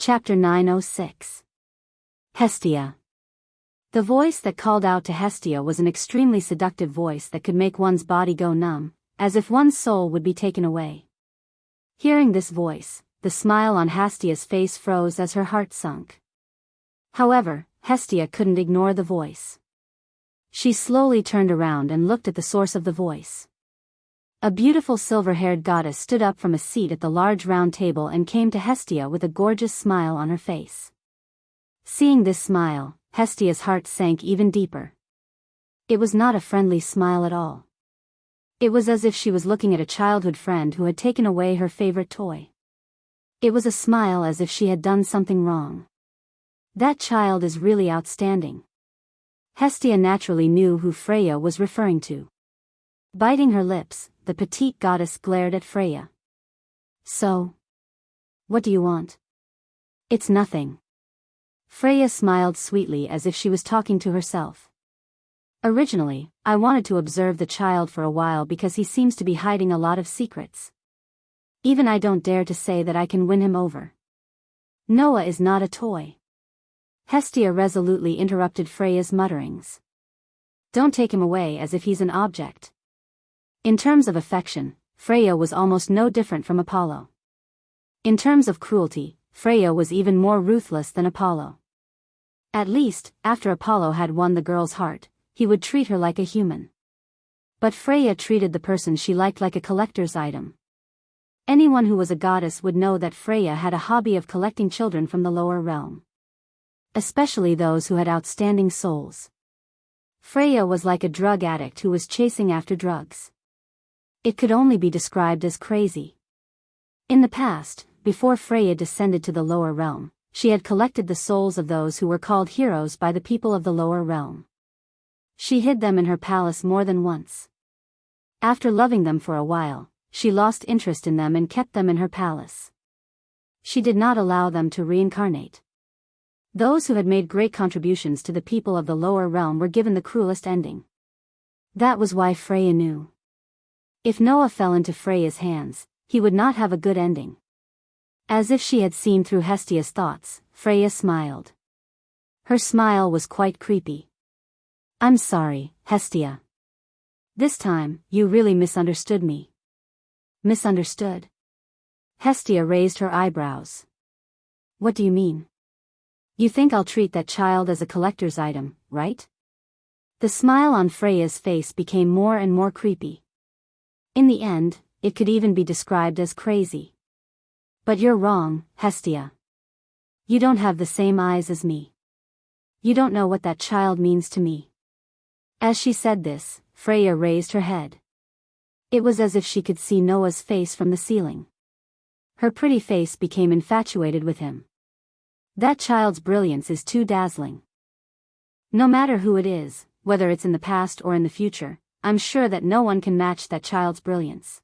Chapter 906. Hestia. The voice that called out to Hestia was an extremely seductive voice that could make one's body go numb, as if one's soul would be taken away. Hearing this voice, the smile on Hestia's face froze as her heart sunk. However, Hestia couldn't ignore the voice. She slowly turned around and looked at the source of the voice. A beautiful silver-haired goddess stood up from a seat at the large round table and came to Hestia with a gorgeous smile on her face. Seeing this smile, Hestia's heart sank even deeper. It was not a friendly smile at all. It was as if she was looking at a childhood friend who had taken away her favorite toy. It was a smile as if she had done something wrong. That child is really outstanding. Hestia naturally knew who Freya was referring to. Biting her lips, the petite goddess glared at Freya. So? What do you want? It's nothing. Freya smiled sweetly as if she was talking to herself. Originally, I wanted to observe the child for a while because he seems to be hiding a lot of secrets. Even I don't dare to say that I can win him over. Noah is not a toy. Hestia resolutely interrupted Freya's mutterings. Don't take him away as if he's an object. In terms of affection, Freya was almost no different from Apollo. In terms of cruelty, Freya was even more ruthless than Apollo. At least, after Apollo had won the girl's heart, he would treat her like a human. But Freya treated the person she liked like a collector's item. Anyone who was a goddess would know that Freya had a hobby of collecting children from the lower realm. Especially those who had outstanding souls. Freya was like a drug addict who was chasing after drugs. It could only be described as crazy. In the past, before Freya descended to the lower realm, she had collected the souls of those who were called heroes by the people of the lower realm. She hid them in her palace more than once. After loving them for a while, she lost interest in them and kept them in her palace. She did not allow them to reincarnate. Those who had made great contributions to the people of the lower realm were given the cruelest ending. That was why Freya knew. If Noah fell into Freya's hands, he would not have a good ending. As if she had seen through Hestia's thoughts, Freya smiled. Her smile was quite creepy. I'm sorry, Hestia. This time, you really misunderstood me. Misunderstood? Hestia raised her eyebrows. What do you mean? You think I'll treat that child as a collector's item, right? The smile on Freya's face became more and more creepy. In the end, it could even be described as crazy. But you're wrong, Hestia. You don't have the same eyes as me. You don't know what that child means to me. As she said this, Freya raised her head. It was as if she could see Noah's face from the ceiling. Her pretty face became infatuated with him. That child's brilliance is too dazzling. No matter who it is, whether it's in the past or in the future, I'm sure that no one can match that child's brilliance.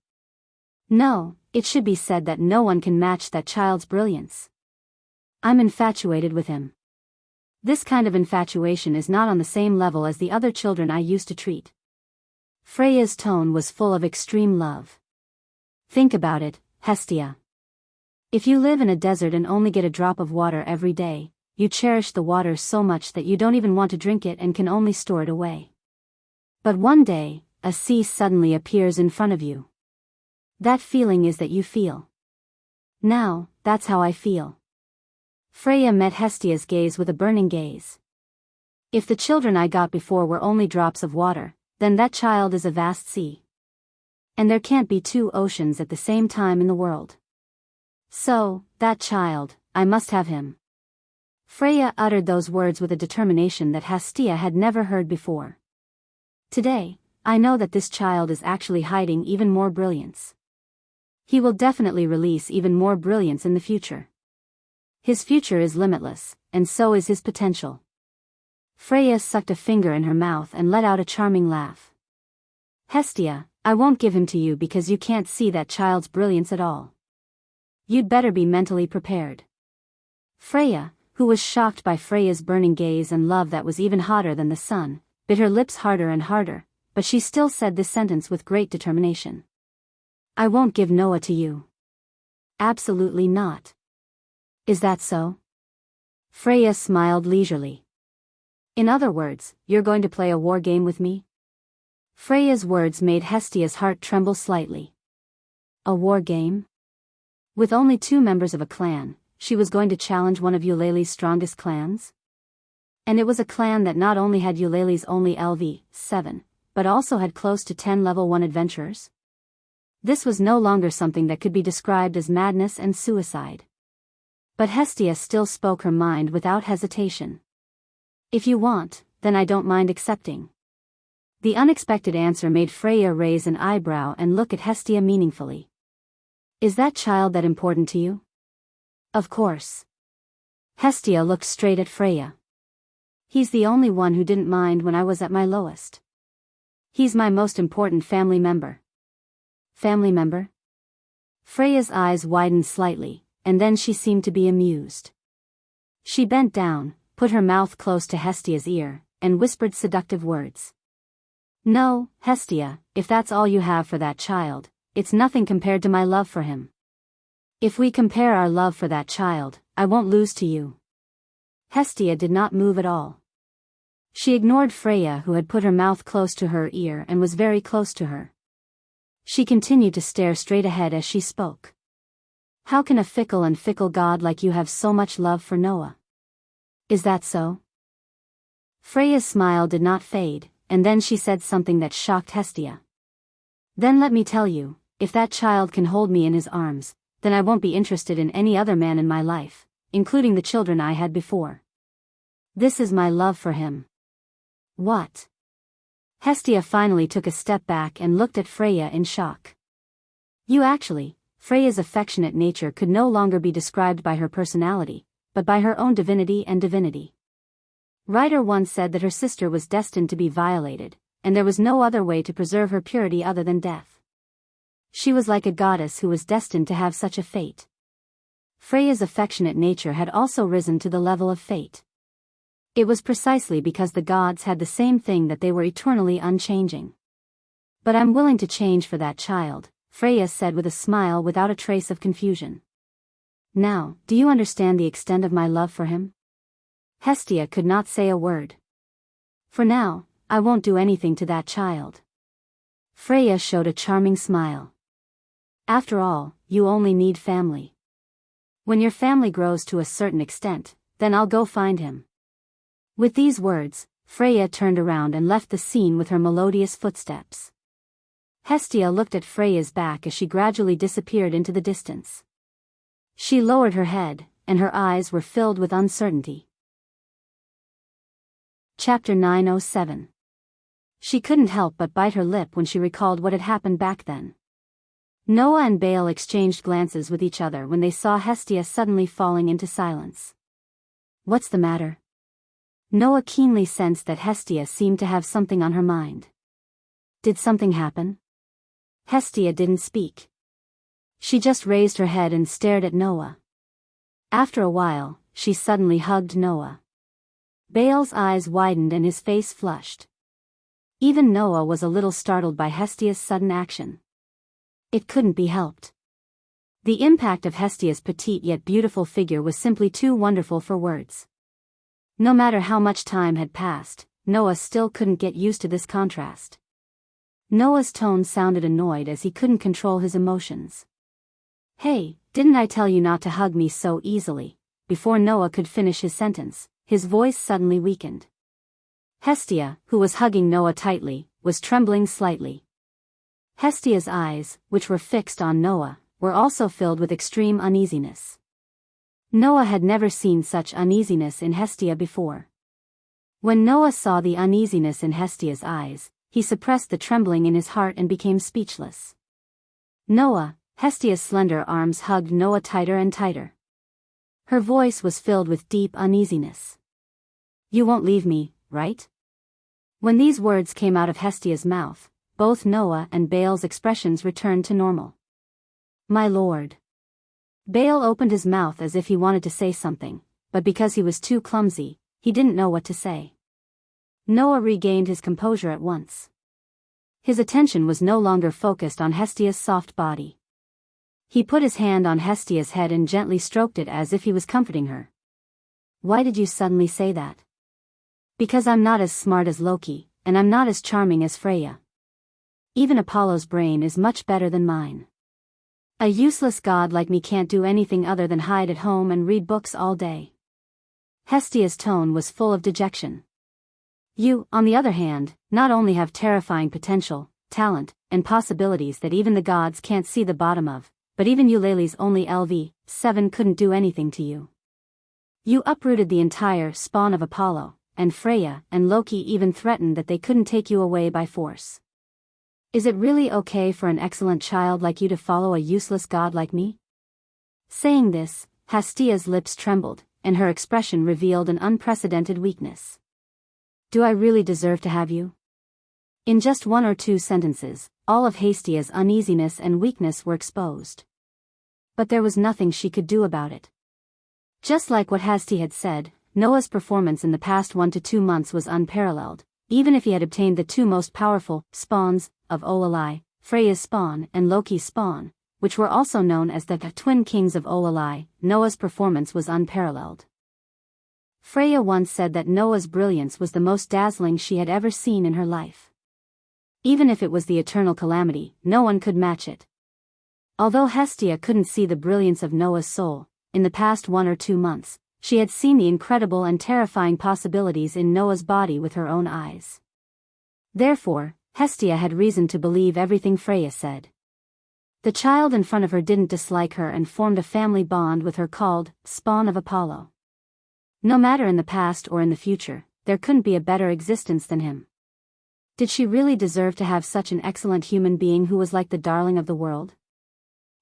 No, it should be said that no one can match that child's brilliance. I'm infatuated with him. This kind of infatuation is not on the same level as the other children I used to treat. Freya's tone was full of extreme love. Think about it, Hestia. If you live in a desert and only get a drop of water every day, you cherish the water so much that you don't even want to drink it and can only store it away. But one day, a sea suddenly appears in front of you. That feeling is that you feel. Now, that's how I feel. Freya met Hestia's gaze with a burning gaze. If the children I got before were only drops of water, then that child is a vast sea. And there can't be two oceans at the same time in the world. So, that child, I must have him. Freya uttered those words with a determination that Hestia had never heard before. Today, I know that this child is actually hiding even more brilliance. He will definitely release even more brilliance in the future. His future is limitless, and so is his potential. Freya sucked a finger in her mouth and let out a charming laugh. Hestia, I won't give him to you because you can't see that child's brilliance at all. You'd better be mentally prepared. Freya, who was shocked by Freya's burning gaze and love that was even hotter than the sun, bit her lips harder and harder, but she still said this sentence with great determination. I won't give Noah to you. Absolutely not. Is that so? Freya smiled leisurely. In other words, you're going to play a war game with me? Freya's words made Hestia's heart tremble slightly. A war game? With only 2 members of a clan, she was going to challenge one of Eulalie's strongest clans? And it was a clan that not only had Eulalie's only LV7, but also had close to 10 level 1 adventurers? This was no longer something that could be described as madness and suicide. But Hestia still spoke her mind without hesitation. If you want, then I don't mind accepting. The unexpected answer made Freya raise an eyebrow and look at Hestia meaningfully. Is that child that important to you? Of course. Hestia looked straight at Freya. He's the only one who didn't mind when I was at my lowest. He's my most important family member. Family member? Freya's eyes widened slightly, and then she seemed to be amused. She bent down, put her mouth close to Hestia's ear, and whispered seductive words. No, Hestia, if that's all you have for that child, it's nothing compared to my love for him. If we compare our love for that child, I won't lose to you. Hestia did not move at all. She ignored Freya, who had put her mouth close to her ear and was very close to her. She continued to stare straight ahead as she spoke. How can a fickle god like you have so much love for Noah? Is that so? Freya's smile did not fade, and then she said something that shocked Hestia. Then let me tell you, if that child can hold me in his arms, then I won't be interested in any other man in my life, including the children I had before. This is my love for him. What? Hestia finally took a step back and looked at Freya in shock. Freya's affectionate nature could no longer be described by her personality, but by her own divinity and divinity. Ryder once said that her sister was destined to be violated, and there was no other way to preserve her purity other than death. She was like a goddess who was destined to have such a fate. Freya's affectionate nature had also risen to the level of fate. It was precisely because the gods had the same thing that they were eternally unchanging. But I'm willing to change for that child, Freya said with a smile without a trace of confusion. Now, do you understand the extent of my love for him? Hestia could not say a word. For now, I won't do anything to that child. Freya showed a charming smile. After all, you only need family. When your family grows to a certain extent, then I'll go find him. With these words, Freya turned around and left the scene with her melodious footsteps. Hestia looked at Freya's back as she gradually disappeared into the distance. She lowered her head, and her eyes were filled with uncertainty. Chapter 907. She couldn't help but bite her lip when she recalled what had happened back then. Noah and Baal exchanged glances with each other when they saw Hestia suddenly falling into silence. What's the matter? Noah keenly sensed that Hestia seemed to have something on her mind. Did something happen? Hestia didn't speak. She just raised her head and stared at Noah. After a while, she suddenly hugged Noah. Baal's eyes widened and his face flushed. Even Noah was a little startled by Hestia's sudden action. It couldn't be helped. The impact of Hestia's petite yet beautiful figure was simply too wonderful for words. No matter how much time had passed, Noah still couldn't get used to this contrast. Noah's tone sounded annoyed as he couldn't control his emotions. Hey, didn't I tell you not to hug me so easily? Before Noah could finish his sentence, his voice suddenly weakened. Hestia, who was hugging Noah tightly, was trembling slightly. Hestia's eyes, which were fixed on Noah, were also filled with extreme uneasiness. Noah had never seen such uneasiness in Hestia before. When Noah saw the uneasiness in Hestia's eyes, he suppressed the trembling in his heart and became speechless. Noah, Hestia's slender arms hugged Noah tighter and tighter. Her voice was filled with deep uneasiness. You won't leave me, right? When these words came out of Hestia's mouth, both Noah and Baal's expressions returned to normal. My lord. Baal opened his mouth as if he wanted to say something, but because he was too clumsy, he didn't know what to say. Noah regained his composure at once. His attention was no longer focused on Hestia's soft body. He put his hand on Hestia's head and gently stroked it as if he was comforting her. Why did you suddenly say that? Because I'm not as smart as Loki, and I'm not as charming as Freya. Even Apollo's brain is much better than mine. A useless god like me can't do anything other than hide at home and read books all day. Hestia's tone was full of dejection. You, on the other hand, not only have terrifying potential, talent, and possibilities that even the gods can't see the bottom of, but even Eulalie's only LV7 couldn't do anything to you. You uprooted the entire spawn of Apollo, and Freya and Loki even threatened that they couldn't take you away by force. Is it really okay for an excellent child like you to follow a useless god like me? Saying this, Hestia's lips trembled, and her expression revealed an unprecedented weakness. Do I really deserve to have you? In just one or two sentences, all of Hestia's uneasiness and weakness were exposed. But there was nothing she could do about it. Just like what Hestia had said, Noah's performance in the past 1 to 2 months was unparalleled, even if he had obtained the two most powerful spawns of Eulalie, Freya's spawn and Loki's spawn, which were also known as the twin kings of Eulalie. Noah's performance was unparalleled. Freya once said that Noah's brilliance was the most dazzling she had ever seen in her life. Even if it was the eternal calamity, no one could match it. Although Hestia couldn't see the brilliance of Noah's soul, in the past 1 or 2 months, she had seen the incredible and terrifying possibilities in Noah's body with her own eyes. Therefore, Hestia had reason to believe everything Freya said. The child in front of her didn't dislike her and formed a family bond with her called spawn of Apollo. No matter in the past or in the future, there couldn't be a better existence than him. Did she really deserve to have such an excellent human being who was like the darling of the world?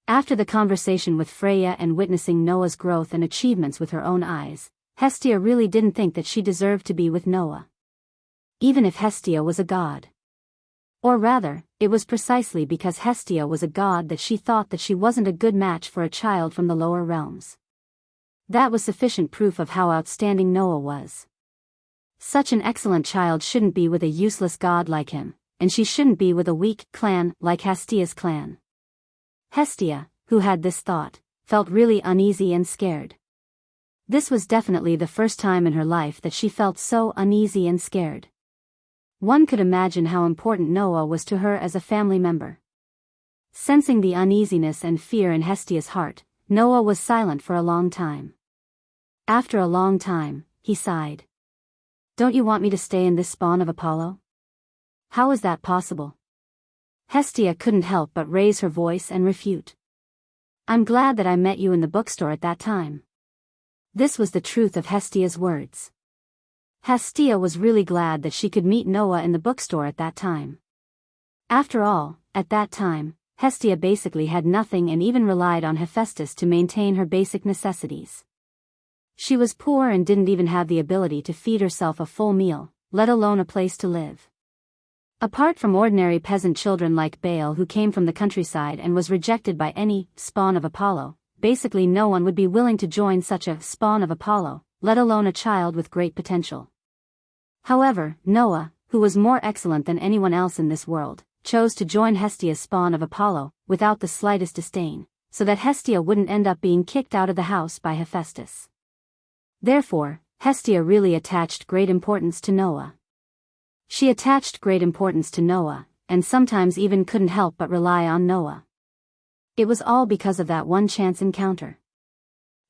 After the conversation with Freya and witnessing Noah's growth and achievements with her own eyes, Hestia really didn't think that she deserved to be with Noah. Even if Hestia was a god. Or rather, it was precisely because Hestia was a god that she thought that she wasn't a good match for a child from the lower realms. That was sufficient proof of how outstanding Noah was. Such an excellent child shouldn't be with a useless god like him, and she shouldn't be with a weak clan like Hestia's clan. Hestia, who had this thought, felt really uneasy and scared. This was definitely the first time in her life that she felt so uneasy and scared. One could imagine how important Noah was to her as a family member. Sensing the uneasiness and fear in Hestia's heart, Noah was silent for a long time. After a long time, he sighed. Don't you want me to stay in this spawn of Apollo? How is that possible? Hestia couldn't help but raise her voice and refute. I'm glad that I met you in the bookstore at that time. This was the truth of Hestia's words. Hestia was really glad that she could meet Noah in the bookstore at that time. After all, at that time, Hestia basically had nothing and even relied on Hephaestus to maintain her basic necessities. She was poor and didn't even have the ability to feed herself a full meal, let alone a place to live. Apart from ordinary peasant children like Baal who came from the countryside and was rejected by any spawn of Apollo, basically no one would be willing to join such a spawn of Apollo, let alone a child with great potential. However, Noah, who was more excellent than anyone else in this world, chose to join Hestia's spawn of Apollo, without the slightest disdain, so that Hestia wouldn't end up being kicked out of the house by Hephaestus. Therefore, Hestia really attached great importance to Noah. She attached great importance to Noah, and sometimes even couldn't help but rely on Noah. It was all because of that one chance encounter.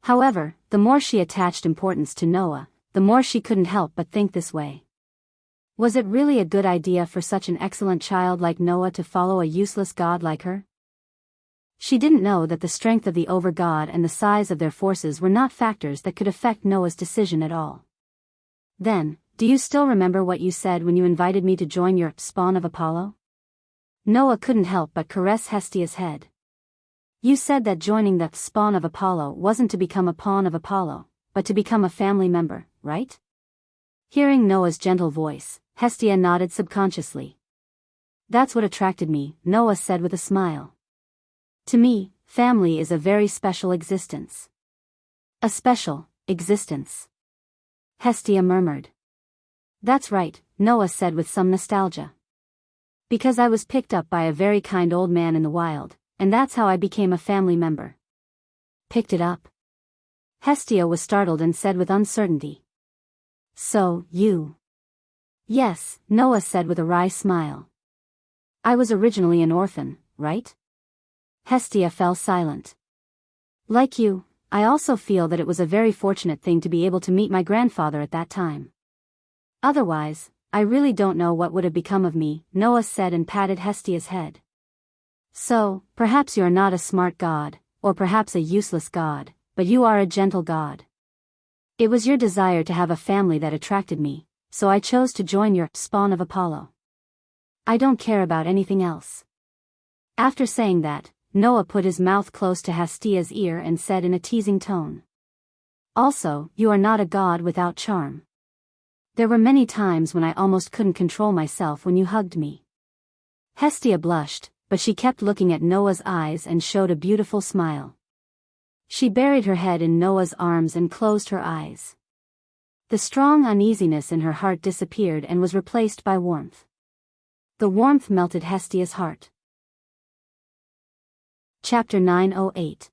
However, the more she attached importance to Noah, the more she couldn't help but think this way. Was it really a good idea for such an excellent child like Noah to follow a useless god like her? She didn't know that the strength of the over-god and the size of their forces were not factors that could affect Noah's decision at all. Then, do you still remember what you said when you invited me to join your spawn of Apollo? Noah couldn't help but caress Hestia's head. You said that joining the spawn of Apollo wasn't to become a pawn of Apollo, but to become a family member, right? Hearing Noah's gentle voice, Hestia nodded subconsciously. That's what attracted me, Noah said with a smile. To me, family is a very special existence. A special existence. Hestia murmured. That's right, Noah said with some nostalgia. Because I was picked up by a very kind old man in the wild, and that's how I became a family member. Picked it up? Hestia was startled and said with uncertainty. So, you... Yes, Noah said with a wry smile. I was originally an orphan, right? Hestia fell silent. Like you, I also feel that it was a very fortunate thing to be able to meet my grandfather at that time. Otherwise, I really don't know what would have become of me, Noah said and patted Hestia's head. So, perhaps you're not a smart god, or perhaps a useless god, but you are a gentle god. It was your desire to have a family that attracted me, so I chose to join your spawn of Apollo. I don't care about anything else. After saying that, Noah put his mouth close to Hestia's ear and said in a teasing tone. Also, you are not a god without charm. There were many times when I almost couldn't control myself when you hugged me. Hestia blushed, but she kept looking at Noah's eyes and showed a beautiful smile. She buried her head in Noah's arms and closed her eyes. The strong uneasiness in her heart disappeared and was replaced by warmth. The warmth melted Hestia's heart. Chapter 908.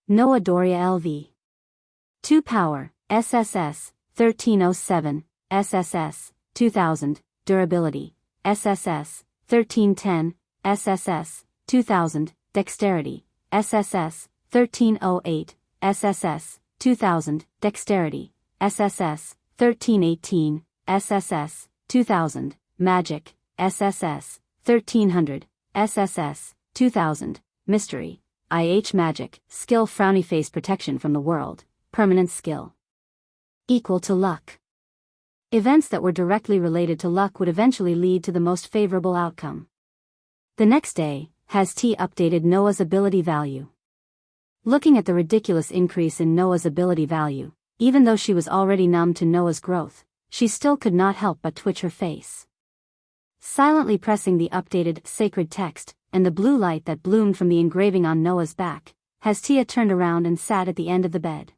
Noah Doria LV. 2 Power, SSS, 1307, SSS, 2000, Durability, SSS, 1310, SSS, 2000, Dexterity, SSS, 1308, SSS, 2000, Dexterity, SSS, 1318, SSS, 2000, Magic, SSS, 1300, SSS, 2000, Mystery, IH Magic, Skill Frowny Face Protection from the World, Permanent Skill. Equal to Luck. Events that were directly related to luck would eventually lead to the most favorable outcome. The next day, Hestia updated Noah's ability value. Looking at the ridiculous increase in Noah's ability value, even though she was already numb to Noah's growth, she still could not help but twitch her face. Silently pressing the updated sacred text, and the blue light that bloomed from the engraving on Noah's back, Hestia turned around and sat at the end of the bed.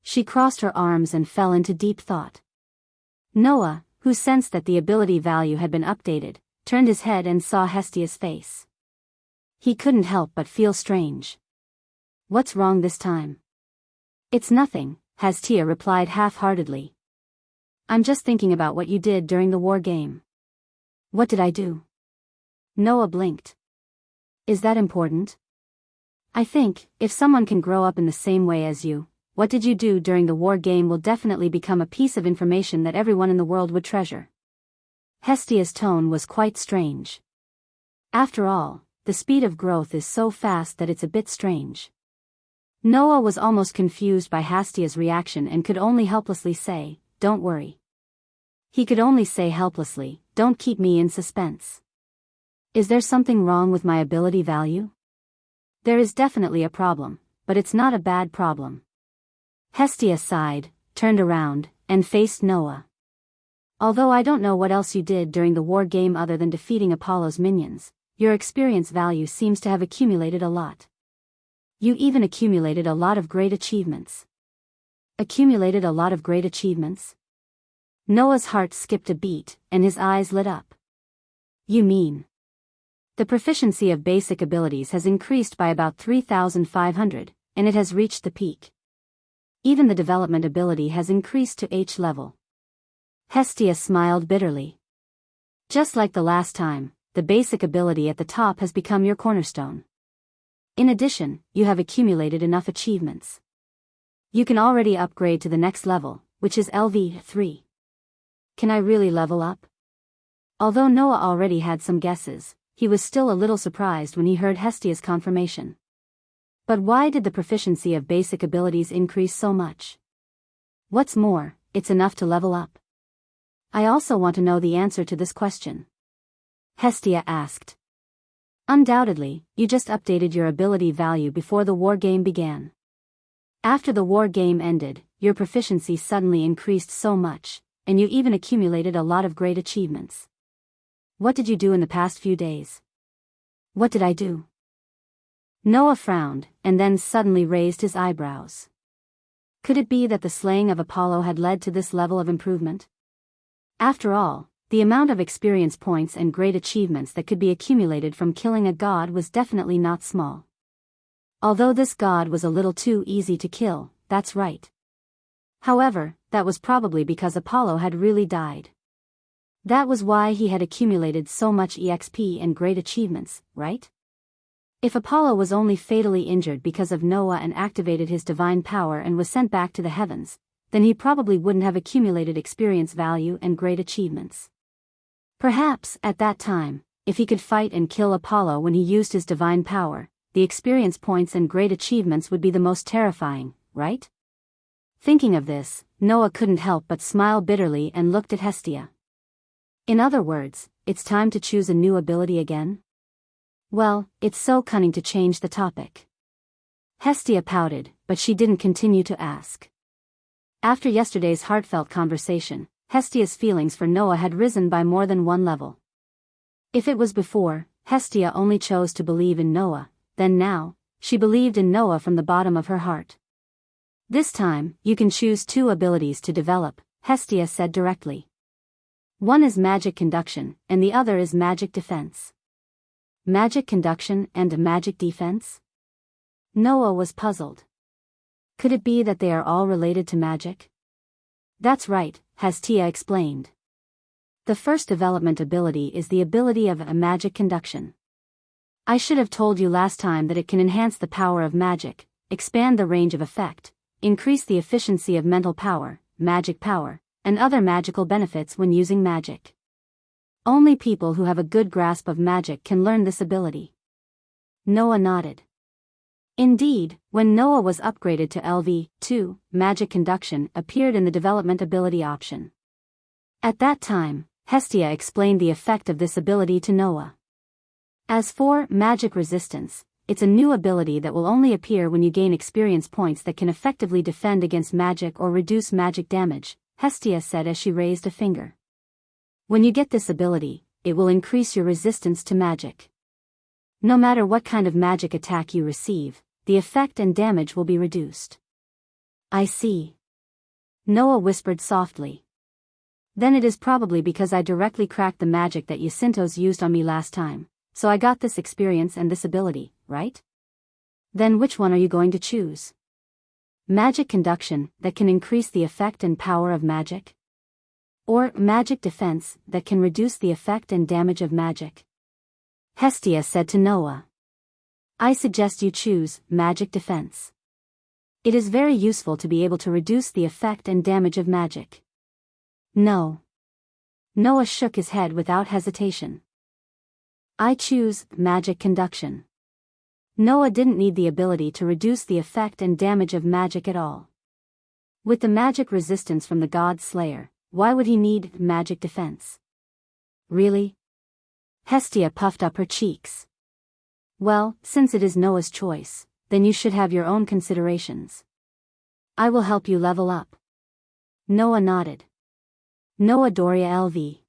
She crossed her arms and fell into deep thought. Noah, who sensed that the ability value had been updated, turned his head and saw Hestia's face. He couldn't help but feel strange. What's wrong this time? It's nothing, Hestia replied half-heartedly. I'm just thinking about what you did during the war game. What did I do? Noah blinked. Is that important? I think, if someone can grow up in the same way as you, what did you do during the war game will definitely become a piece of information that everyone in the world would treasure. Hestia's tone was quite strange. After all, the speed of growth is so fast that it's a bit strange. Noah was almost confused by Hestia's reaction and could only helplessly say, "Don't worry." He could only say helplessly, "Don't keep me in suspense." Is there something wrong with my ability value? There is definitely a problem, but it's not a bad problem. Hestia sighed, turned around, and faced Noah. Although I don't know what else you did during the war game other than defeating Apollo's minions, your experience value seems to have accumulated a lot. You even accumulated a lot of great achievements. Accumulated a lot of great achievements? Noah's heart skipped a beat, and his eyes lit up. You mean? The proficiency of basic abilities has increased by about 3,500, and it has reached the peak. Even the development ability has increased to H level. Hestia smiled bitterly. Just like the last time, the basic ability at the top has become your cornerstone. In addition, you have accumulated enough achievements. You can already upgrade to the next level, which is LV3. Can I really level up? Although Noah already had some guesses, he was still a little surprised when he heard Hestia's confirmation. But why did the proficiency of basic abilities increase so much? What's more, it's enough to level up. I also want to know the answer to this question. Hestia asked. Undoubtedly, you just updated your ability value before the war game began. After the war game ended, your proficiency suddenly increased so much, and you even accumulated a lot of great achievements. What did you do in the past few days? What did I do? Noah frowned, and then suddenly raised his eyebrows. Could it be that the slaying of Apollo had led to this level of improvement? After all, the amount of experience points and great achievements that could be accumulated from killing a god was definitely not small. Although this god was a little too easy to kill, that's right. However, that was probably because Apollo had really died. That was why he had accumulated so much EXP and great achievements, right? If Apollo was only fatally injured because of Noah and activated his divine power and was sent back to the heavens, then he probably wouldn't have accumulated experience value and great achievements. Perhaps, at that time, if he could fight and kill Apollo when he used his divine power, the experience points and great achievements would be the most terrifying, right? Thinking of this, Noah couldn't help but smile bitterly and looked at Hestia. In other words, it's time to choose a new ability again? Well, it's so cunning to change the topic. Hestia pouted, but she didn't continue to ask. After yesterday's heartfelt conversation, Hestia's feelings for Noah had risen by more than one level. If it was before, Hestia only chose to believe in Noah, then now, she believed in Noah from the bottom of her heart. This time, you can choose 2 abilities to develop, Hestia said directly. One is magic conduction, and the other is magic defense. Magic conduction and magic defense? Noah was puzzled. Could it be that they are all related to magic? That's right, Hestia explained. The first development ability is the ability of a magic conduction. I should have told you last time that it can enhance the power of magic, expand the range of effect, increase the efficiency of mental power, magic power, and other magical benefits when using magic. Only people who have a good grasp of magic can learn this ability. Noah nodded. Indeed, when Noah was upgraded to LV2, magic conduction appeared in the development ability option. At that time, Hestia explained the effect of this ability to Noah. As for magic resistance, it's a new ability that will only appear when you gain experience points that can effectively defend against magic or reduce magic damage, Hestia said as she raised a finger. When you get this ability, it will increase your resistance to magic. No matter what kind of magic attack you receive, the effect and damage will be reduced. I see. Noah whispered softly. Then it is probably because I directly cracked the magic that Jacintos used on me last time, so I got this experience and this ability, right? Then which one are you going to choose? Magic conduction, that can increase the effect and power of magic? Or magic defense, that can reduce the effect and damage of magic? Hestia said to Noah. I suggest you choose magic defense. It is very useful to be able to reduce the effect and damage of magic. No. Noah shook his head without hesitation. I choose magic conduction. Noah didn't need the ability to reduce the effect and damage of magic at all. With the magic resistance from the God Slayer, why would he need magic defense? Really? Hestia puffed up her cheeks. Well, since it is Noah's choice, then you should have your own considerations. I will help you level up. Noah nodded. Noah Doria LV.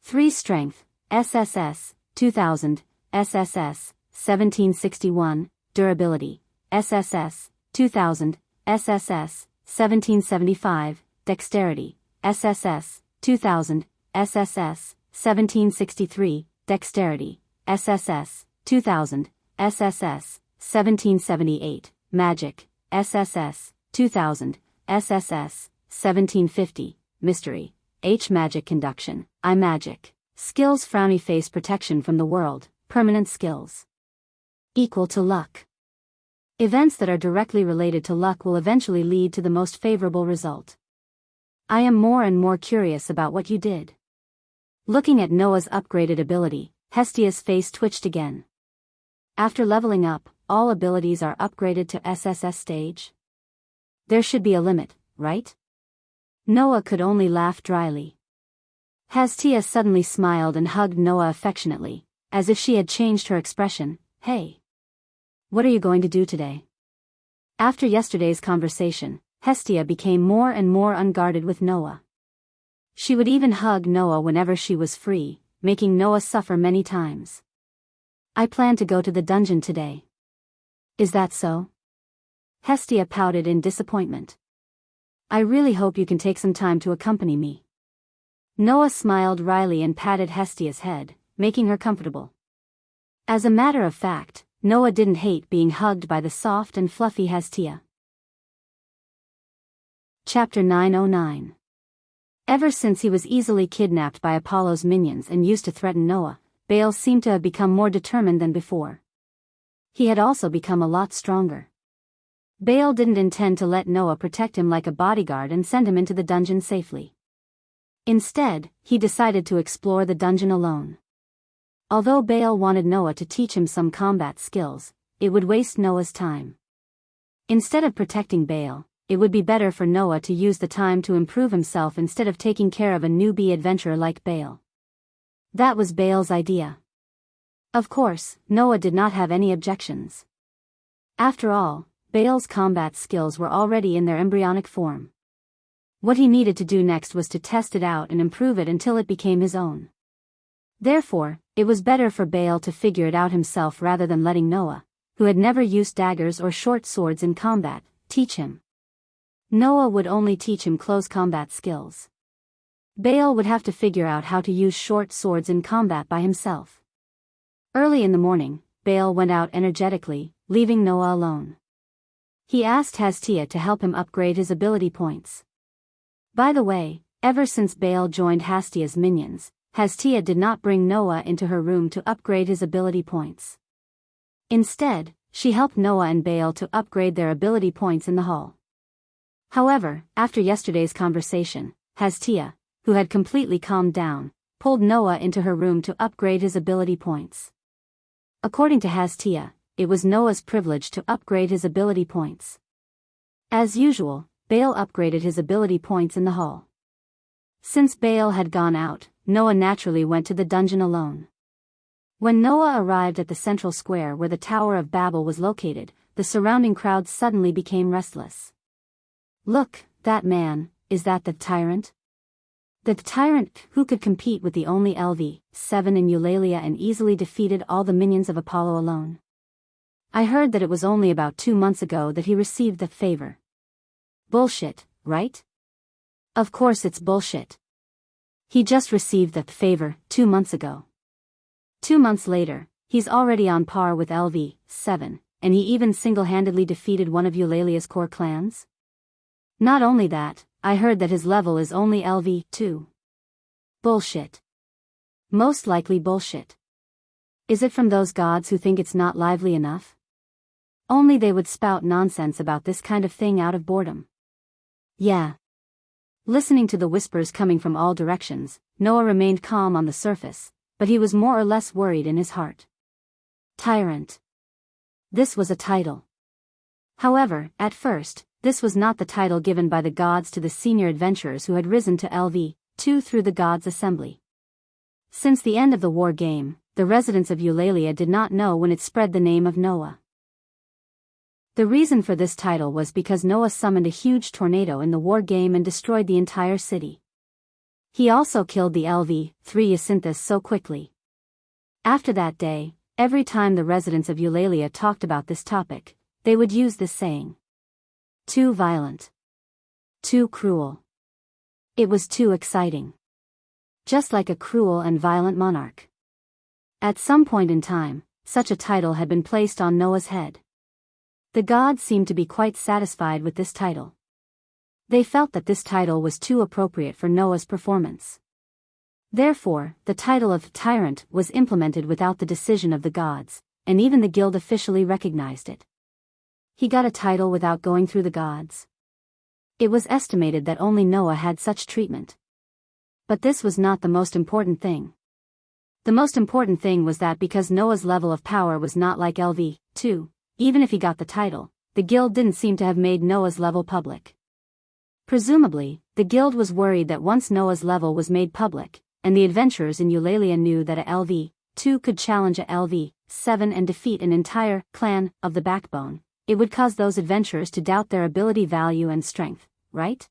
3 Strength, SSS, 2000, SSS, 1761, Durability, SSS, 2000, SSS, 1775, Dexterity, SSS, 2000, SSS, 1763, Dexterity, SSS, 2000, SSS, 1778, Magic, SSS, 2000, SSS, 1750, Mystery, H Magic Conduction, I Magic, Skills Frowny Face Protection from the World, Permanent Skills. Equal to Luck. Events that are directly related to luck will eventually lead to the most favorable result. I am more and more curious about what you did. Looking at Noah's upgraded ability, Hestia's face twitched again. After leveling up, all abilities are upgraded to SSS stage? There should be a limit, right? Noah could only laugh dryly. Hestia suddenly smiled and hugged Noah affectionately, as if she had changed her expression. Hey. What are you going to do today? After yesterday's conversation, Hestia became more and more unguarded with Noah. She would even hug Noah whenever she was free, making Noah suffer many times. I plan to go to the dungeon today. Is that so? Hestia pouted in disappointment. I really hope you can take some time to accompany me. Noah smiled wryly and patted Hestia's head, making her comfortable. As a matter of fact, Noah didn't hate being hugged by the soft and fluffy Hestia. Chapter 909. Ever since he was easily kidnapped by Apollo's minions and used to threaten Noah, Baal seemed to have become more determined than before. He had also become a lot stronger. Baal didn't intend to let Noah protect him like a bodyguard and send him into the dungeon safely. Instead, he decided to explore the dungeon alone. Although Baal wanted Noah to teach him some combat skills, it would waste Noah's time. Instead of protecting Baal, it would be better for Noah to use the time to improve himself instead of taking care of a newbie adventurer like Baal. That was Baal's idea. Of course, Noah did not have any objections. After all, Baal's combat skills were already in their embryonic form. What he needed to do next was to test it out and improve it until it became his own. Therefore, it was better for Baal to figure it out himself rather than letting Noah, who had never used daggers or short swords in combat, teach him. Noah would only teach him close combat skills. Baal would have to figure out how to use short swords in combat by himself. Early in the morning, Baal went out energetically, leaving Noah alone. He asked Hestia to help him upgrade his ability points. By the way, ever since Baal joined Hestia's minions, Hestia did not bring Noah into her room to upgrade his ability points. Instead, she helped Noah and Baal to upgrade their ability points in the hall. However, after yesterday's conversation, Hestia, who had completely calmed down, pulled Noah into her room to upgrade his ability points. According to Hestia, it was Noah's privilege to upgrade his ability points. As usual, Baal upgraded his ability points in the hall. Since Baal had gone out, Noah naturally went to the dungeon alone. When Noah arrived at the central square where the Tower of Babel was located, the surrounding crowd suddenly became restless. Look, that man, is that the tyrant? The tyrant who could compete with the only LV-7 in Eulalia and easily defeated all the minions of Apollo alone. I heard that it was only about 2 months ago that he received the favor. Bullshit, right? Of course it's bullshit. He just received the favor 2 months ago. 2 months later, he's already on par with LV-7, and he even single-handedly defeated one of Eulalia's core clans? Not only that, I heard that his level is only LV-2. Bullshit. Most likely bullshit. Is it from those gods who think it's not lively enough? Only they would spout nonsense about this kind of thing out of boredom. Yeah. Listening to the whispers coming from all directions, Noah remained calm on the surface, but he was more or less worried in his heart. Tyrant. This was a title. However, at first, this was not the title given by the gods to the senior adventurers who had risen to LV-2 through the gods' assembly. Since the end of the war game, the residents of Eulalia did not know when it spread the name of Noah. The reason for this title was because Noah summoned a huge tornado in the war game and destroyed the entire city. He also killed the LV-3 Jacinthus so quickly. After that day, every time the residents of Eulalia talked about this topic, they would use this saying. Too violent. Too cruel. It was too exciting. Just like a cruel and violent monarch. At some point in time, such a title had been placed on Noah's head. The gods seemed to be quite satisfied with this title. They felt that this title was too appropriate for Noah's performance. Therefore, the title of Tyrant was implemented without the decision of the gods, and even the guild officially recognized it. He got a title without going through the gods. It was estimated that only Noah had such treatment. But this was not the most important thing. The most important thing was that because Noah's level of power was not like LV-2, even if he got the title, the guild didn't seem to have made Noah's level public. Presumably, the guild was worried that once Noah's level was made public, and the adventurers in Eulalia knew that a LV-2 could challenge a LV-7 and defeat an entire clan of the backbone, it would cause those adventurers to doubt their ability value and strength, right?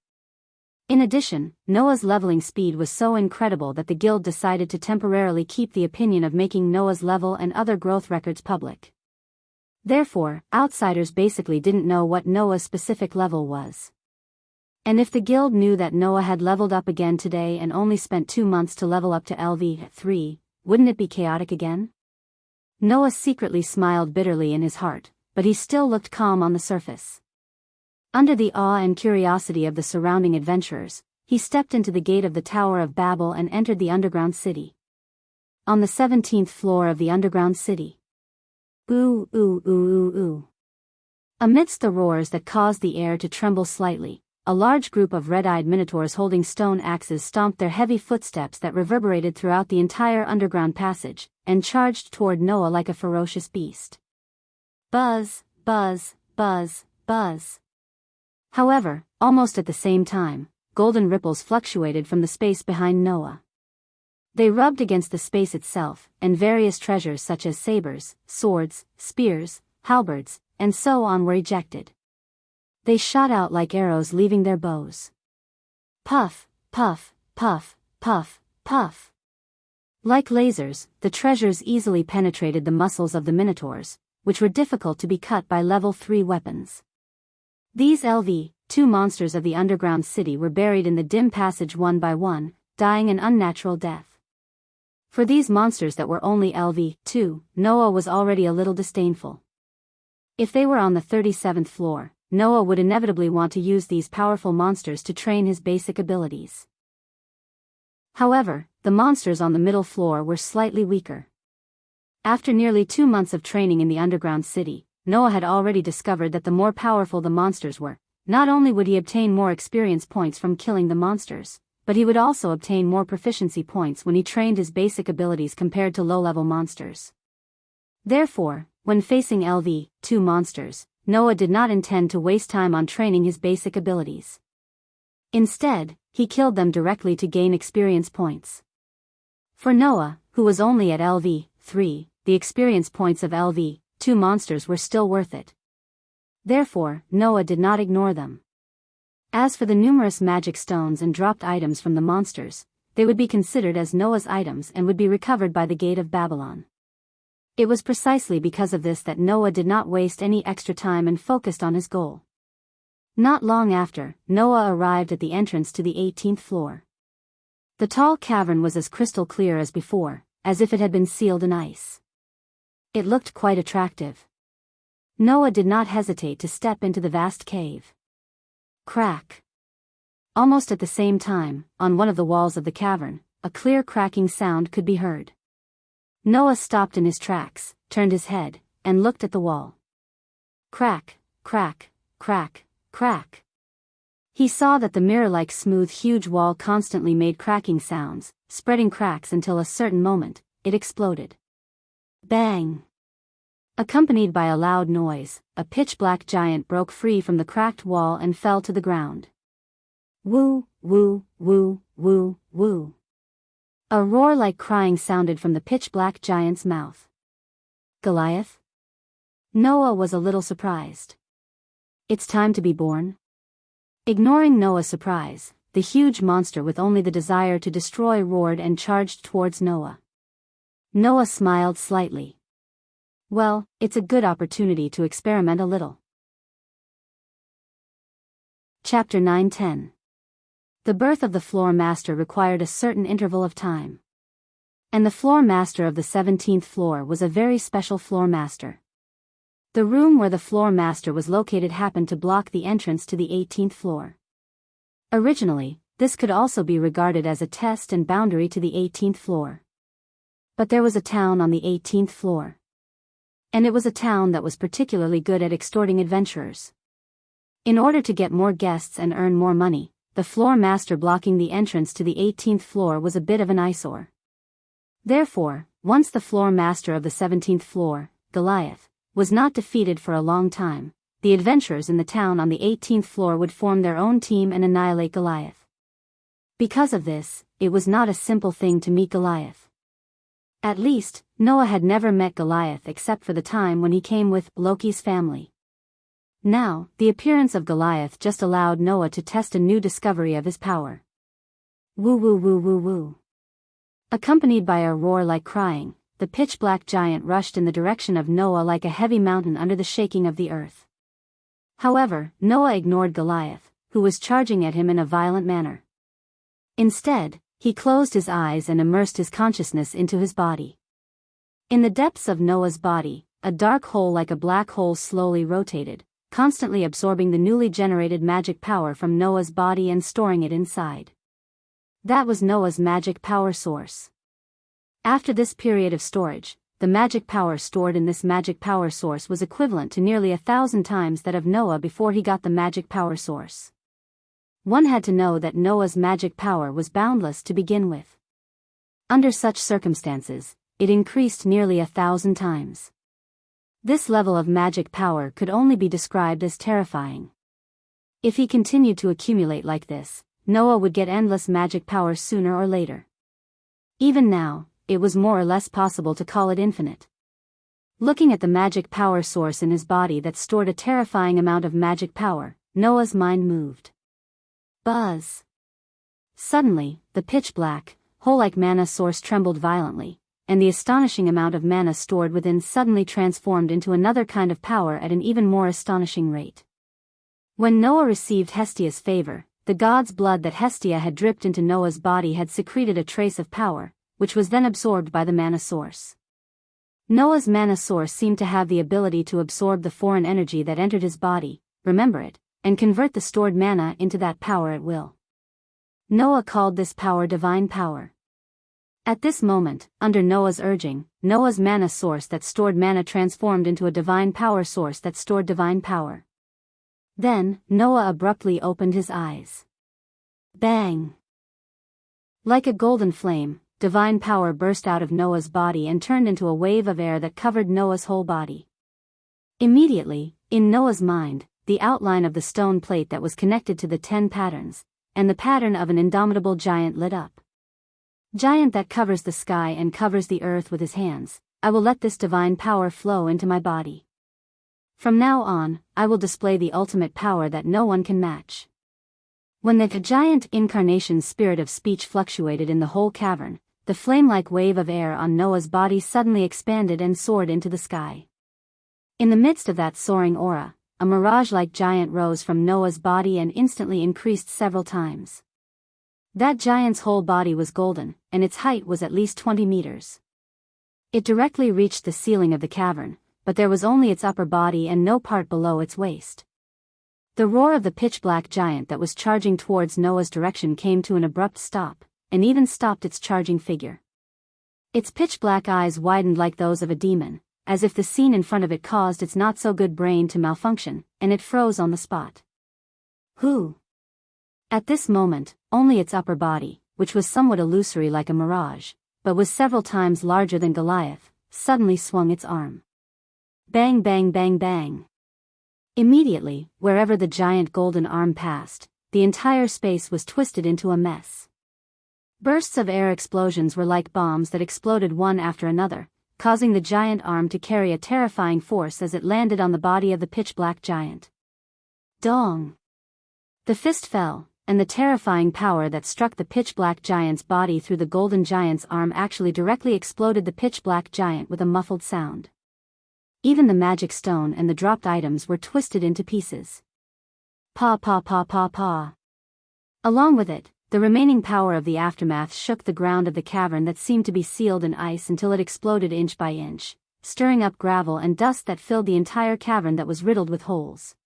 In addition, Noah's leveling speed was so incredible that the guild decided to temporarily keep the opinion of making Noah's level and other growth records public. Therefore, outsiders basically didn't know what Noah's specific level was. And if the guild knew that Noah had leveled up again today and only spent 2 months to level up to LV3, wouldn't it be chaotic again? Noah secretly smiled bitterly in his heart, but he still looked calm on the surface. Under the awe and curiosity of the surrounding adventurers, he stepped into the gate of the Tower of Babel and entered the underground city. On the 17th floor of the underground city. Ooh, ooh, ooh, ooh, ooh. Amidst the roars that caused the air to tremble slightly, a large group of red-eyed minotaurs holding stone axes stomped their heavy footsteps that reverberated throughout the entire underground passage, and charged toward Noah like a ferocious beast. Buzz, buzz, buzz, buzz. However, almost at the same time, golden ripples fluctuated from the space behind Noah. They rubbed against the space itself, and various treasures such as sabers, swords, spears, halberds, and so on were ejected. They shot out like arrows leaving their bows. Puff, puff, puff, puff, puff. Like lasers, the treasures easily penetrated the muscles of the minotaurs, which were difficult to be cut by level 3 weapons. These LV2 monsters of the underground city were buried in the dim passage one by one, dying an unnatural death. For these monsters that were only LV2, Noah was already a little disdainful. If they were on the 37th floor, Noah would inevitably want to use these powerful monsters to train his basic abilities. However, the monsters on the middle floor were slightly weaker. After nearly 2 months of training in the underground city, Noah had already discovered that the more powerful the monsters were, not only would he obtain more experience points from killing the monsters, but he would also obtain more proficiency points when he trained his basic abilities compared to low-level monsters. Therefore, when facing LV2 monsters, Noah did not intend to waste time on training his basic abilities. Instead, he killed them directly to gain experience points. For Noah, who was only at LV3, the experience points of LV2 monsters were still worth it. Therefore, Noah did not ignore them. As for the numerous magic stones and dropped items from the monsters, they would be considered as Noah's items and would be recovered by the Gate of Babylon. It was precisely because of this that Noah did not waste any extra time and focused on his goal. Not long after, Noah arrived at the entrance to the 18th floor. The tall cavern was as crystal clear as before, as if it had been sealed in ice. It looked quite attractive. Noah did not hesitate to step into the vast cave. Crack. Almost at the same time, on one of the walls of the cavern, a clear cracking sound could be heard. Noah stopped in his tracks, turned his head, and looked at the wall. Crack, crack, crack, crack. He saw that the mirror-like smooth huge wall constantly made cracking sounds, spreading cracks until a certain moment, it exploded. Bang! Accompanied by a loud noise, a pitch-black giant broke free from the cracked wall and fell to the ground. Woo, woo, woo, woo, woo. A roar like crying sounded from the pitch-black giant's mouth. Goliath? Noah was a little surprised. It's time to be born? Ignoring Noah's surprise, the huge monster with only the desire to destroy roared and charged towards Noah. Noah smiled slightly. Well, it's a good opportunity to experiment a little. Chapter 9-10. The birth of the floor master required a certain interval of time. And the floor master of the 17th floor was a very special floor master. The room where the floor master was located happened to block the entrance to the 18th floor. Originally, this could also be regarded as a test and boundary to the 18th floor. But there was a town on the 18th floor. And it was a town that was particularly good at extorting adventurers. In order to get more guests and earn more money, the floor master blocking the entrance to the 18th floor was a bit of an eyesore. Therefore, once the floor master of the 17th floor, Goliath, was not defeated for a long time, the adventurers in the town on the 18th floor would form their own team and annihilate Goliath. Because of this, it was not a simple thing to meet Goliath. At least, Noah had never met Goliath except for the time when he came with Loki's family. Now, the appearance of Goliath just allowed Noah to test a new discovery of his power. Woo woo woo woo woo. Accompanied by a roar like crying, the pitch-black giant rushed in the direction of Noah like a heavy mountain under the shaking of the earth. However, Noah ignored Goliath, who was charging at him in a violent manner. Instead, he closed his eyes and immersed his consciousness into his body. In the depths of Noah's body, a dark hole like a black hole slowly rotated, constantly absorbing the newly generated magic power from Noah's body and storing it inside. That was Noah's magic power source. After this period of storage, the magic power stored in this magic power source was equivalent to nearly 1,000 times that of Noah before he got the magic power source. One had to know that Noah's magic power was boundless to begin with. Under such circumstances, it increased nearly 1,000 times. This level of magic power could only be described as terrifying. If he continued to accumulate like this, Noah would get endless magic power sooner or later. Even now, it was more or less possible to call it infinite. Looking at the magic power source in his body that stored a terrifying amount of magic power, Noah's mind moved. Buzz! Suddenly, the pitch-black, hole-like mana source trembled violently, and the astonishing amount of mana stored within suddenly transformed into another kind of power at an even more astonishing rate. When Noah received Hestia's favor, the god's blood that Hestia had dripped into Noah's body had secreted a trace of power, which was then absorbed by the mana source. Noah's mana source seemed to have the ability to absorb the foreign energy that entered his body, remember it, and convert the stored mana into that power at will. Noah called this power divine power. At this moment, under Noah's urging, Noah's mana source that stored mana transformed into a divine power source that stored divine power. Then, Noah abruptly opened his eyes. Bang! Like a golden flame, divine power burst out of Noah's body and turned into a wave of air that covered Noah's whole body. Immediately, in Noah's mind, the outline of the stone plate that was connected to the 10 patterns, and the pattern of an indomitable giant lit up. Giant that covers the sky and covers the earth with his hands, I will let this divine power flow into my body. From now on, I will display the ultimate power that no one can match. When the giant incarnation's spirit of speech fluctuated in the whole cavern, the flame-like wave of air on Noah's body suddenly expanded and soared into the sky. In the midst of that soaring aura, a mirage-like giant rose from Noah's body and instantly increased several times. That giant's whole body was golden, and its height was at least 20 meters. It directly reached the ceiling of the cavern, but there was only its upper body and no part below its waist. The roar of the pitch-black giant that was charging towards Noah's direction came to an abrupt stop, and even stopped its charging figure. Its pitch-black eyes widened like those of a demon, as if the scene in front of it caused its not-so-good brain to malfunction, and it froze on the spot. Who? At this moment, only its upper body, which was somewhat illusory like a mirage, but was several times larger than Goliath, suddenly swung its arm. Bang bang bang bang. Immediately, wherever the giant golden arm passed, the entire space was twisted into a mess. Bursts of air explosions were like bombs that exploded one after another, causing the giant arm to carry a terrifying force as it landed on the body of the pitch-black giant. Dong! The fist fell, and the terrifying power that struck the pitch-black giant's body through the golden giant's arm actually directly exploded the pitch-black giant with a muffled sound. Even the magic stone and the dropped items were twisted into pieces. Pa pa pa pa pa. Along with it, the remaining power of the aftermath shook the ground of the cavern that seemed to be sealed in ice until it exploded inch by inch, stirring up gravel and dust that filled the entire cavern that was riddled with holes.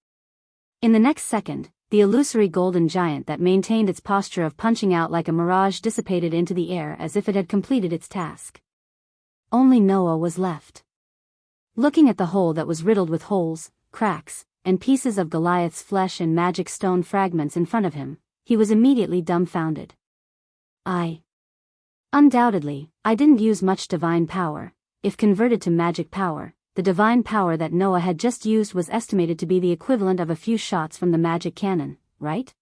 In the next second, the illusory golden giant that maintained its posture of punching out like a mirage dissipated into the air as if it had completed its task. Only Noah was left. Looking at the hole that was riddled with holes, cracks, and pieces of Goliath's flesh and magic stone fragments in front of him, he was immediately dumbfounded. Undoubtedly, I didn't use much divine power. If converted to magic power, the divine power that Noah had just used was estimated to be the equivalent of a few shots from the magic cannon, right?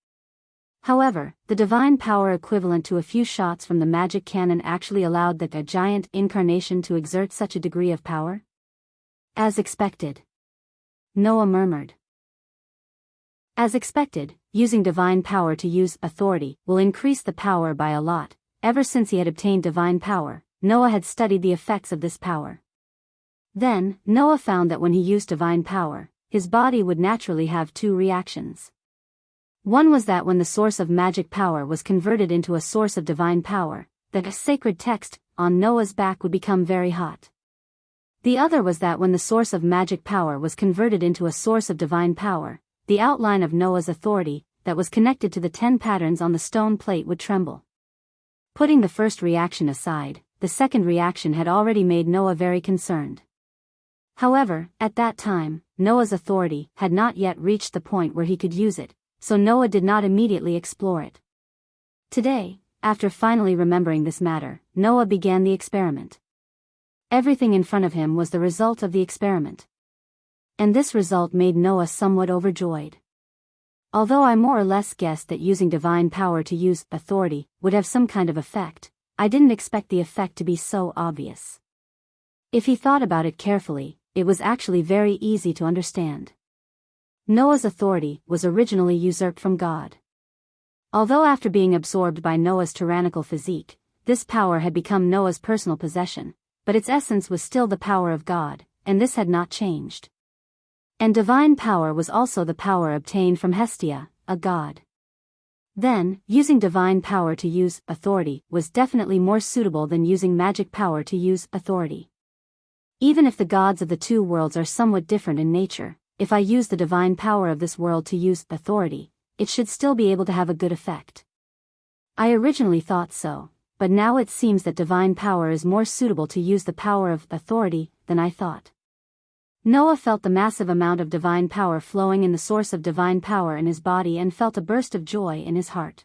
However, the divine power equivalent to a few shots from the magic cannon actually allowed the giant incarnation to exert such a degree of power? As expected. Noah murmured. As expected, using divine power to use authority will increase the power by a lot. Ever since he had obtained divine power, Noah had studied the effects of this power. Then, Noah found that when he used divine power, his body would naturally have two reactions. One was that when the source of magic power was converted into a source of divine power, that a sacred text on Noah's back would become very hot. The other was that when the source of magic power was converted into a source of divine power, the outline of Noah's authority, that was connected to the 10 patterns on the stone plate, would tremble. Putting the first reaction aside, the second reaction had already made Noah very concerned. However, at that time, Noah's authority had not yet reached the point where he could use it, so Noah did not immediately explore it. Today, after finally remembering this matter, Noah began the experiment. Everything in front of him was the result of the experiment. And this result made Noah somewhat overjoyed. Although I more or less guessed that using divine power to use authority would have some kind of effect, I didn't expect the effect to be so obvious. If he thought about it carefully, it was actually very easy to understand. Noah's authority was originally usurped from God. Although after being absorbed by Noah's tyrannical physique, this power had become Noah's personal possession, but its essence was still the power of God, and this had not changed. And divine power was also the power obtained from Hestia, a god. Then, using divine power to use authority was definitely more suitable than using magic power to use authority. Even if the gods of the two worlds are somewhat different in nature, if I use the divine power of this world to use authority, it should still be able to have a good effect. I originally thought so, but now it seems that divine power is more suitable to use the power of authority than I thought. Noah felt the massive amount of divine power flowing in the source of divine power in his body and felt a burst of joy in his heart.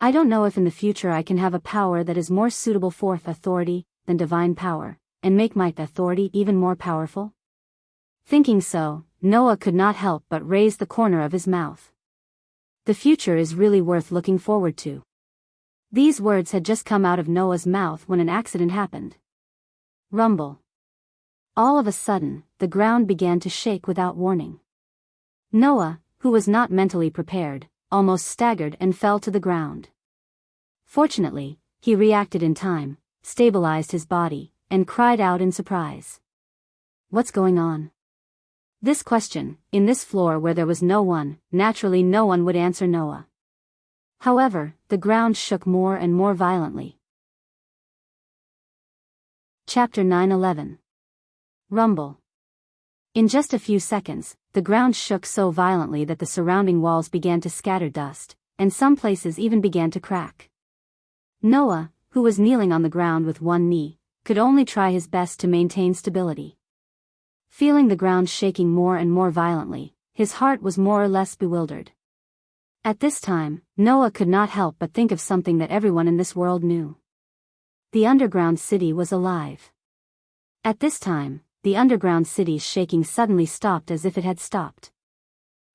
I don't know if in the future I can have a power that is more suitable for authority than divine power, and make my authority even more powerful. Thinking so, Noah could not help but raise the corner of his mouth. The future is really worth looking forward to. These words had just come out of Noah's mouth when an accident happened. Rumble. All of a sudden, the ground began to shake without warning. Noah, who was not mentally prepared, almost staggered and fell to the ground. Fortunately, he reacted in time, stabilized his body, and cried out in surprise. What's going on? This question, in this floor where there was no one, naturally no one would answer Noah. However, the ground shook more and more violently. Chapter 9:11. Rumble. In just a few seconds, the ground shook so violently that the surrounding walls began to scatter dust, and some places even began to crack. Noah, who was kneeling on the ground with one knee, could only try his best to maintain stability. Feeling the ground shaking more and more violently, his heart was more or less bewildered. At this time, Noah could not help but think of something that everyone in this world knew. The underground city was alive. At this time, the underground city's shaking suddenly stopped as if it had stopped.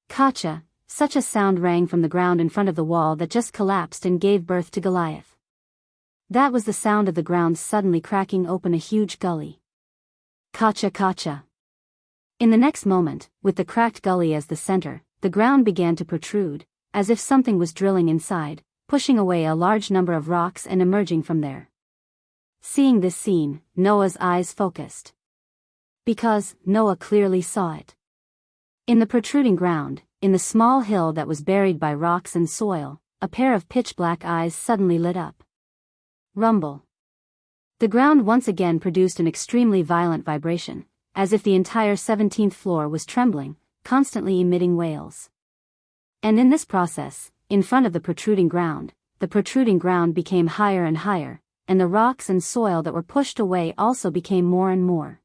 Kacha, such a sound rang from the ground in front of the wall that just collapsed and gave birth to Goliath. That was the sound of the ground suddenly cracking open a huge gully. Kacha kacha. In the next moment, with the cracked gully as the center, the ground began to protrude, as if something was drilling inside, pushing away a large number of rocks and emerging from there. Seeing this scene, Noah's eyes focused. Because Noah clearly saw it. In the protruding ground, in the small hill that was buried by rocks and soil, a pair of pitch-black eyes suddenly lit up. Rumble. The ground once again produced an extremely violent vibration, as if the entire 17th floor was trembling, constantly emitting wails. And in this process, in front of the protruding ground became higher and higher, and the rocks and soil that were pushed away also became more and more.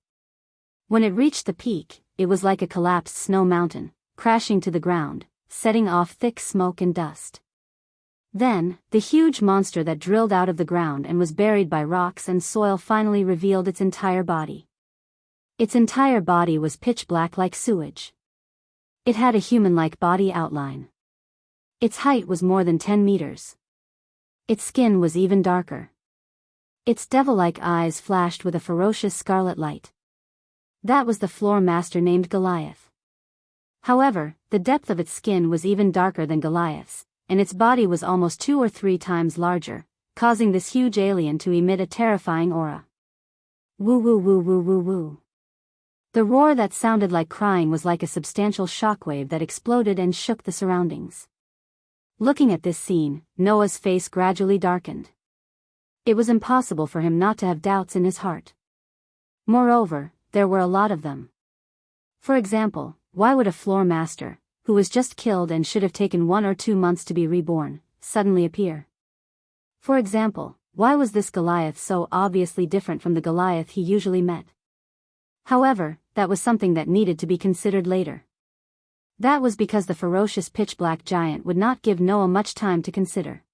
When it reached the peak, it was like a collapsed snow mountain, crashing to the ground, setting off thick smoke and dust. Then, the huge monster that drilled out of the ground and was buried by rocks and soil finally revealed its entire body. Its entire body was pitch black like sewage. It had a human-like body outline. Its height was more than 10 meters. Its skin was even darker. Its devil-like eyes flashed with a ferocious scarlet light. That was the floor master named Goliath. However, the depth of its skin was even darker than Goliath's, and its body was almost 2 or 3 times larger, causing this huge alien to emit a terrifying aura. Woo woo woo woo woo woo. The roar that sounded like crying was like a substantial shockwave that exploded and shook the surroundings. Looking at this scene, Noah's face gradually darkened. It was impossible for him not to have doubts in his heart. Moreover, there were a lot of them. For example, why would a floor master, who was just killed and should have taken 1 or 2 months to be reborn, suddenly appear? For example, why was this Goliath so obviously different from the Goliath he usually met? However, that was something that needed to be considered later. That was because the ferocious pitch-black giant would not give Noah much time to consider.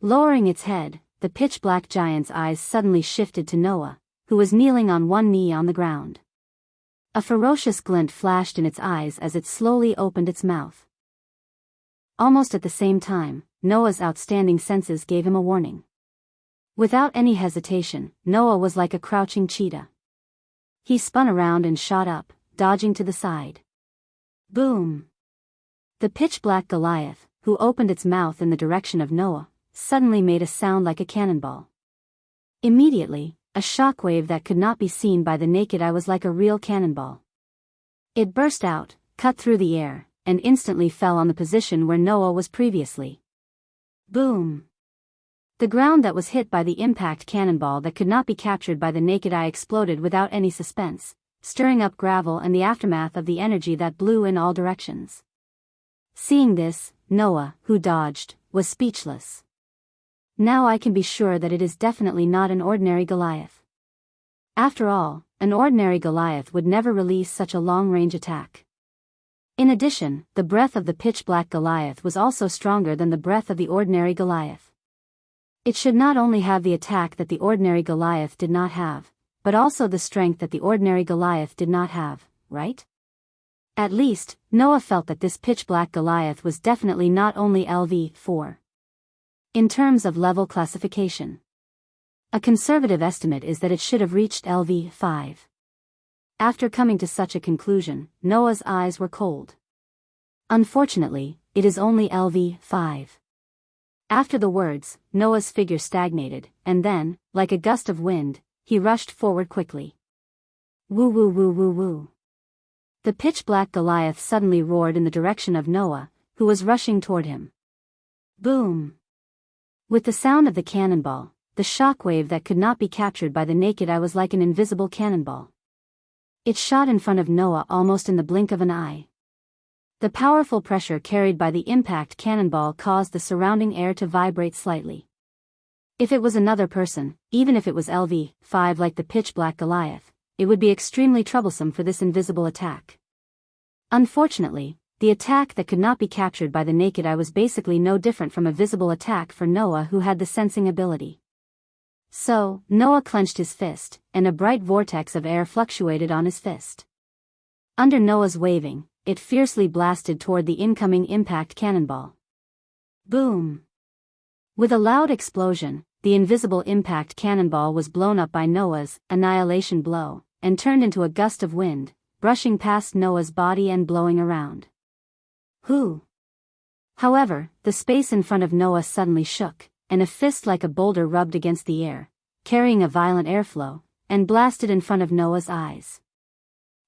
Lowering its head, the pitch-black giant's eyes suddenly shifted to Noah, who was kneeling on one knee on the ground. A ferocious glint flashed in its eyes as it slowly opened its mouth. Almost at the same time, Noah's outstanding senses gave him a warning. Without any hesitation, Noah was like a crouching cheetah. He spun around and shot up, dodging to the side. Boom! The pitch-black Goliath, who opened its mouth in the direction of Noah, suddenly made a sound like a cannonball. Immediately, a shockwave that could not be seen by the naked eye was like a real cannonball. It burst out, cut through the air, and instantly fell on the position where Noah was previously. Boom! The ground that was hit by the impact cannonball that could not be captured by the naked eye exploded without any suspense, stirring up gravel and the aftermath of the energy that blew in all directions. Seeing this, Noah, who dodged, was speechless. Now I can be sure that it is definitely not an ordinary Goliath. After all, an ordinary Goliath would never release such a long-range attack. In addition, the breath of the pitch-black Goliath was also stronger than the breath of the ordinary Goliath. It should not only have the attack that the ordinary Goliath did not have, but also the strength that the ordinary Goliath did not have, right? At least, Noah felt that this pitch-black Goliath was definitely not only LV4. In terms of level classification, a conservative estimate is that it should have reached LV5. After coming to such a conclusion, Noah's eyes were cold. Unfortunately, it is only LV5. After the words, Noah's figure stagnated, and then, like a gust of wind, he rushed forward quickly. Woo woo woo woo woo. The pitch-black Goliath suddenly roared in the direction of Noah, who was rushing toward him. Boom! With the sound of the cannonball, the shockwave that could not be captured by the naked eye was like an invisible cannonball. It shot in front of Noah almost in the blink of an eye. The powerful pressure carried by the impact cannonball caused the surrounding air to vibrate slightly. If it was another person, even if it was LV5 like the pitch-black Goliath, it would be extremely troublesome for this invisible attack. Unfortunately, the attack that could not be captured by the naked eye was basically no different from a visible attack for Noah, who had the sensing ability. So, Noah clenched his fist, and a bright vortex of air fluctuated on his fist. Under Noah's waving, it fiercely blasted toward the incoming impact cannonball. Boom! With a loud explosion, the invisible impact cannonball was blown up by Noah's annihilation blow, and turned into a gust of wind, brushing past Noah's body and blowing around. Whoo! However, the space in front of Noah suddenly shook, and a fist like a boulder rubbed against the air, carrying a violent airflow, and blasted in front of Noah's eyes.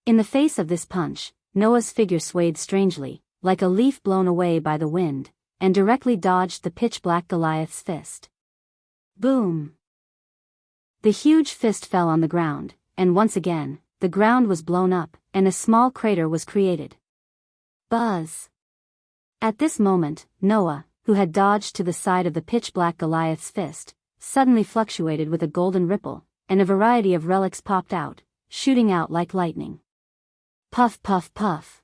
In the face of this punch, Noah's figure swayed strangely, like a leaf blown away by the wind, and directly dodged the pitch-black Goliath's fist. Boom! The huge fist fell on the ground, and once again, the ground was blown up, and a small crater was created. Buzz! At this moment, Noah, who had dodged to the side of the pitch-black Goliath's fist, suddenly fluctuated with a golden ripple, and a variety of relics popped out, shooting out like lightning. Puff puff puff.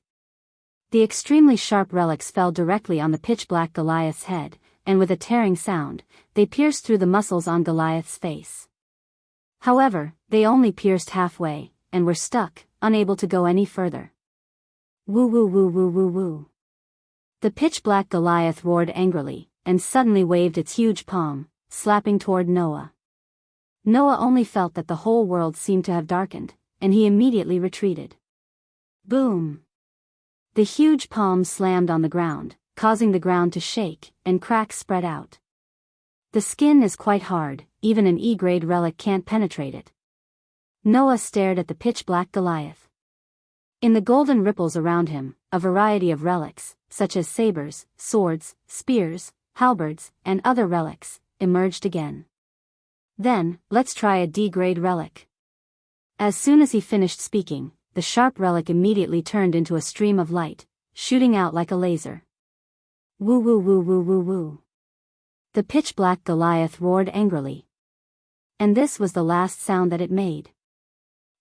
The extremely sharp relics fell directly on the pitch-black Goliath's head, and with a tearing sound, they pierced through the muscles on Goliath's face. However, they only pierced halfway, and were stuck, unable to go any further. Woo woo woo woo woo woo. The pitch-black Goliath roared angrily, and suddenly waved its huge palm, slapping toward Noah. Noah only felt that the whole world seemed to have darkened, and he immediately retreated. Boom! The huge palm slammed on the ground, causing the ground to shake, and cracks spread out. The skin is quite hard, even an E-grade relic can't penetrate it. Noah stared at the pitch-black Goliath. In the golden ripples around him, a variety of relics, such as sabers, swords, spears, halberds, and other relics, emerged again. Then, let's try a D-grade relic. As soon as he finished speaking, the sharp relic immediately turned into a stream of light, shooting out like a laser. Woo woo woo woo woo woo. The pitch-black Goliath roared angrily. And this was the last sound that it made.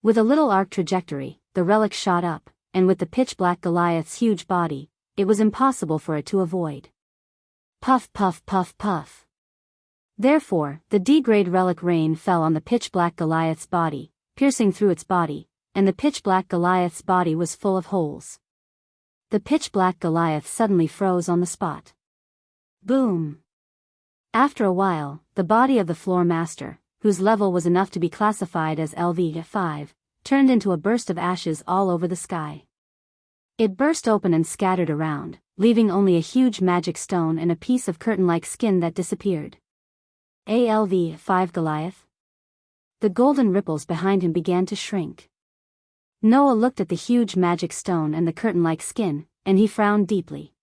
With a little arc trajectory, the relic shot up, and with the pitch-black Goliath's huge body, it was impossible for it to avoid. Puff puff puff puff. Therefore, the D-grade relic rain fell on the pitch-black Goliath's body, piercing through its body, and the pitch-black Goliath's body was full of holes. The pitch-black Goliath suddenly froze on the spot. Boom! After a while, the body of the floor master, whose level was enough to be classified as LV5, turned into a burst of ashes all over the sky. It burst open and scattered around, leaving only a huge magic stone and a piece of curtain-like skin that disappeared. ALV5 Goliath? The golden ripples behind him began to shrink. Noah looked at the huge magic stone and the curtain-like skin, and he frowned deeply.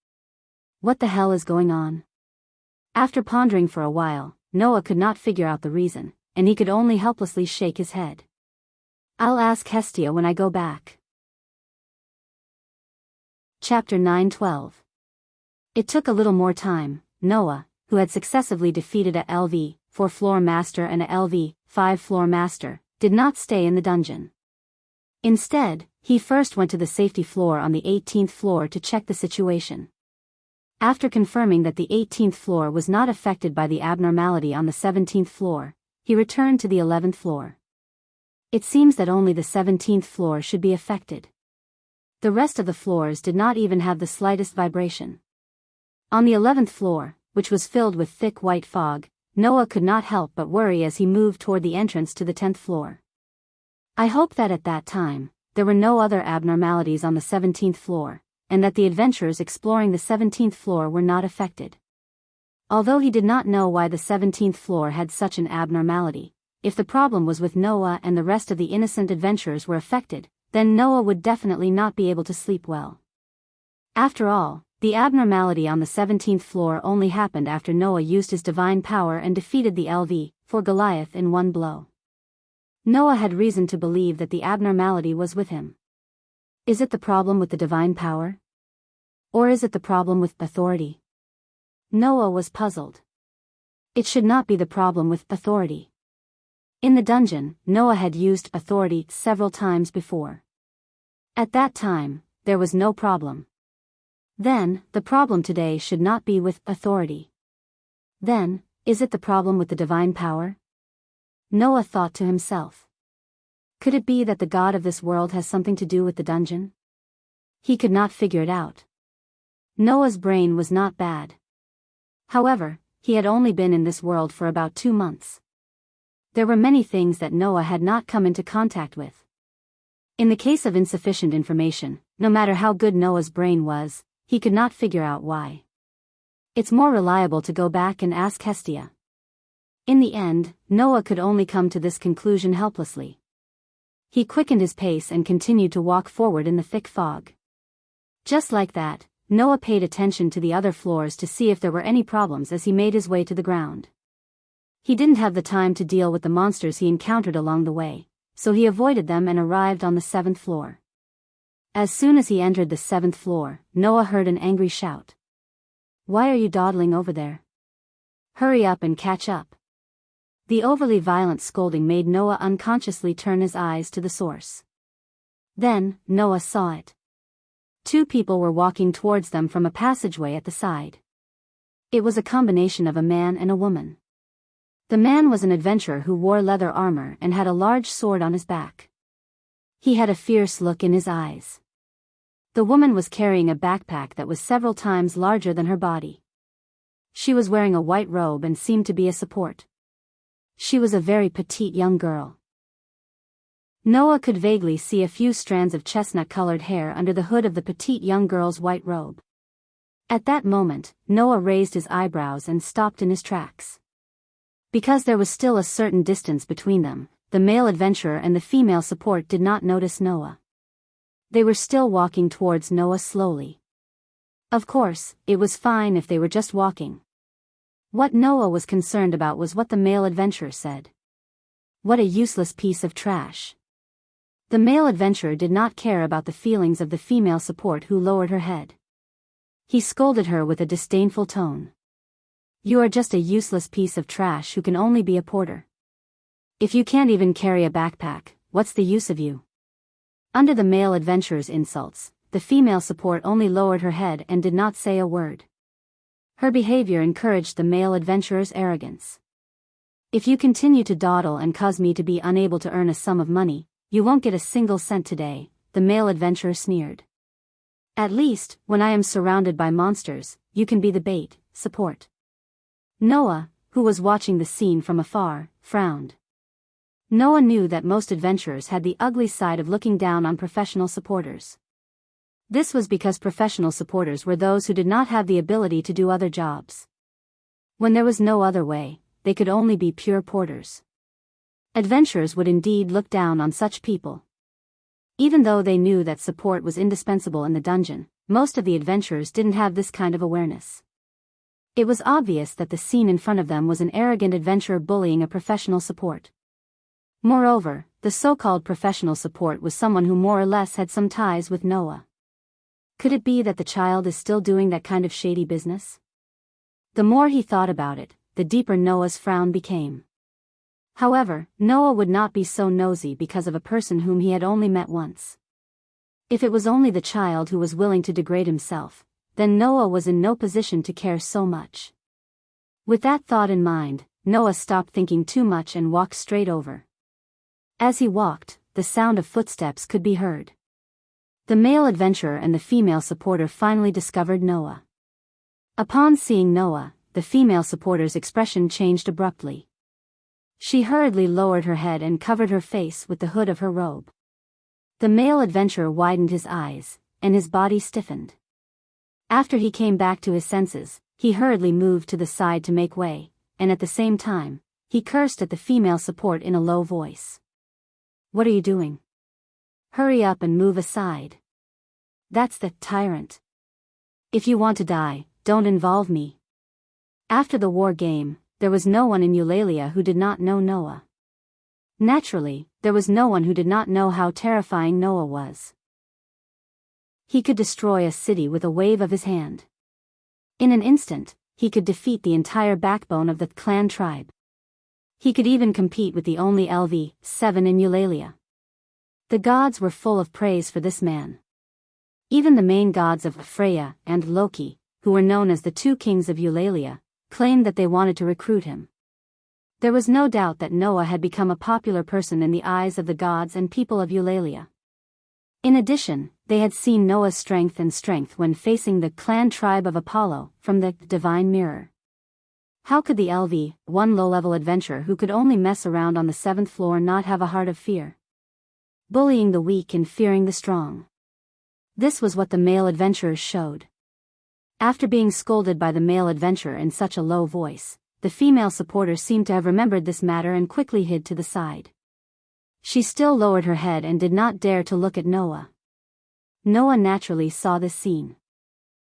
What the hell is going on? After pondering for a while, Noah could not figure out the reason, and he could only helplessly shake his head. I'll ask Hestia when I go back. Chapter 9:12. It took a little more time. Noah, who had successively defeated a LV4 floor master and a LV5 floor master, did not stay in the dungeon. Instead, he first went to the safety floor on the 18th floor to check the situation. After confirming that the 18th floor was not affected by the abnormality on the 17th floor, he returned to the 11th floor. It seems that only the 17th floor should be affected. The rest of the floors did not even have the slightest vibration. On the 11th floor, which was filled with thick white fog, Noah could not help but worry as he moved toward the entrance to the 10th floor. I hope that at that time, there were no other abnormalities on the 17th floor, and that the adventurers exploring the 17th floor were not affected. Although he did not know why the 17th floor had such an abnormality, if the problem was with Noah and the rest of the innocent adventurers were affected, then Noah would definitely not be able to sleep well. After all, the abnormality on the 17th floor only happened after Noah used his divine power and defeated the LV4 Goliath in one blow. Noah had reason to believe that the abnormality was with him. Is it the problem with the divine power? Or is it the problem with authority? Noah was puzzled. It should not be the problem with authority. In the dungeon, Noah had used authority several times before. At that time, there was no problem. Then, the problem today should not be with authority. Then, is it the problem with the divine power? Noah thought to himself. Could it be that the god of this world has something to do with the dungeon? He could not figure it out. Noah's brain was not bad. However, he had only been in this world for about 2 months. There were many things that Noah had not come into contact with. In the case of insufficient information, no matter how good Noah's brain was, he could not figure out why. It's more reliable to go back and ask Hestia. In the end, Noah could only come to this conclusion helplessly. He quickened his pace and continued to walk forward in the thick fog. Just like that, Noah paid attention to the other floors to see if there were any problems as he made his way to the ground. He didn't have the time to deal with the monsters he encountered along the way, so he avoided them and arrived on the 7th floor. As soon as he entered the 7th floor, Noah heard an angry shout. Why are you dawdling over there? Hurry up and catch up. The overly violent scolding made Noah unconsciously turn his eyes to the source. Then, Noah saw it. 2 people were walking towards them from a passageway at the side. It was a combination of a man and a woman. The man was an adventurer who wore leather armor and had a large sword on his back. He had a fierce look in his eyes. The woman was carrying a backpack that was several times larger than her body. She was wearing a white robe and seemed to be a support. She was a very petite young girl. Noah could vaguely see a few strands of chestnut-colored hair under the hood of the petite young girl's white robe. At that moment, Noah raised his eyebrows and stopped in his tracks. Because there was still a certain distance between them, the male adventurer and the female support did not notice Noah. They were still walking towards Noah slowly. Of course, it was fine if they were just walking. What Noah was concerned about was what the male adventurer said. What a useless piece of trash. The male adventurer did not care about the feelings of the female support who lowered her head. He scolded her with a disdainful tone. You are just a useless piece of trash who can only be a porter. If you can't even carry a backpack, what's the use of you? Under the male adventurer's insults, the female support only lowered her head and did not say a word. Her behavior encouraged the male adventurer's arrogance. If you continue to dawdle and cause me to be unable to earn a sum of money, you won't get a single cent today, the male adventurer sneered. At least, when I am surrounded by monsters, you can be the bait, support. Noah, who was watching the scene from afar, frowned. Noah knew that most adventurers had the ugly side of looking down on professional supporters. This was because professional supporters were those who did not have the ability to do other jobs. When there was no other way, they could only be pure porters. Adventurers would indeed look down on such people. Even though they knew that support was indispensable in the dungeon, most of the adventurers didn't have this kind of awareness. It was obvious that the scene in front of them was an arrogant adventurer bullying a professional support. Moreover, the so-called professional support was someone who more or less had some ties with Noah. Could it be that the child is still doing that kind of shady business? The more he thought about it, the deeper Noah's frown became. However, Noah would not be so nosy because of a person whom he had only met once. If it was only the child who was willing to degrade himself, then Noah was in no position to care so much. With that thought in mind, Noah stopped thinking too much and walked straight over. As he walked, the sound of footsteps could be heard. The male adventurer and the female supporter finally discovered Noah. Upon seeing Noah, the female supporter's expression changed abruptly. She hurriedly lowered her head and covered her face with the hood of her robe. The male adventurer widened his eyes, and his body stiffened. After he came back to his senses, he hurriedly moved to the side to make way, and at the same time, he cursed at the female support in a low voice. What are you doing? Hurry up and move aside. That's the tyrant. If you want to die, don't involve me. After the war game, there was no one in Eulalia who did not know Noah. Naturally, there was no one who did not know how terrifying Noah was. He could destroy a city with a wave of his hand. In an instant, he could defeat the entire backbone of the clan tribe. He could even compete with the only LV7 in Eulalia. The gods were full of praise for this man. Even the main gods of Freya and Loki, who were known as the two kings of Eulalia, claimed that they wanted to recruit him. There was no doubt that Noah had become a popular person in the eyes of the gods and people of Eulalia. In addition, they had seen Noah's strength when facing the clan tribe of Apollo from the divine mirror. How could the LV1 low-level adventurer who could only mess around on the 7th floor not have a heart of fear? Bullying the weak and fearing the strong. This was what the male adventurers showed. After being scolded by the male adventurer in such a low voice, the female supporter seemed to have remembered this matter and quickly hid to the side. She still lowered her head and did not dare to look at Noah. Noah naturally saw this scene.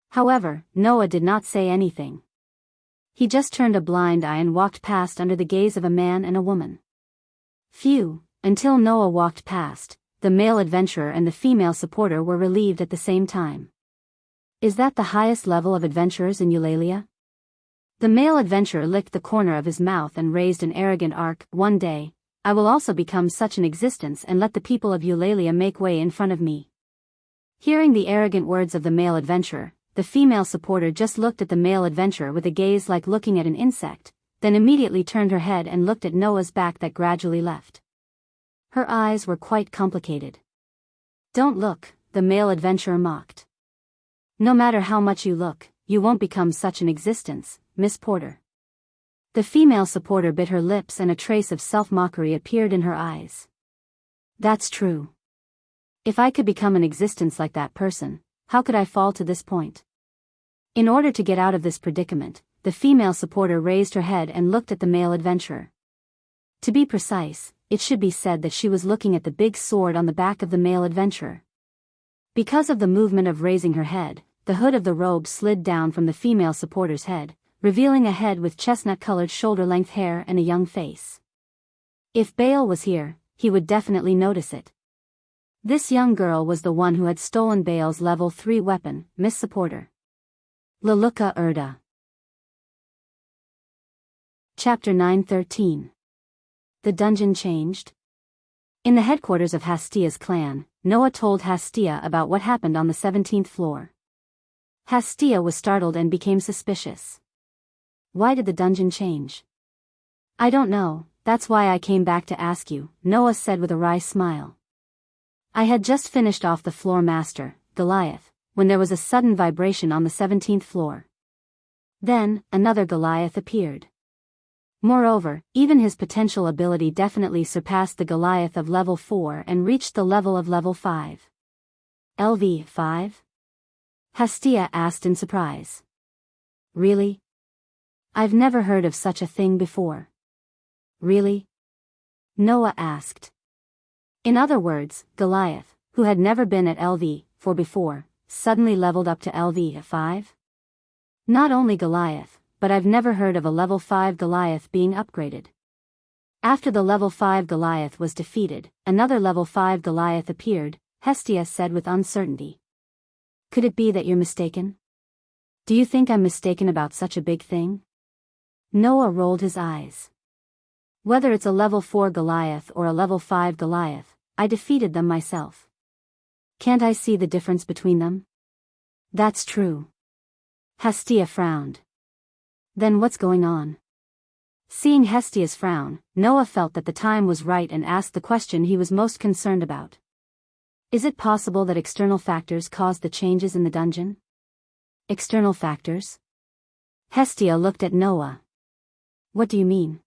However, Noah did not say anything. He just turned a blind eye and walked past under the gaze of a man and a woman. Phew, until Noah walked past, the male adventurer and the female supporter were relieved at the same time. Is that the highest level of adventurers in Eulalia? The male adventurer licked the corner of his mouth and raised an arrogant arc. One day, I will also become such an existence and let the people of Eulalia make way in front of me. Hearing the arrogant words of the male adventurer, the female supporter just looked at the male adventurer with a gaze like looking at an insect, then immediately turned her head and looked at Noah's back that gradually left. Her eyes were quite complicated. Don't look, the male adventurer mocked. No matter how much you look, you won't become such an existence, Miss Porter. The female supporter bit her lips and a trace of self-mockery appeared in her eyes. That's true. If I could become an existence like that person, how could I fall to this point? In order to get out of this predicament, the female supporter raised her head and looked at the male adventurer. To be precise, it should be said that she was looking at the big sword on the back of the male adventurer. Because of the movement of raising her head, the hood of the robe slid down from the female supporter's head, revealing a head with chestnut-colored shoulder-length hair and a young face. If Baal was here, he would definitely notice it. This young girl was the one who had stolen Baal's level 3 weapon, Miss Supporter. Laluka Urda. Chapter 9:13. The dungeon changed. In the headquarters of Hastia's clan, Noah told Hastia about what happened on the 17th floor. Hastia was startled and became suspicious. Why did the dungeon change? I don't know, that's why I came back to ask you, Noah said with a wry smile. I had just finished off the floor master, Goliath, when there was a sudden vibration on the 17th floor. Then, another Goliath appeared. Moreover, even his potential ability definitely surpassed the Goliath of level 4 and reached the level of level 5. LV 5? Hastia asked in surprise. Really? I've never heard of such a thing before. Really? Noah asked. In other words, Goliath, who had never been at LV 4 before, suddenly leveled up to LV 5? Not only Goliath, but I've never heard of a level 5 Goliath being upgraded. After the level 5 Goliath was defeated, another level 5 Goliath appeared, Hestia said with uncertainty. Could it be that you're mistaken? Do you think I'm mistaken about such a big thing? Noah rolled his eyes. Whether it's a level 4 Goliath or a level 5 Goliath, I defeated them myself. Can't I see the difference between them? That's true. Hestia frowned. Then what's going on? Seeing Hestia's frown, Noah felt that the time was right and asked the question he was most concerned about. Is it possible that external factors caused the changes in the dungeon? External factors? Hestia looked at Noah. What do you mean?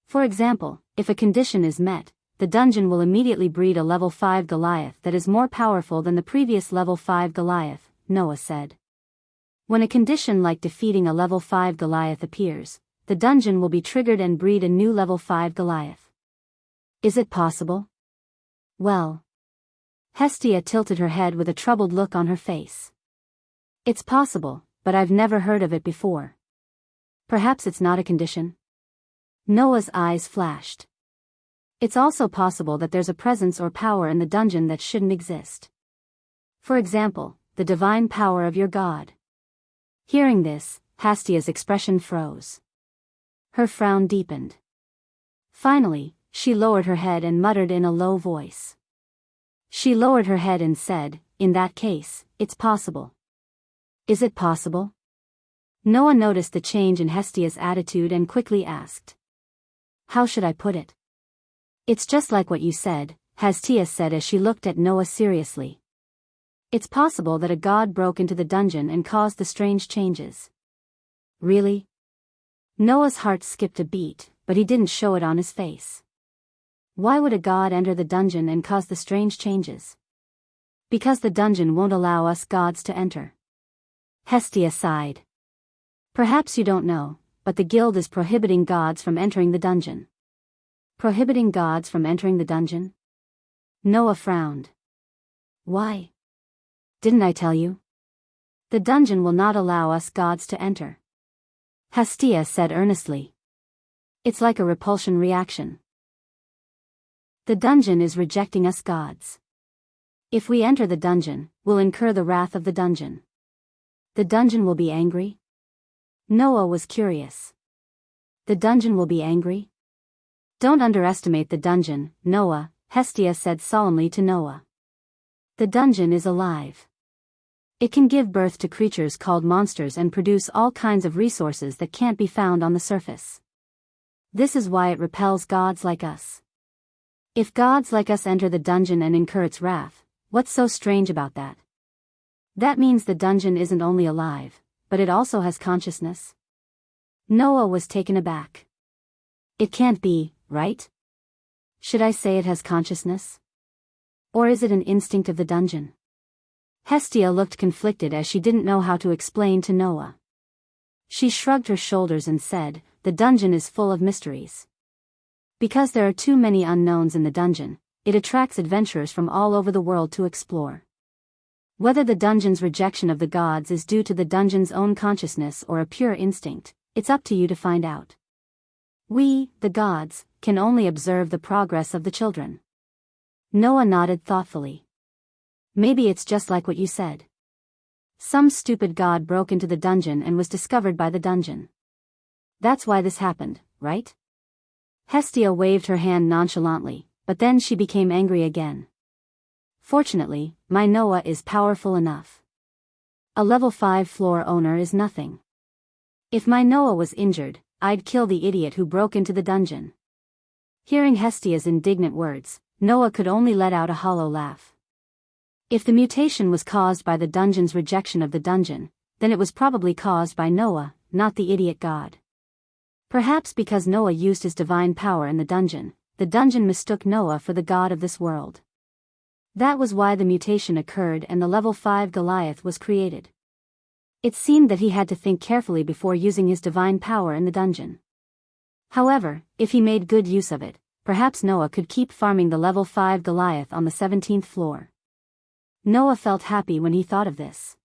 For example, if a condition is met, the dungeon will immediately breed a level 5 Goliath that is more powerful than the previous level 5 Goliath, Noah said. When a condition like defeating a level 5 Goliath appears, the dungeon will be triggered and breed a new level 5 Goliath. Is it possible? Well. Hestia tilted her head with a troubled look on her face. It's possible, but I've never heard of it before. Perhaps it's not a condition? Noah's eyes flashed. It's also possible that there's a presence or power in the dungeon that shouldn't exist. For example, the divine power of your god. Hearing this, Hastia's expression froze. Her frown deepened. Finally, she lowered her head and muttered in a low voice. She lowered her head and said, in that case, it's possible. Is it possible? Noah noticed the change in Hestia's attitude and quickly asked. How should I put it? It's just like what you said, Hestia said as she looked at Noah seriously. It's possible that a god broke into the dungeon and caused the strange changes. Really? Noah's heart skipped a beat, but he didn't show it on his face. Why would a god enter the dungeon and cause the strange changes? Because the dungeon won't allow us gods to enter. Hestia sighed. Perhaps you don't know, but the guild is prohibiting gods from entering the dungeon. Prohibiting gods from entering the dungeon? Noah frowned. Why? Didn't I tell you? The dungeon will not allow us gods to enter. Hestia said earnestly. It's like a repulsion reaction. The dungeon is rejecting us gods. If we enter the dungeon, we'll incur the wrath of the dungeon. The dungeon will be angry? Noah was curious. The dungeon will be angry? Don't underestimate the dungeon, Noah, Hestia said solemnly to Noah. The dungeon is alive. It can give birth to creatures called monsters and produce all kinds of resources that can't be found on the surface. This is why it repels gods like us. If gods like us enter the dungeon and incur its wrath, what's so strange about that? That means the dungeon isn't only alive, but it also has consciousness. Noah was taken aback. It can't be, right? Should I say it has consciousness? Or is it an instinct of the dungeon? Hestia looked conflicted as she didn't know how to explain to Noah. She shrugged her shoulders and said, the dungeon is full of mysteries. Because there are too many unknowns in the dungeon, it attracts adventurers from all over the world to explore. Whether the dungeon's rejection of the gods is due to the dungeon's own consciousness or a pure instinct, it's up to you to find out. We, the gods, can only observe the progress of the children. Noah nodded thoughtfully. Maybe it's just like what you said. Some stupid god broke into the dungeon and was discovered by the dungeon. That's why this happened, right? Hestia waved her hand nonchalantly, but then she became angry again. Fortunately, my Noah is powerful enough. A level 5 floor owner is nothing. If my Noah was injured, I'd kill the idiot who broke into the dungeon. Hearing Hestia's indignant words, Noah could only let out a hollow laugh. If the mutation was caused by the dungeon's rejection of the dungeon, then it was probably caused by Noah, not the idiot god. Perhaps because Noah used his divine power in the dungeon mistook Noah for the god of this world. That was why the mutation occurred and the level 5 Goliath was created. It seemed that he had to think carefully before using his divine power in the dungeon. However, if he made good use of it, perhaps Noah could keep farming the level 5 Goliath on the 17th floor. Noah felt happy when he thought of this.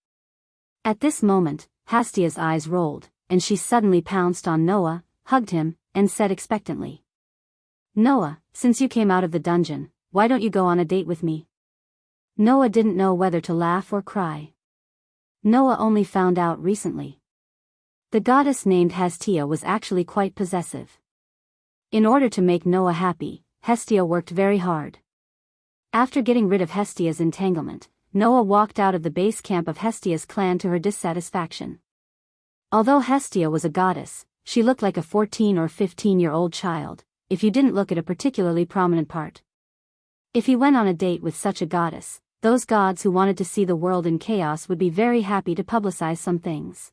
At this moment, Hestia's eyes rolled, and she suddenly pounced on Noah, hugged him, and said expectantly, "Noah, since you came out of the dungeon, why don't you go on a date with me?" Noah didn't know whether to laugh or cry. Noah only found out recently. The goddess named Hestia was actually quite possessive. In order to make Noah happy, Hestia worked very hard. After getting rid of Hestia's entanglement, Noah walked out of the base camp of Hestia's clan to her dissatisfaction. Although Hestia was a goddess, she looked like a 14 or 15-year-old child, if you didn't look at a particularly prominent part. If he went on a date with such a goddess, those gods who wanted to see the world in chaos would be very happy to publicize some things.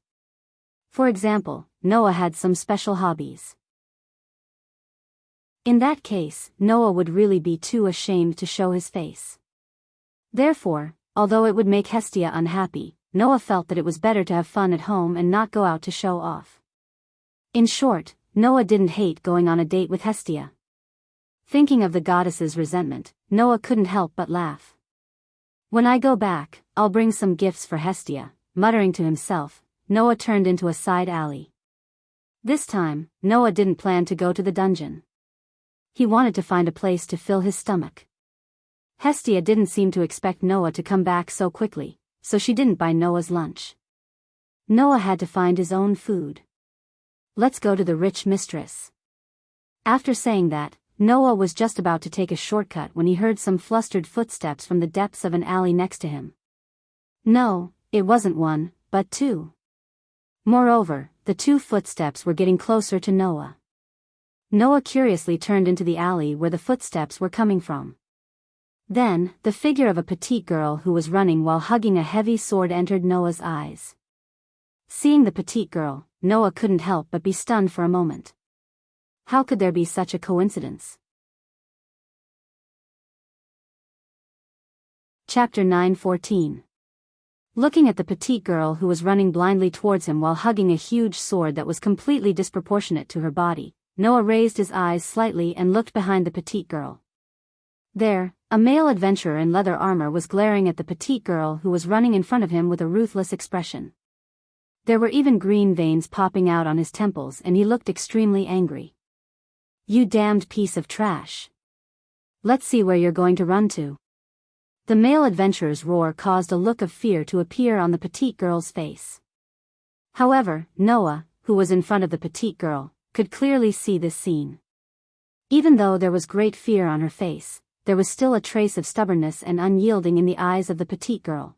For example, Noah had some special hobbies. In that case, Noah would really be too ashamed to show his face. Therefore, although it would make Hestia unhappy, Noah felt that it was better to have fun at home and not go out to show off. In short, Noah didn't hate going on a date with Hestia. Thinking of the goddess's resentment, Noah couldn't help but laugh. When I go back, I'll bring some gifts for Hestia, muttering to himself, Noah turned into a side alley. This time, Noah didn't plan to go to the dungeon. He wanted to find a place to fill his stomach. Hestia didn't seem to expect Noah to come back so quickly, so she didn't buy Noah's lunch. Noah had to find his own food. Let's go to the rich mistress. After saying that, Noah was just about to take a shortcut when he heard some flustered footsteps from the depths of an alley next to him. No, it wasn't one, but two. Moreover, the two footsteps were getting closer to Noah. Noah curiously turned into the alley where the footsteps were coming from. Then, the figure of a petite girl who was running while hugging a heavy sword entered Noah's eyes. Seeing the petite girl, Noah couldn't help but be stunned for a moment. How could there be such a coincidence? Chapter 9:14. Looking at the petite girl who was running blindly towards him while hugging a huge sword that was completely disproportionate to her body, Noah raised his eyes slightly and looked behind the petite girl. There, a male adventurer in leather armor was glaring at the petite girl who was running in front of him with a ruthless expression. There were even green veins popping out on his temples and he looked extremely angry. "You damned piece of trash. Let's see where you're going to run to." The male adventurer's roar caused a look of fear to appear on the petite girl's face. However, Noah, who was in front of the petite girl, could clearly see this scene. Even though there was great fear on her face, there was still a trace of stubbornness and unyielding in the eyes of the petite girl.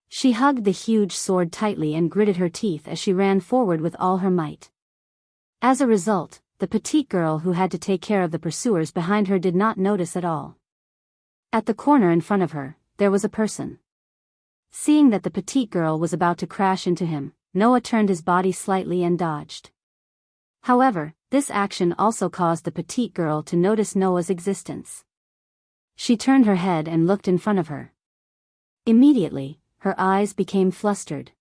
She hugged the huge sword tightly and gritted her teeth as she ran forward with all her might. As a result, the petite girl who had to take care of the pursuers behind her did not notice at all. At the corner in front of her, there was a person. Seeing that the petite girl was about to crash into him, Noah turned his body slightly and dodged. However, this action also caused the petite girl to notice Noah's existence. She turned her head and looked in front of her. Immediately, her eyes became flustered.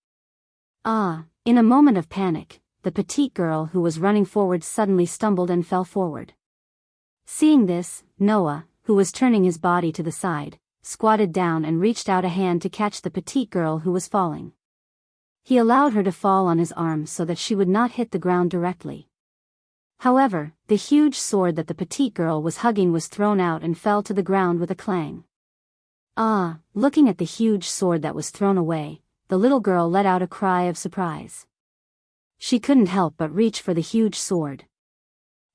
In a moment of panic, the petite girl who was running forward suddenly stumbled and fell forward. Seeing this, Noah, who was turning his body to the side, squatted down and reached out a hand to catch the petite girl who was falling. He allowed her to fall on his arm so that she would not hit the ground directly. However, the huge sword that the petite girl was hugging was thrown out and fell to the ground with a clang. Looking at the huge sword that was thrown away, the little girl let out a cry of surprise. She couldn't help but reach for the huge sword.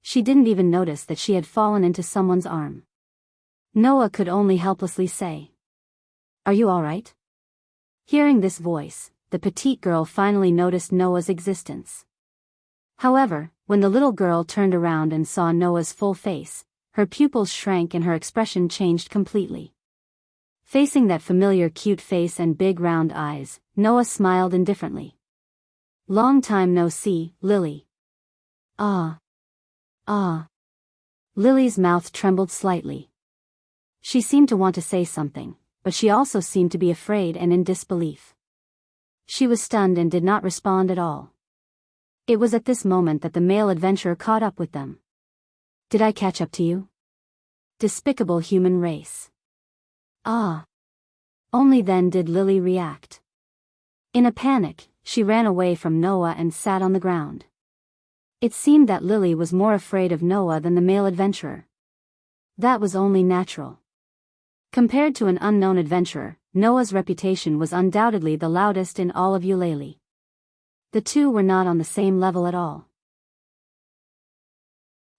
She didn't even notice that she had fallen into someone's arm. Noah could only helplessly say, "Are you all right?" Hearing this voice, the petite girl finally noticed Noah's existence. However, when the little girl turned around and saw Noah's full face, her pupils shrank and her expression changed completely. Facing that familiar cute face and big round eyes, Noah smiled indifferently. "Long time no see, Lily." Ah. Lily's mouth trembled slightly. She seemed to want to say something, but she also seemed to be afraid and in disbelief. She was stunned and did not respond at all. It was at this moment that the male adventurer caught up with them. "Did I catch up to you? Despicable human race." Only then did Lily react. In a panic, she ran away from Noah and sat on the ground. It seemed that Lily was more afraid of Noah than the male adventurer. That was only natural. Compared to an unknown adventurer, Noah's reputation was undoubtedly the loudest in all of Eulalie. The two were not on the same level at all.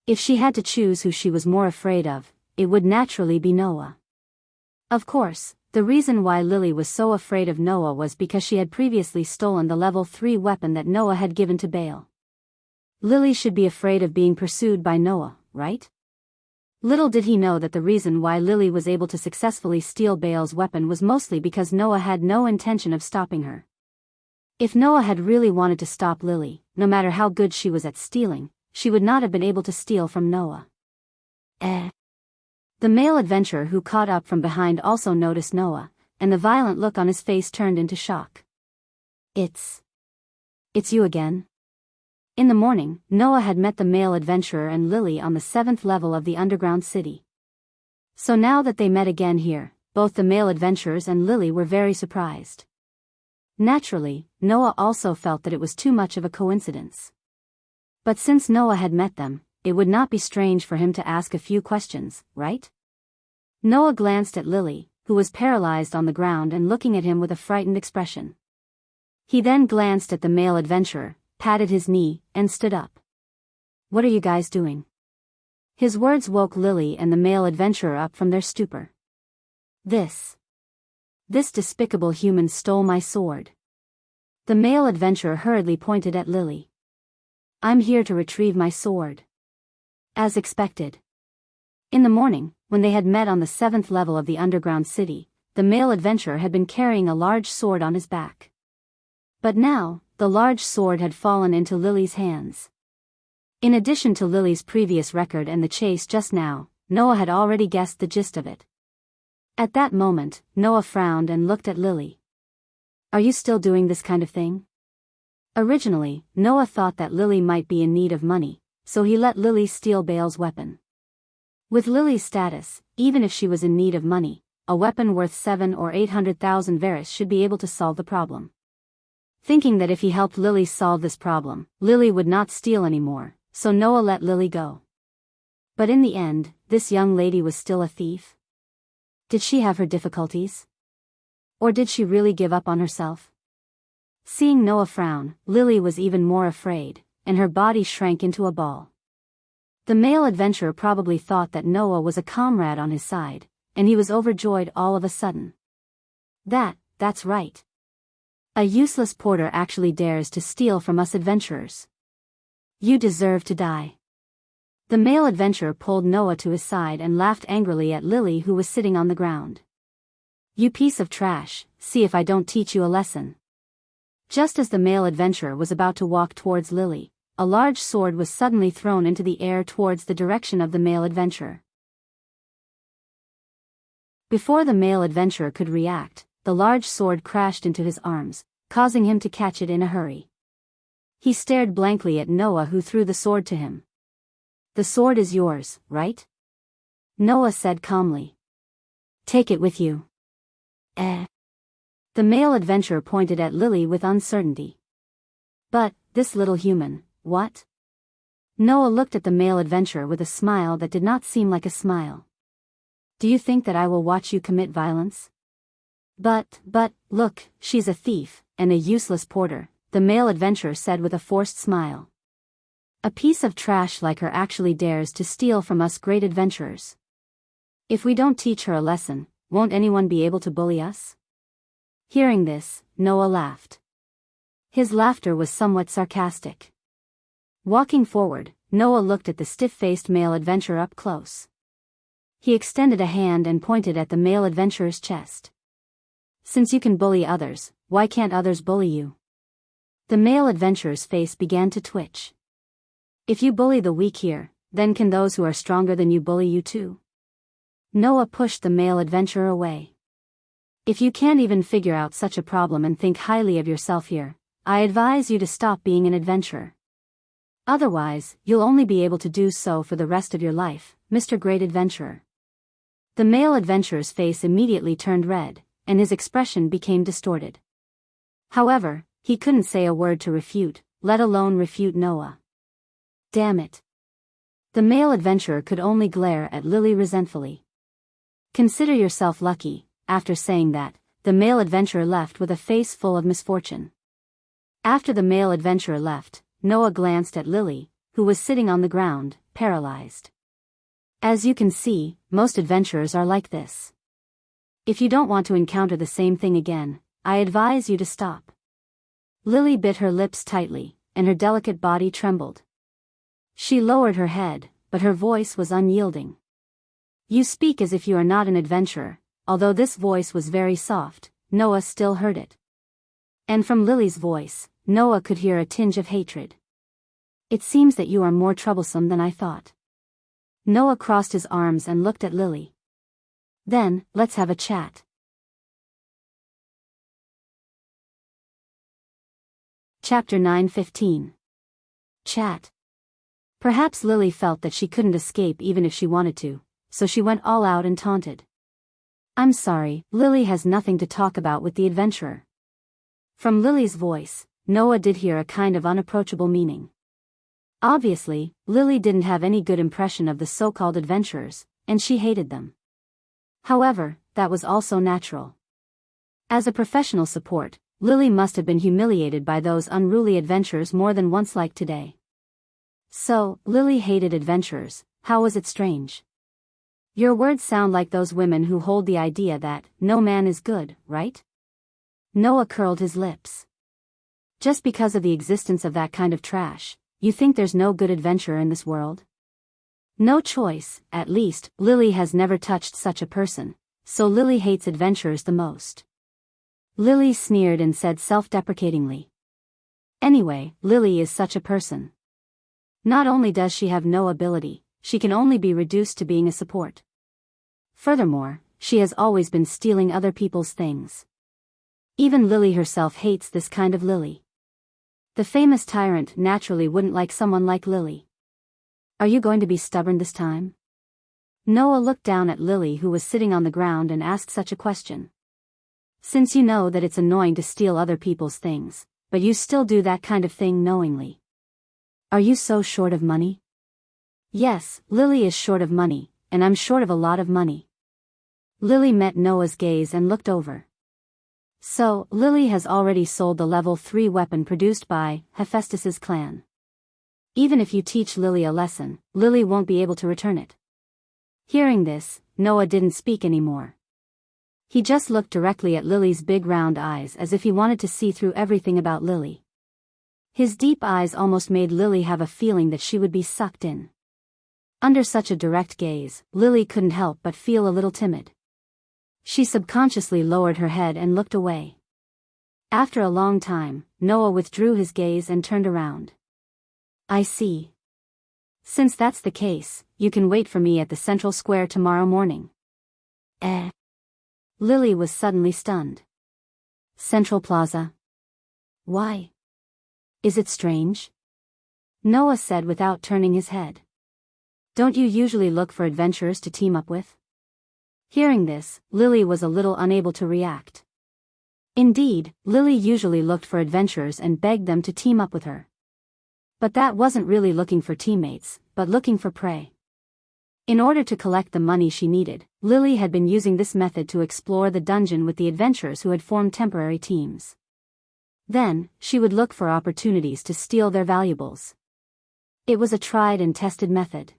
If she had to choose who she was more afraid of, it would naturally be Noah. Of course, the reason why Lily was so afraid of Noah was because she had previously stolen the level 3 weapon that Noah had given to Bale. Lily should be afraid of being pursued by Noah, right? Little did he know that the reason why Lily was able to successfully steal Bale's weapon was mostly because Noah had no intention of stopping her. If Noah had really wanted to stop Lily, no matter how good she was at stealing, she would not have been able to steal from Noah. The male adventurer who caught up from behind also noticed Noah, and the violent look on his face turned into shock. It's you again?" In the morning, Noah had met the male adventurer and Lily on the 7th level of the underground city. So now that they met again here, both the male adventurers and Lily were very surprised. Naturally, Noah also felt that it was too much of a coincidence. But since Noah had met them, it would not be strange for him to ask a few questions, right? Noah glanced at Lily, who was paralyzed on the ground and looking at him with a frightened expression. He then glanced at the male adventurer, patted his knee, and stood up. "What are you guys doing?" His words woke Lily and the male adventurer up from their stupor. This despicable human stole my sword." The male adventurer hurriedly pointed at Lily. "I'm here to retrieve my sword." As expected. In the morning, when they had met on the 7th level of the underground city, the male adventurer had been carrying a large sword on his back. But now, the large sword had fallen into Lily's hands. In addition to Lily's previous record and the chase just now, Noah had already guessed the gist of it. At that moment, Noah frowned and looked at Lily. "Are you still doing this kind of thing?" Originally, Noah thought that Lily might be in need of money, so he let Lily steal Bale's weapon. With Lily's status, even if she was in need of money, a weapon worth 7 or 800,000 Varus should be able to solve the problem. Thinking that if he helped Lily solve this problem, Lily would not steal anymore, so Noah let Lily go. But in the end, this young lady was still a thief? Did she have her difficulties? Or did she really give up on herself? Seeing Noah frown, Lily was even more afraid, and her body shrank into a ball. The male adventurer probably thought that Noah was a comrade on his side, and he was overjoyed all of a sudden. That's right. A useless porter actually dares to steal from us adventurers. You deserve to die. The male adventurer pulled Noah to his side and laughed angrily at Lily, who was sitting on the ground. "You piece of trash, see if I don't teach you a lesson." Just as the male adventurer was about to walk towards Lily, a large sword was suddenly thrown into the air towards the direction of the male adventurer. Before the male adventurer could react, the large sword crashed into his arms, causing him to catch it in a hurry. He stared blankly at Noah, who threw the sword to him. "The sword is yours, right?" Noah said calmly. Take it with you. Eh. The male adventurer pointed at Lily with uncertainty. But, this little human, what? Noah looked at the male adventurer with a smile that did not seem like a smile. Do you think that I will watch you commit violence? But, look, she's a thief, and a useless porter, the male adventurer said with a forced smile. A piece of trash like her actually dares to steal from us great adventurers. If we don't teach her a lesson, won't anyone be able to bully us? Hearing this, Noah laughed. His laughter was somewhat sarcastic. Walking forward, Noah looked at the stiff-faced male adventurer up close. He extended a hand and pointed at the male adventurer's chest. Since you can bully others, why can't others bully you? The male adventurer's face began to twitch. If you bully the weak here, then can those who are stronger than you bully you too? Noah pushed the male adventurer away. If you can't even figure out such a problem and think highly of yourself here, I advise you to stop being an adventurer. Otherwise, you'll only be able to do so for the rest of your life, Mr. Great Adventurer. The male adventurer's face immediately turned red, and his expression became distorted. However, he couldn't say a word to refute, let alone refute Noah. Damn it. The male adventurer could only glare at Lily resentfully. Consider yourself lucky. After saying that, the male adventurer left with a face full of misfortune. After the male adventurer left, Noah glanced at Lily, who was sitting on the ground, paralyzed. As you can see, most adventurers are like this. If you don't want to encounter the same thing again, I advise you to stop. Lily bit her lips tightly, and her delicate body trembled. She lowered her head, but her voice was unyielding. You speak as if you are not an adventurer. Although this voice was very soft, Noah still heard it. And from Lily's voice, Noah could hear a tinge of hatred. It seems that you are more troublesome than I thought. Noah crossed his arms and looked at Lily. Then, let's have a chat. Chapter 9:15. Chat. Perhaps Lily felt that she couldn't escape even if she wanted to, so she went all out and taunted. I'm sorry, Lily has nothing to talk about with the adventurer. From Lily's voice, Noah did hear a kind of unapproachable meaning. Obviously, Lily didn't have any good impression of the so-called adventurers, and she hated them. However, that was also natural. As a professional support, Lily must have been humiliated by those unruly adventurers more than once like today. So, Lily hated adventurers. How was it strange? Your words sound like those women who hold the idea that no man is good, right? Noah curled his lips. Just because of the existence of that kind of trash, you think there's no good adventurer in this world? No choice, at least, Lily has never touched such a person, so Lily hates adventurers the most. Lily sneered and said self-deprecatingly. Anyway, Lily is such a person. Not only does she have no ability, she can only be reduced to being a support. Furthermore, she has always been stealing other people's things. Even Lily herself hates this kind of Lily. The famous tyrant naturally wouldn't like someone like Lily. Are you going to be stubborn this time? Noah looked down at Lily, who was sitting on the ground, and asked such a question. Since you know that it's annoying to steal other people's things, but you still do that kind of thing knowingly. Are you so short of money? Yes, Lily is short of money, and I'm short of a lot of money. Lily met Noah's gaze and looked over. So, Lily has already sold the level 3 weapon produced by Hephaestus's clan. Even if you teach Lily a lesson, Lily won't be able to return it. Hearing this, Noah didn't speak anymore. He just looked directly at Lily's big round eyes as if he wanted to see through everything about Lily. His deep eyes almost made Lily have a feeling that she would be sucked in. Under such a direct gaze, Lily couldn't help but feel a little timid. She subconsciously lowered her head and looked away. After a long time, Noah withdrew his gaze and turned around. I see. Since that's the case, you can wait for me at the central square tomorrow morning. Lily was suddenly stunned. Central Plaza? Why? Is it strange? Noah said without turning his head. Don't you usually look for adventurers to team up with? Hearing this, Lily was a little unable to react. Indeed, Lily usually looked for adventurers and begged them to team up with her. But that wasn't really looking for teammates, but looking for prey. In order to collect the money she needed, Lily had been using this method to explore the dungeon with the adventurers who had formed temporary teams. Then, she would look for opportunities to steal their valuables. It was a tried and tested method.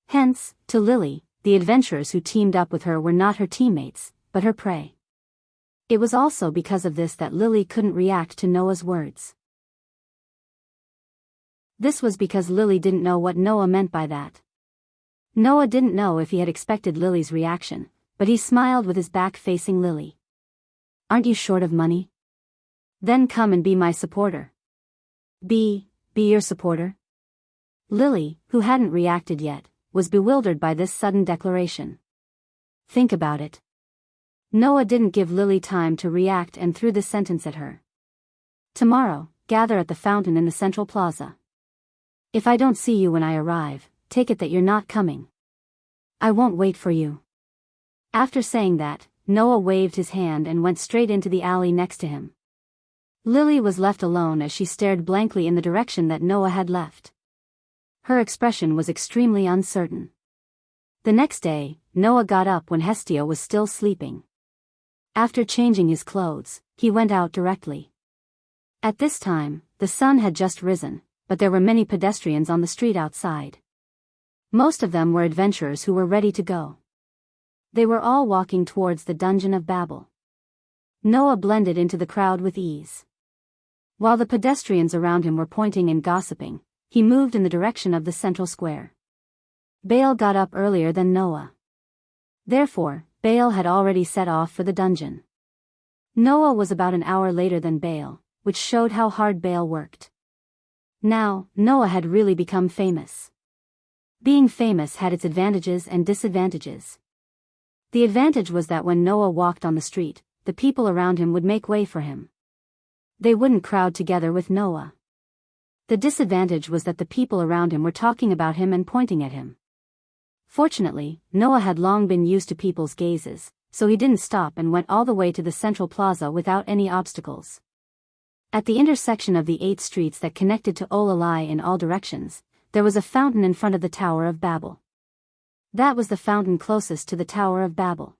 Hence, to Lily, the adventurers who teamed up with her were not her teammates, but her prey. It was also because of this that Lily couldn't react to Noah's words. This was because Lily didn't know what Noah meant by that. Noah didn't know if he had expected Lily's reaction, but he smiled with his back facing Lily. "Aren't you short of money? Then come and be my supporter." Be your supporter? Lily, who hadn't reacted yet, was bewildered by this sudden declaration. Think about it. Noah didn't give Lily time to react and threw this sentence at her. "Tomorrow, gather at the fountain in the central plaza. If I don't see you when I arrive, take it that you're not coming. I won't wait for you." After saying that, Noah waved his hand and went straight into the alley next to him. Lily was left alone as she stared blankly in the direction that Noah had left. Her expression was extremely uncertain. The next day, Noah got up when Hestia was still sleeping. After changing his clothes, he went out directly. At this time, the sun had just risen, but there were many pedestrians on the street outside. Most of them were adventurers who were ready to go. They were all walking towards the dungeon of Babel. Noah blended into the crowd with ease. While the pedestrians around him were pointing and gossiping, he moved in the direction of the central square. Baal got up earlier than Noah. Therefore, Baal had already set off for the dungeon. Noah was about an hour later than Baal, which showed how hard Baal worked. Now, Noah had really become famous. Being famous had its advantages and disadvantages. The advantage was that when Noah walked on the street, the people around him would make way for him. They wouldn't crowd together with Noah. The disadvantage was that the people around him were talking about him and pointing at him. Fortunately, Noah had long been used to people's gazes, so he didn't stop and went all the way to the central plaza without any obstacles. At the intersection of the 8 streets that connected to Olalai in all directions, there was a fountain in front of the Tower of Babel. That was the fountain closest to the Tower of Babel.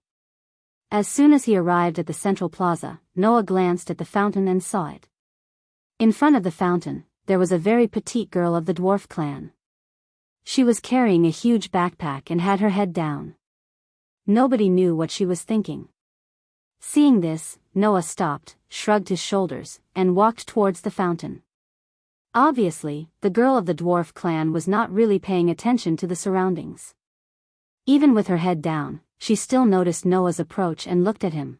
As soon as he arrived at the central plaza, Noah glanced at the fountain and saw it. In front of the fountain, there was a very petite girl of the dwarf clan. She was carrying a huge backpack and had her head down. Nobody knew what she was thinking. Seeing this, Noah stopped, shrugged his shoulders, and walked towards the fountain. Obviously, the girl of the dwarf clan was not really paying attention to the surroundings. Even with her head down, she still noticed Noah's approach and looked at him.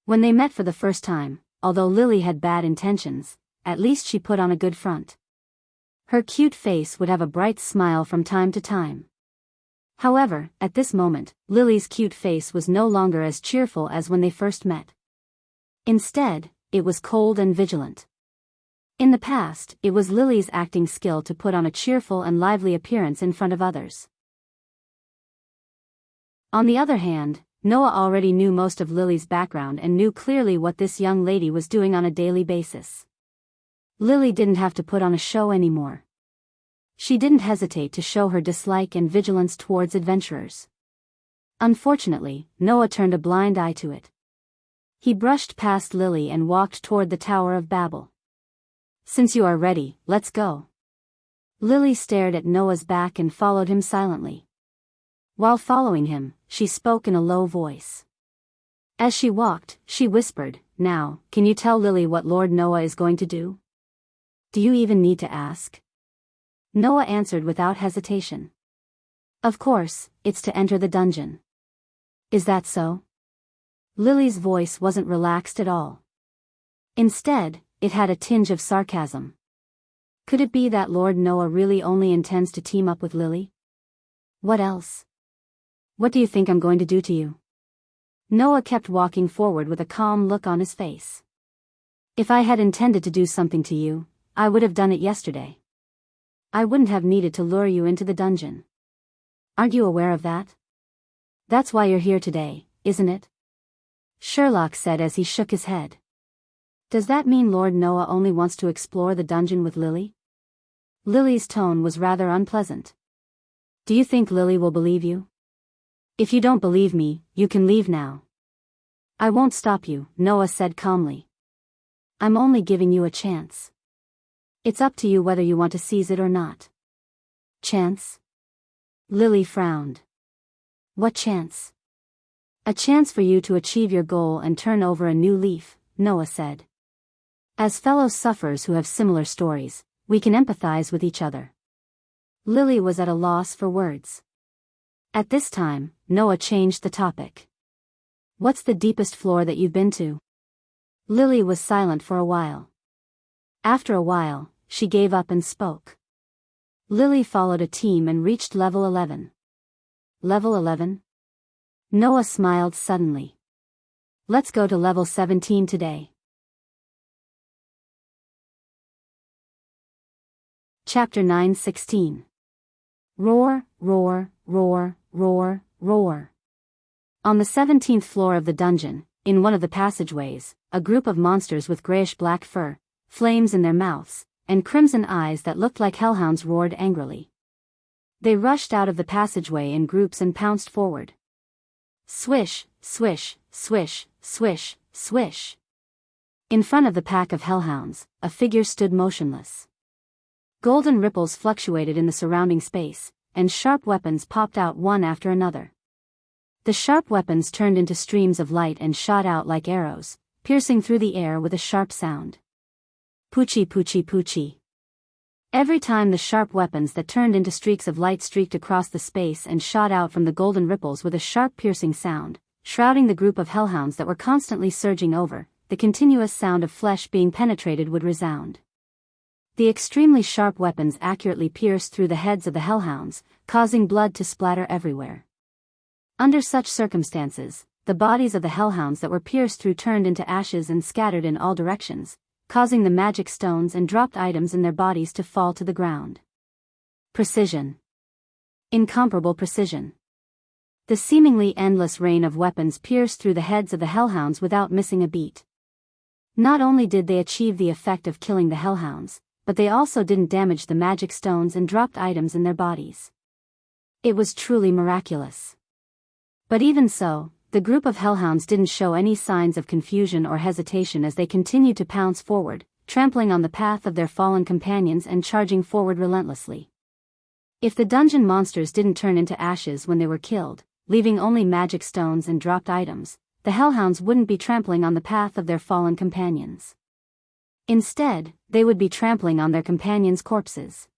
When they met for the first time, although Lily had bad intentions, at least she put on a good front. Her cute face would have a bright smile from time to time. However, at this moment, Lily's cute face was no longer as cheerful as when they first met. Instead, it was cold and vigilant. In the past, it was Lily's acting skill to put on a cheerful and lively appearance in front of others. On the other hand, Noah already knew most of Lily's background and knew clearly what this young lady was doing on a daily basis. Lily didn't have to put on a show anymore. She didn't hesitate to show her dislike and vigilance towards adventurers. Unfortunately, Noah turned a blind eye to it. He brushed past Lily and walked toward the Tower of Babel. "Since you are ready, let's go." Lily stared at Noah's back and followed him silently. While following him, she spoke in a low voice. As she walked, she whispered, "Now, can you tell Lily what Lord Noah is going to do? Do you even need to ask?" Noah answered without hesitation. "Of course, it's to enter the dungeon." "Is that so?" Lily's voice wasn't relaxed at all. Instead, it had a tinge of sarcasm. Could it be that Lord Noah really only intends to team up with Lily? What else? "What do you think I'm going to do to you?" Noah kept walking forward with a calm look on his face. "If I had intended to do something to you, I would have done it yesterday. I wouldn't have needed to lure you into the dungeon. Aren't you aware of that?" That's why you're here today, isn't it? Sherlock said as he shook his head. Does that mean Lord Noah only wants to explore the dungeon with Lily? Lily's tone was rather unpleasant. Do you think Lily will believe you? If you don't believe me, you can leave now. I won't stop you, Noah said calmly. I'm only giving you a chance. It's up to you whether you want to seize it or not. Chance? Lily frowned. What chance? A chance for you to achieve your goal and turn over a new leaf, Noah said. As fellow sufferers who have similar stories, we can empathize with each other. Lily was at a loss for words. At this time, Noah changed the topic. What's the deepest floor that you've been to? Lily was silent for a while. After a while, she gave up and spoke. Lily followed a team and reached level 11. Level 11? Noah smiled suddenly. Let's go to level 17 today. Chapter 9:16. Roar, roar, roar, roar, roar. On the 17th floor of the dungeon, in one of the passageways, a group of monsters with grayish-black fur, flames in their mouths, and crimson eyes that looked like hellhounds roared angrily. They rushed out of the passageway in groups and pounced forward. Swish, swish, swish, swish, swish. In front of the pack of hellhounds, a figure stood motionless. Golden ripples fluctuated in the surrounding space, and sharp weapons popped out one after another. The sharp weapons turned into streams of light and shot out like arrows, piercing through the air with a sharp sound. Poochie poochie poochie. Every time the sharp weapons that turned into streaks of light streaked across the space and shot out from the golden ripples with a sharp piercing sound, shrouding the group of hellhounds that were constantly surging over, the continuous sound of flesh being penetrated would resound. The extremely sharp weapons accurately pierced through the heads of the hellhounds, causing blood to splatter everywhere. Under such circumstances, the bodies of the hellhounds that were pierced through turned into ashes and scattered in all directions, causing the magic stones and dropped items in their bodies to fall to the ground. Precision. Incomparable precision. The seemingly endless rain of weapons pierced through the heads of the hellhounds without missing a beat. Not only did they achieve the effect of killing the hellhounds, but they also didn't damage the magic stones and dropped items in their bodies. It was truly miraculous. But even so, the group of hellhounds didn't show any signs of confusion or hesitation as they continued to pounce forward, trampling on the path of their fallen companions and charging forward relentlessly. If the dungeon monsters didn't turn into ashes when they were killed, leaving only magic stones and dropped items, the hellhounds wouldn't be trampling on the path of their fallen companions. Instead, they would be trampling on their companions' corpses.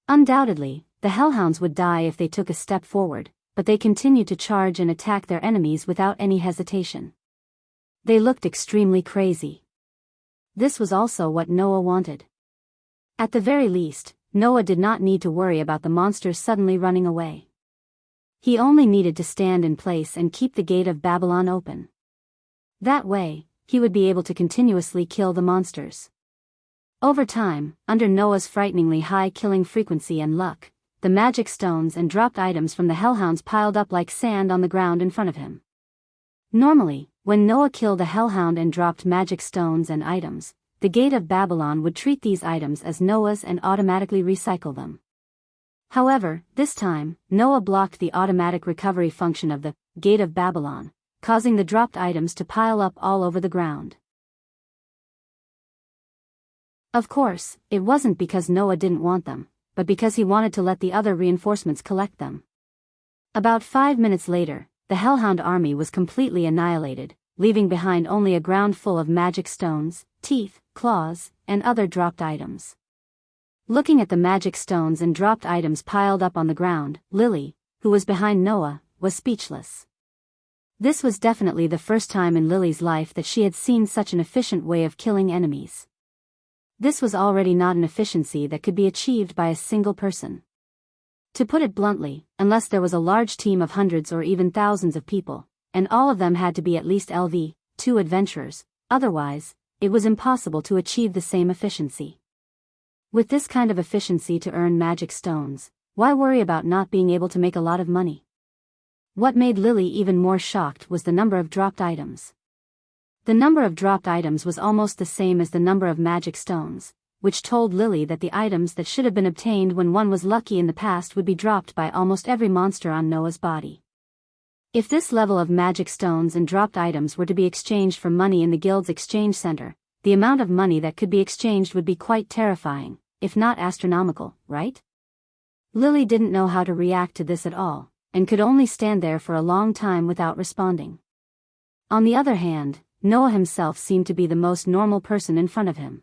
Undoubtedly, the hellhounds would die if they took a step forward, but they continued to charge and attack their enemies without any hesitation. They looked extremely crazy. This was also what Noah wanted. At the very least, Noah did not need to worry about the monsters suddenly running away. He only needed to stand in place and keep the gate of Babylon open. That way, he would be able to continuously kill the monsters. Over time, under Noah's frighteningly high killing frequency and luck, the magic stones and dropped items from the hellhounds piled up like sand on the ground in front of him. Normally, when Noah killed a hellhound and dropped magic stones and items, the gate of Babylon would treat these items as Noah's and automatically recycle them. However, this time, Noah blocked the automatic recovery function of the gate of Babylon, causing the dropped items to pile up all over the ground. Of course, it wasn't because Noah didn't want them, but because he wanted to let the other reinforcements collect them. About 5 minutes later, the hellhound army was completely annihilated, leaving behind only a ground full of magic stones, teeth, claws, and other dropped items. Looking at the magic stones and dropped items piled up on the ground, Lily, who was behind Noah, was speechless. This was definitely the first time in Lily's life that she had seen such an efficient way of killing enemies. This was already not an efficiency that could be achieved by a single person. To put it bluntly, unless there was a large team of hundreds or even thousands of people, and all of them had to be at least LV2 adventurers, otherwise, it was impossible to achieve the same efficiency. With this kind of efficiency to earn magic stones, why worry about not being able to make a lot of money? What made Lily even more shocked was the number of dropped items. The number of dropped items was almost the same as the number of magic stones, which told Lily that the items that should have been obtained when one was lucky in the past would be dropped by almost every monster on Noah's body. If this level of magic stones and dropped items were to be exchanged for money in the guild's exchange center, the amount of money that could be exchanged would be quite terrifying, if not astronomical, right? Lily didn't know how to react to this at all, and could only stand there for a long time without responding. On the other hand, Noah himself seemed to be the most normal person in front of him.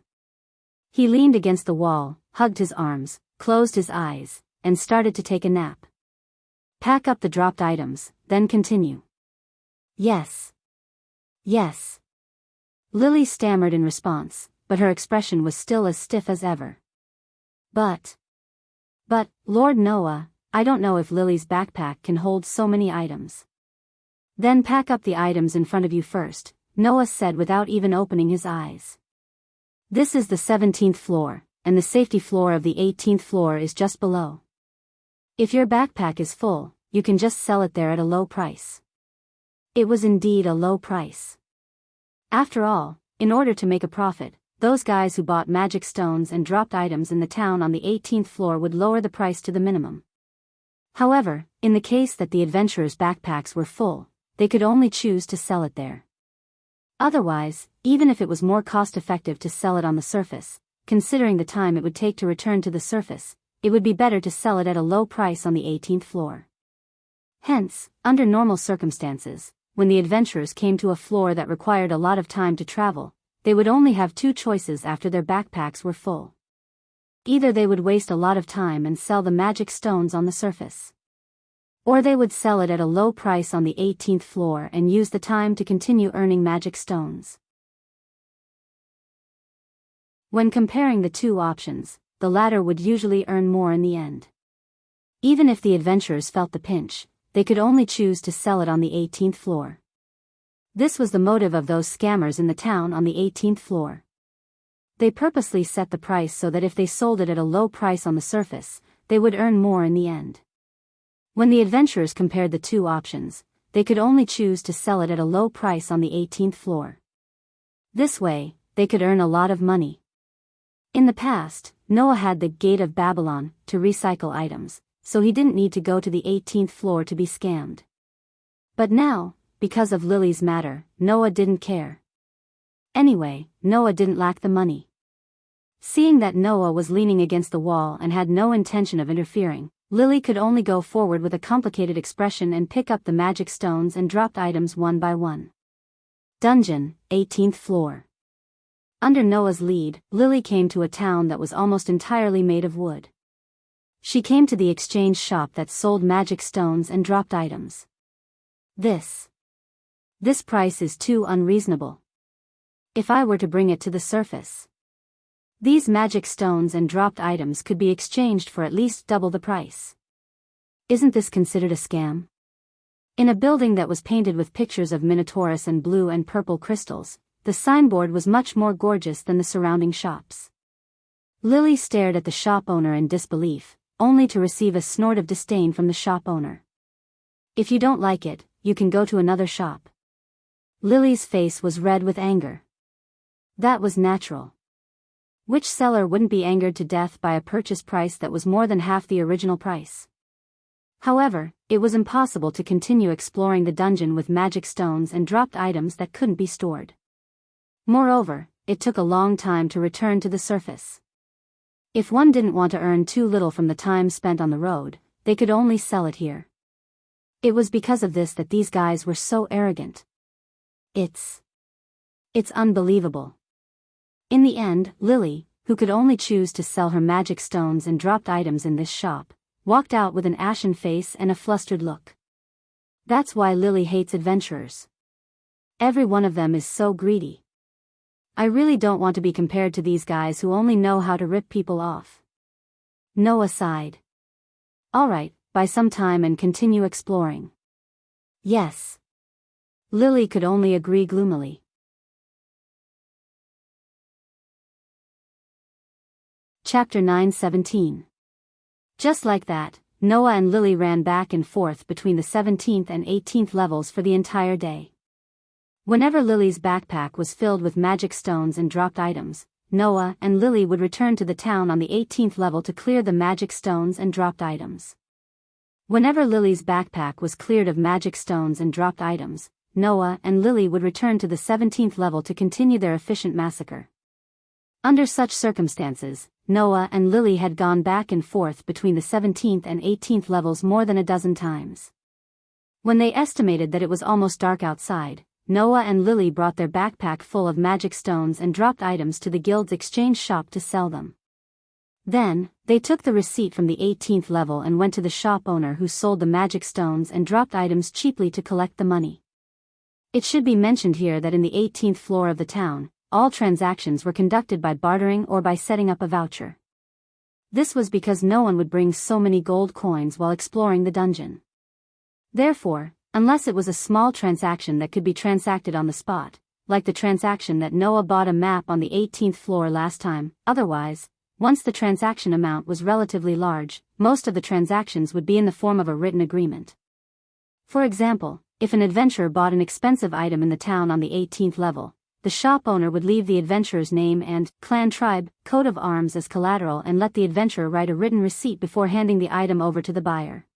He leaned against the wall, hugged his arms, closed his eyes, and started to take a nap. Pack up the dropped items, then continue. Yes. Yes. Lily stammered in response, but her expression was still as stiff as ever. But, Lord Noah, I don't know if Lily's backpack can hold so many items. Then pack up the items in front of you first, Noah said without even opening his eyes. This is the 17th floor, and the safety floor of the 18th floor is just below. If your backpack is full, you can just sell it there at a low price. It was indeed a low price. After all, in order to make a profit, those guys who bought magic stones and dropped items in the town on the 18th floor would lower the price to the minimum. However, in the case that the adventurers' backpacks were full, they could only choose to sell it there. Otherwise, even if it was more cost-effective to sell it on the surface, considering the time it would take to return to the surface, it would be better to sell it at a low price on the 18th floor. Hence, under normal circumstances, when the adventurers came to a floor that required a lot of time to travel, they would only have two choices after their backpacks were full. Either they would waste a lot of time and sell the magic stones on the surface, or they would sell it at a low price on the 18th floor and use the time to continue earning magic stones. When comparing the two options, the latter would usually earn more in the end. Even if the adventurers felt the pinch, they could only choose to sell it on the 18th floor. This was the motive of those scammers in the town on the 18th floor. They purposely set the price so that if they sold it at a low price on the surface, they would earn more in the end. When the adventurers compared the two options, they could only choose to sell it at a low price on the 18th floor. This way, they could earn a lot of money. In the past, Noah had the Gate of Babylon to recycle items, so he didn't need to go to the 18th floor to be scammed. But now, because of Lily's matter, Noah didn't care. Anyway, Noah didn't lack the money. Seeing that Noah was leaning against the wall and had no intention of interfering, Lily could only go forward with a complicated expression and pick up the magic stones and dropped items one by one. Dungeon, 18th floor. Under Noah's lead, Lily came to a town that was almost entirely made of wood. She came to the exchange shop that sold magic stones and dropped items. This price is too unreasonable. If I were to bring it to the surface, these magic stones and dropped items could be exchanged for at least double the price. Isn't this considered a scam? In a building that was painted with pictures of Minotaurus and blue and purple crystals, the signboard was much more gorgeous than the surrounding shops. Lily stared at the shop owner in disbelief, only to receive a snort of disdain from the shop owner. If you don't like it, you can go to another shop. Lily's face was red with anger. That was natural. Which seller wouldn't be angered to death by a purchase price that was more than half the original price? However, it was impossible to continue exploring the dungeon with magic stones and dropped items that couldn't be stored. Moreover, it took a long time to return to the surface. If one didn't want to earn too little from the time spent on the road, they could only sell it here. It was because of this that these guys were so arrogant. It's unbelievable. In the end, Lily, who could only choose to sell her magic stones and dropped items in this shop, walked out with an ashen face and a flustered look. That's why Lily hates adventurers. Every one of them is so greedy. I really don't want to be compared to these guys who only know how to rip people off. Noah sighed. Alright, buy some time and continue exploring. Yes. Lily could only agree gloomily. Chapter 9:17. Just like that, Noah and Lily ran back and forth between the 17th and 18th levels for the entire day. Whenever Lily's backpack was filled with magic stones and dropped items, Noah and Lily would return to the town on the 18th level to clear the magic stones and dropped items. Whenever Lily's backpack was cleared of magic stones and dropped items, Noah and Lily would return to the 17th level to continue their efficient massacre. Under such circumstances, Noah and Lily had gone back and forth between the 17th and 18th levels more than a dozen times. When they estimated that it was almost dark outside, Noah and Lily brought their backpack full of magic stones and dropped items to the guild's exchange shop to sell them. Then, they took the receipt from the 18th level and went to the shop owner who sold the magic stones and dropped items cheaply to collect the money. It should be mentioned here that in the 18th floor of the town, all transactions were conducted by bartering or by setting up a voucher. This was because no one would bring so many gold coins while exploring the dungeon. Therefore, unless it was a small transaction that could be transacted on the spot, like the transaction that Noah bought a map on the 18th floor last time, otherwise, once the transaction amount was relatively large, most of the transactions would be in the form of a written agreement. For example, if an adventurer bought an expensive item in the town on the 18th level, the shop owner would leave the adventurer's name and clan tribe, coat of arms as collateral and let the adventurer write a written receipt before handing the item over to the buyer.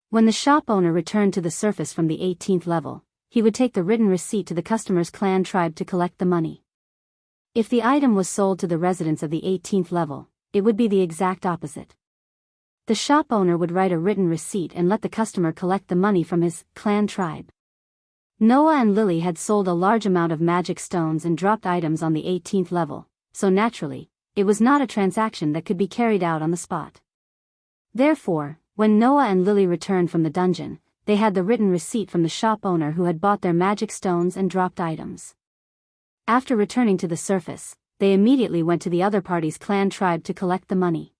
When the shop owner returned to the surface from the 18th level, he would take the written receipt to the customer's clan tribe to collect the money. If the item was sold to the residents of the 18th level, it would be the exact opposite. The shop owner would write a written receipt and let the customer collect the money from his clan tribe. Noah and Lily had sold a large amount of magic stones and dropped items on the 18th level, so naturally, it was not a transaction that could be carried out on the spot. Therefore, when Noah and Lily returned from the dungeon, they had the written receipt from the shop owner who had bought their magic stones and dropped items. After returning to the surface, they immediately went to the other party's clan tribe to collect the money.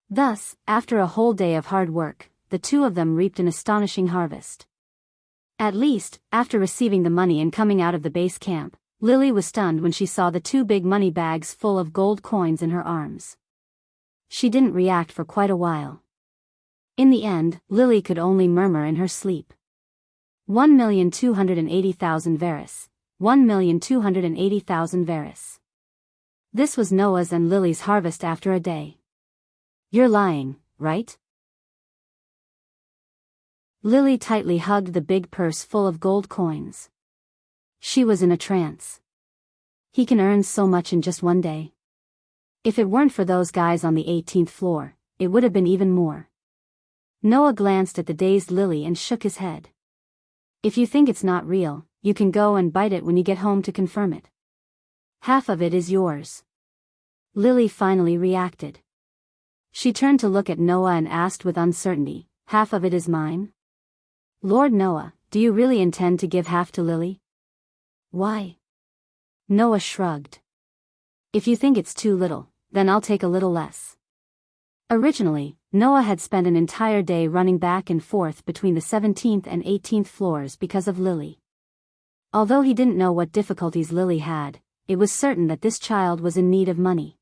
Thus, after a whole day of hard work, the two of them reaped an astonishing harvest. At least, after receiving the money and coming out of the base camp, Lily was stunned when she saw the two big money bags full of gold coins in her arms. She didn't react for quite a while. In the end, Lily could only murmur in her sleep. 1,280,000 Varus. 1,280,000 Varus. This was Noah's and Lily's harvest after a day. You're lying, right? Lily tightly hugged the big purse full of gold coins. She was in a trance. He can earn so much in just one day. If it weren't for those guys on the 18th floor, it would have been even more. Noah glanced at the dazed Lily and shook his head. If you think it's not real, you can go and bite it when you get home to confirm it. Half of it is yours. Lily finally reacted. She turned to look at Noah and asked with uncertainty, half of it is mine? Lord Noah, do you really intend to give half to Lily? Why? Noah shrugged. If you think it's too little, then I'll take a little less. Originally, Noah had spent an entire day running back and forth between the 17th and 18th floors because of Lily. Although he didn't know what difficulties Lily had, it was certain that this child was in need of money.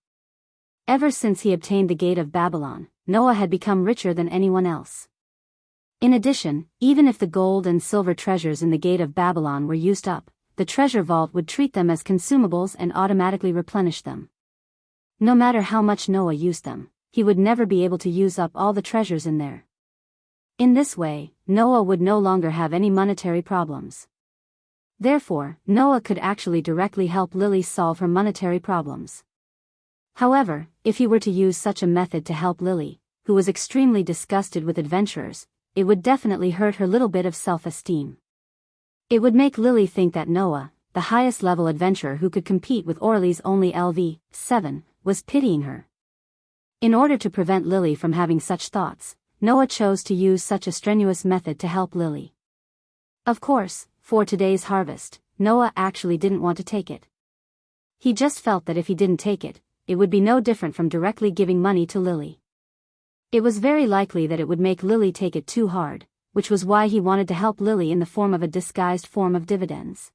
Ever since he obtained the Gate of Babylon, Noah had become richer than anyone else. In addition, even if the gold and silver treasures in the Gate of Babylon were used up, the treasure vault would treat them as consumables and automatically replenish them. No matter how much Noah used them, he would never be able to use up all the treasures in there. In this way, Noah would no longer have any monetary problems. Therefore, Noah could actually directly help Lily solve her monetary problems. However, if he were to use such a method to help Lily, who was extremely disgusted with adventurers, it would definitely hurt her little bit of self-esteem. It would make Lily think that Noah, the highest level adventurer who could compete with Orly's only LV7, was pitying her. In order to prevent Lily from having such thoughts, Noah chose to use such a strenuous method to help Lily. Of course, for today's harvest, Noah actually didn't want to take it. He just felt that if he didn't take it, it would be no different from directly giving money to Lily. It was very likely that it would make Lily take it too hard, which was why he wanted to help Lily in the form of a disguised form of dividends.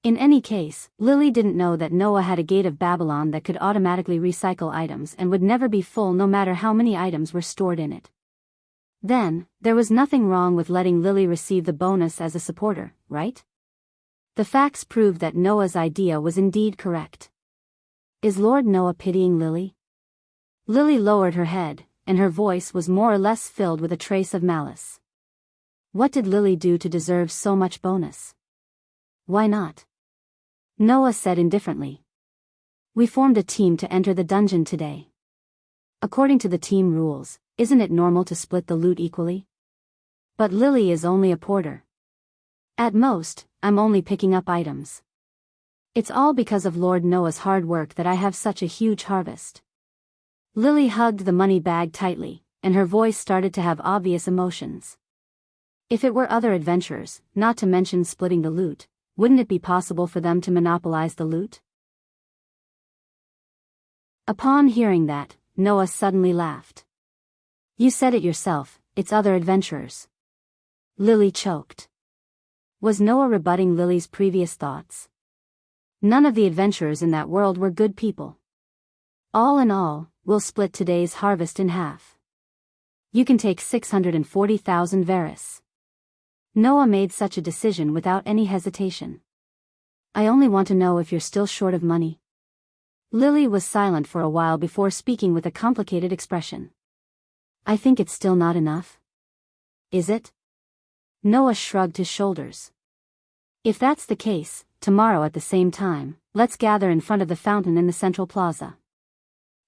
In any case, Lily didn't know that Noah had a Gate of Babylon that could automatically recycle items and would never be full no matter how many items were stored in it. Then, there was nothing wrong with letting Lily receive the bonus as a supporter, right? The facts proved that Noah's idea was indeed correct. Is Lord Noah pitying Lily? Lily lowered her head, and her voice was more or less filled with a trace of malice. What did Lily do to deserve so much bonus? Why not? Noah said indifferently. We formed a team to enter the dungeon today. According to the team rules, isn't it normal to split the loot equally? But Lily is only a porter. At most, I'm only picking up items. It's all because of Lord Noah's hard work that I have such a huge harvest. Lily hugged the money bag tightly, and her voice started to have obvious emotions. If it were other adventurers, not to mention splitting the loot, wouldn't it be possible for them to monopolize the loot? Upon hearing that, Noah suddenly laughed. You said it yourself, it's other adventurers. Lily choked. Was Noah rebutting Lily's previous thoughts? None of the adventurers in that world were good people. All in all, we'll split today's harvest in half. You can take 640,000 Varus. Noah made such a decision without any hesitation. I only want to know if you're still short of money. Lily was silent for a while before speaking with a complicated expression. I think it's still not enough. Is it? Noah shrugged his shoulders. If that's the case, tomorrow at the same time, let's gather in front of the fountain in the central plaza.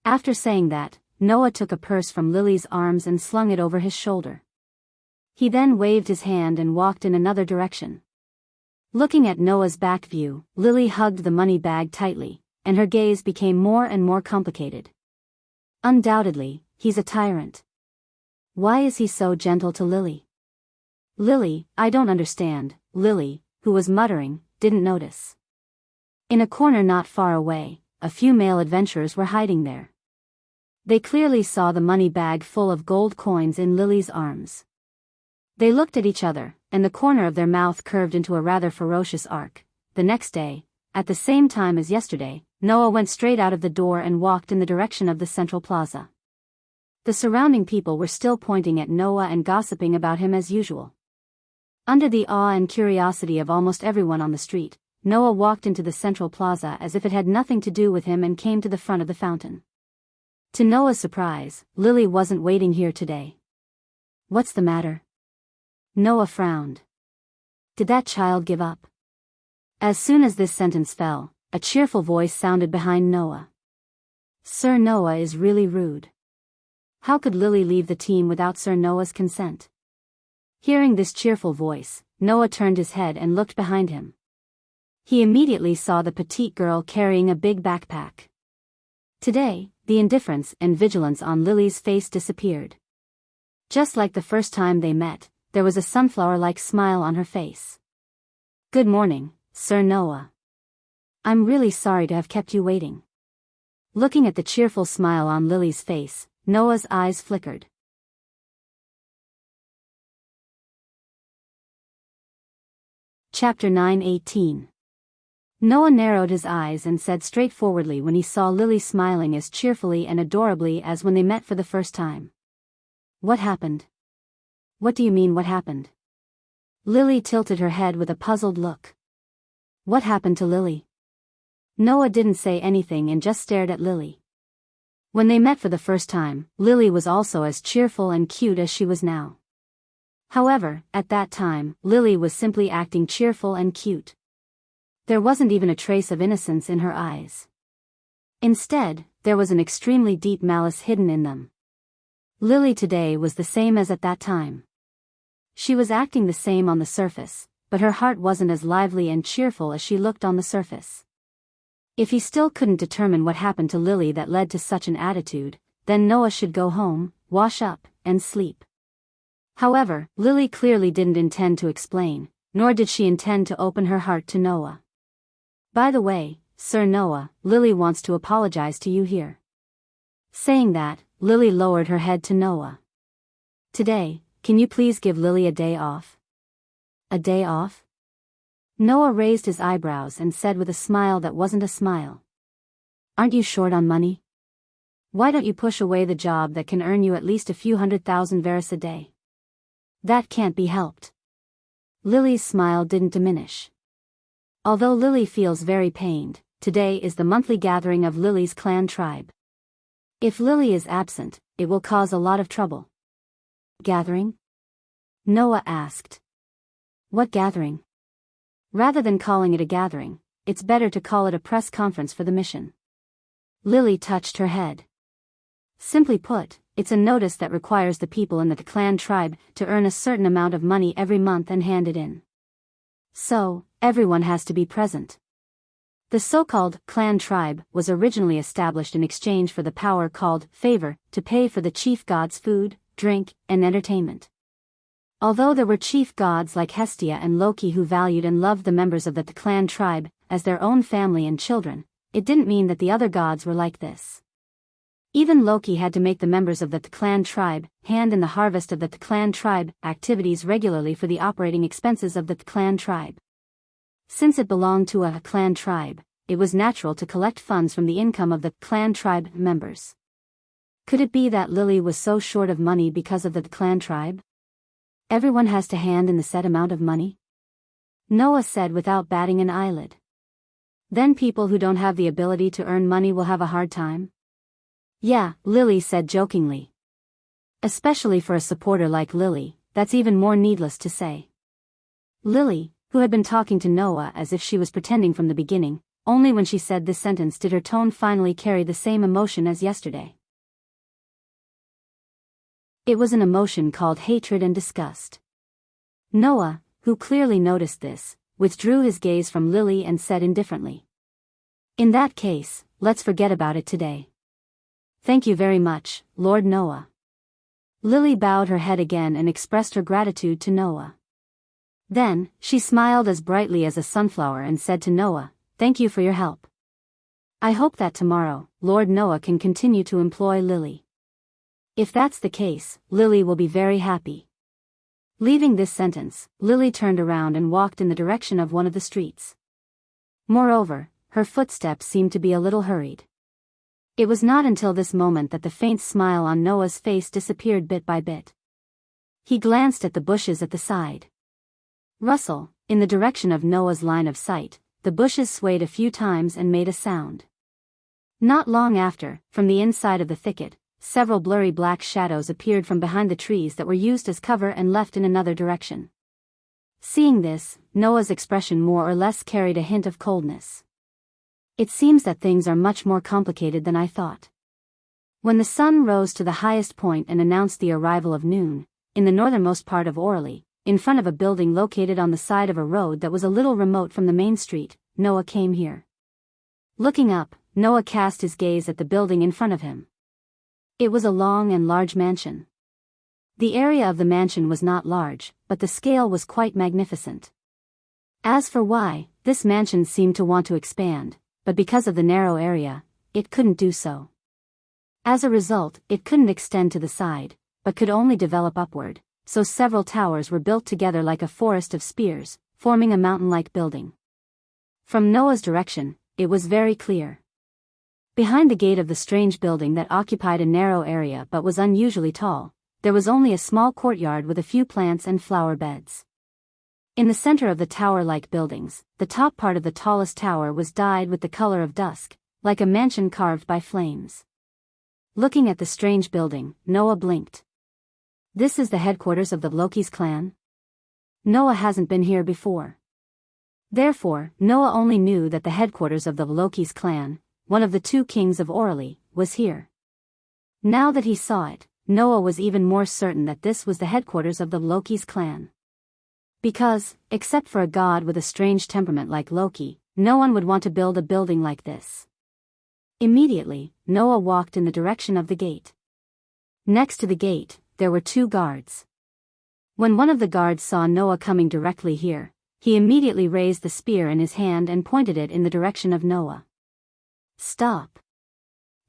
After saying that, Noah took a purse from Lily's arms and slung it over his shoulder. He then waved his hand and walked in another direction. Looking at Noah's back view, Lily hugged the money bag tightly, and her gaze became more and more complicated. Undoubtedly, he's a tyrant. Why is he so gentle to Lily? Lily, I don't understand. Lily, who was muttering, didn't notice. In a corner not far away, a few male adventurers were hiding there. They clearly saw the money bag full of gold coins in Lily's arms. They looked at each other, and the corner of their mouth curved into a rather ferocious arc. The next day, at the same time as yesterday, Noah went straight out of the door and walked in the direction of the central plaza. The surrounding people were still pointing at Noah and gossiping about him as usual. Under the awe and curiosity of almost everyone on the street, Noah walked into the central plaza as if it had nothing to do with him and came to the front of the fountain. To Noah's surprise, Lily wasn't waiting here today. What's the matter? Noah frowned. Did that child give up? As soon as this sentence fell, a cheerful voice sounded behind Noah. Sir Noah is really rude. How could Lily leave the team without Sir Noah's consent? Hearing this cheerful voice, Noah turned his head and looked behind him. He immediately saw the petite girl carrying a big backpack. Today, the indifference and vigilance on Lily's face disappeared. Just like the first time they met, there was a sunflower-like smile on her face. Good morning, Sir Noah. I'm really sorry to have kept you waiting. Looking at the cheerful smile on Lily's face, Noah's eyes flickered. Chapter 9:18. Noah narrowed his eyes and said straightforwardly when he saw Lily smiling as cheerfully and adorably as when they met for the first time. What happened? What do you mean what happened? Lily tilted her head with a puzzled look. What happened to Lily? Noah didn't say anything and just stared at Lily. When they met for the first time, Lily was also as cheerful and cute as she was now. However, at that time, Lily was simply acting cheerful and cute. There wasn't even a trace of innocence in her eyes. Instead, there was an extremely deep malice hidden in them. Lily today was the same as at that time. She was acting the same on the surface, but her heart wasn't as lively and cheerful as she looked on the surface. If he still couldn't determine what happened to Lily that led to such an attitude, then Noah should go home, wash up, and sleep. However, Lily clearly didn't intend to explain, nor did she intend to open her heart to Noah. By the way, Sir Noah, Lily wants to apologize to you here. Saying that, Lily lowered her head to Noah. Today, can you please give Lily a day off? A day off? Noah raised his eyebrows and said with a smile that wasn't a smile. Aren't you short on money? Why don't you push away the job that can earn you at least a few 100,000 Varus a day? That can't be helped. Lily's smile didn't diminish. Although Lily feels very pained, today is the monthly gathering of Lily's clan tribe. If Lily is absent, it will cause a lot of trouble. Gathering? Noah asked. What gathering? Rather than calling it a gathering, it's better to call it a press conference for the mission. Lily touched her head. Simply put, it's a notice that requires the people in the clan tribe to earn a certain amount of money every month and hand it in. So, everyone has to be present. The so-called clan tribe was originally established in exchange for the power called favor to pay for the chief god's food, drink, and entertainment. Although there were chief gods like Hestia and Loki who valued and loved the members of the clan tribe as their own family and children, it didn't mean that the other gods were like this. Even Loki had to make the members of the clan tribe hand in the harvest of the clan tribe activities regularly for the operating expenses of the clan tribe. Since it belonged to a clan tribe, it was natural to collect funds from the income of the clan tribe members. Could it be that Lily was so short of money because of the clan tribe? Everyone has to hand in the set amount of money? Noah said without batting an eyelid. Then people who don't have the ability to earn money will have a hard time? Yeah, Lily said jokingly. Especially for a supporter like Lily, that's even more needless to say. Lily, who had been talking to Noah as if she was pretending from the beginning, only when she said this sentence did her tone finally carry the same emotion as yesterday. It was an emotion called hatred and disgust. Noah, who clearly noticed this, withdrew his gaze from Lily and said indifferently. In that case, let's forget about it today. Thank you very much, Lord Noah. Lily bowed her head again and expressed her gratitude to Noah. Then, she smiled as brightly as a sunflower and said to Noah, Thank you for your help. I hope that tomorrow, Lord Noah can continue to employ Lily. If that's the case, Lily will be very happy. Leaving this sentence, Lily turned around and walked in the direction of one of the streets. Moreover, her footsteps seemed to be a little hurried. It was not until this moment that the faint smile on Noah's face disappeared bit by bit. He glanced at the bushes at the side. Rustle, in the direction of Noah's line of sight, the bushes swayed a few times and made a sound. Not long after, from the inside of the thicket, several blurry black shadows appeared from behind the trees that were used as cover and left in another direction. Seeing this, Noah's expression more or less carried a hint of coldness. It seems that things are much more complicated than I thought. When the sun rose to the highest point and announced the arrival of noon, in the northernmost part of Orly, in front of a building located on the side of a road that was a little remote from the main street, Noah came here. Looking up, Noah cast his gaze at the building in front of him. It was a long and large mansion. The area of the mansion was not large, but the scale was quite magnificent. As for why, this mansion seemed to want to expand, but because of the narrow area, it couldn't do so. As a result, it couldn't extend to the side, but could only develop upward, so several towers were built together like a forest of spears, forming a mountain-like building. From Noah's direction, it was very clear. Behind the gate of the strange building that occupied a narrow area but was unusually tall, there was only a small courtyard with a few plants and flower beds. In the center of the tower-like buildings, the top part of the tallest tower was dyed with the color of dusk, like a mansion carved by flames. Looking at the strange building, Noah blinked. This is the headquarters of the Loki's clan? Noah hasn't been here before. Therefore, Noah only knew that the headquarters of the Loki's clan, one of the two kings of Orly, was here. Now that he saw it, Noah was even more certain that this was the headquarters of the Loki's clan. Because, except for a god with a strange temperament like Loki, no one would want to build a building like this. Immediately, Noah walked in the direction of the gate. Next to the gate, there were two guards. When one of the guards saw Noah coming directly here, he immediately raised the spear in his hand and pointed it in the direction of Noah. Stop!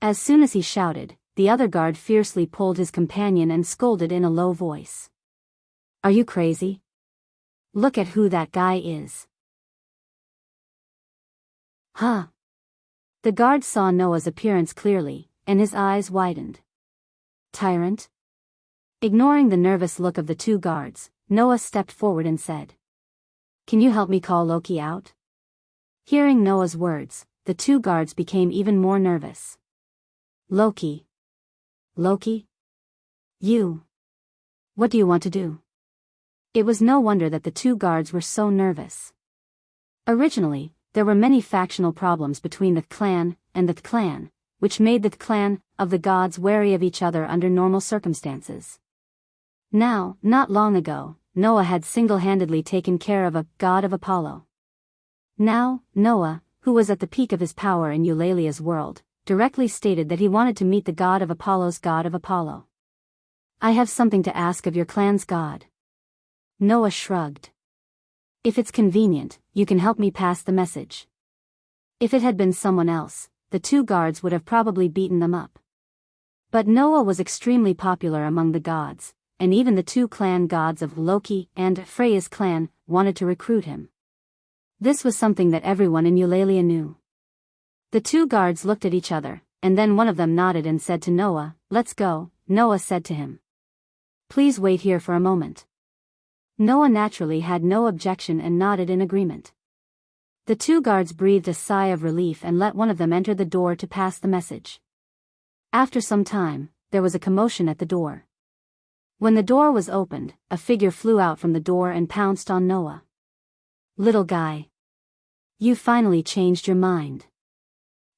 As soon as he shouted, the other guard fiercely pulled his companion and scolded in a low voice. Are you crazy? Look at who that guy is. Huh? The guard saw Noah's appearance clearly, and his eyes widened. Tyrant? Ignoring the nervous look of the two guards, Noah stepped forward and said, "Can you help me call Loki out?" Hearing Noah's words, the two guards became even more nervous. "Loki? Loki? You? What do you want to do?" It was no wonder that the two guards were so nervous. Originally, there were many factional problems between the clan and the clan, which made the clan of the gods wary of each other under normal circumstances. Now, not long ago, Noah had single-handedly taken care of a god of Apollo. Now, Noah, who was at the peak of his power in Eulalia's world, directly stated that he wanted to meet the god of Apollo's god of Apollo. "I have something to ask of your clan's god." Noah shrugged. "If it's convenient, you can help me pass the message." If it had been someone else, the two guards would have probably beaten them up. But Noah was extremely popular among the gods, and even the two clan gods of Loki and Freya's clan wanted to recruit him. This was something that everyone in Eulalia knew. The two guards looked at each other, and then one of them nodded and said to Noah, "Let's go." Noah said to him, "Please wait here for a moment." Noah naturally had no objection and nodded in agreement. The two guards breathed a sigh of relief and let one of them enter the door to pass the message. After some time, there was a commotion at the door. When the door was opened, a figure flew out from the door and pounced on Noah. "Little guy. You finally changed your mind.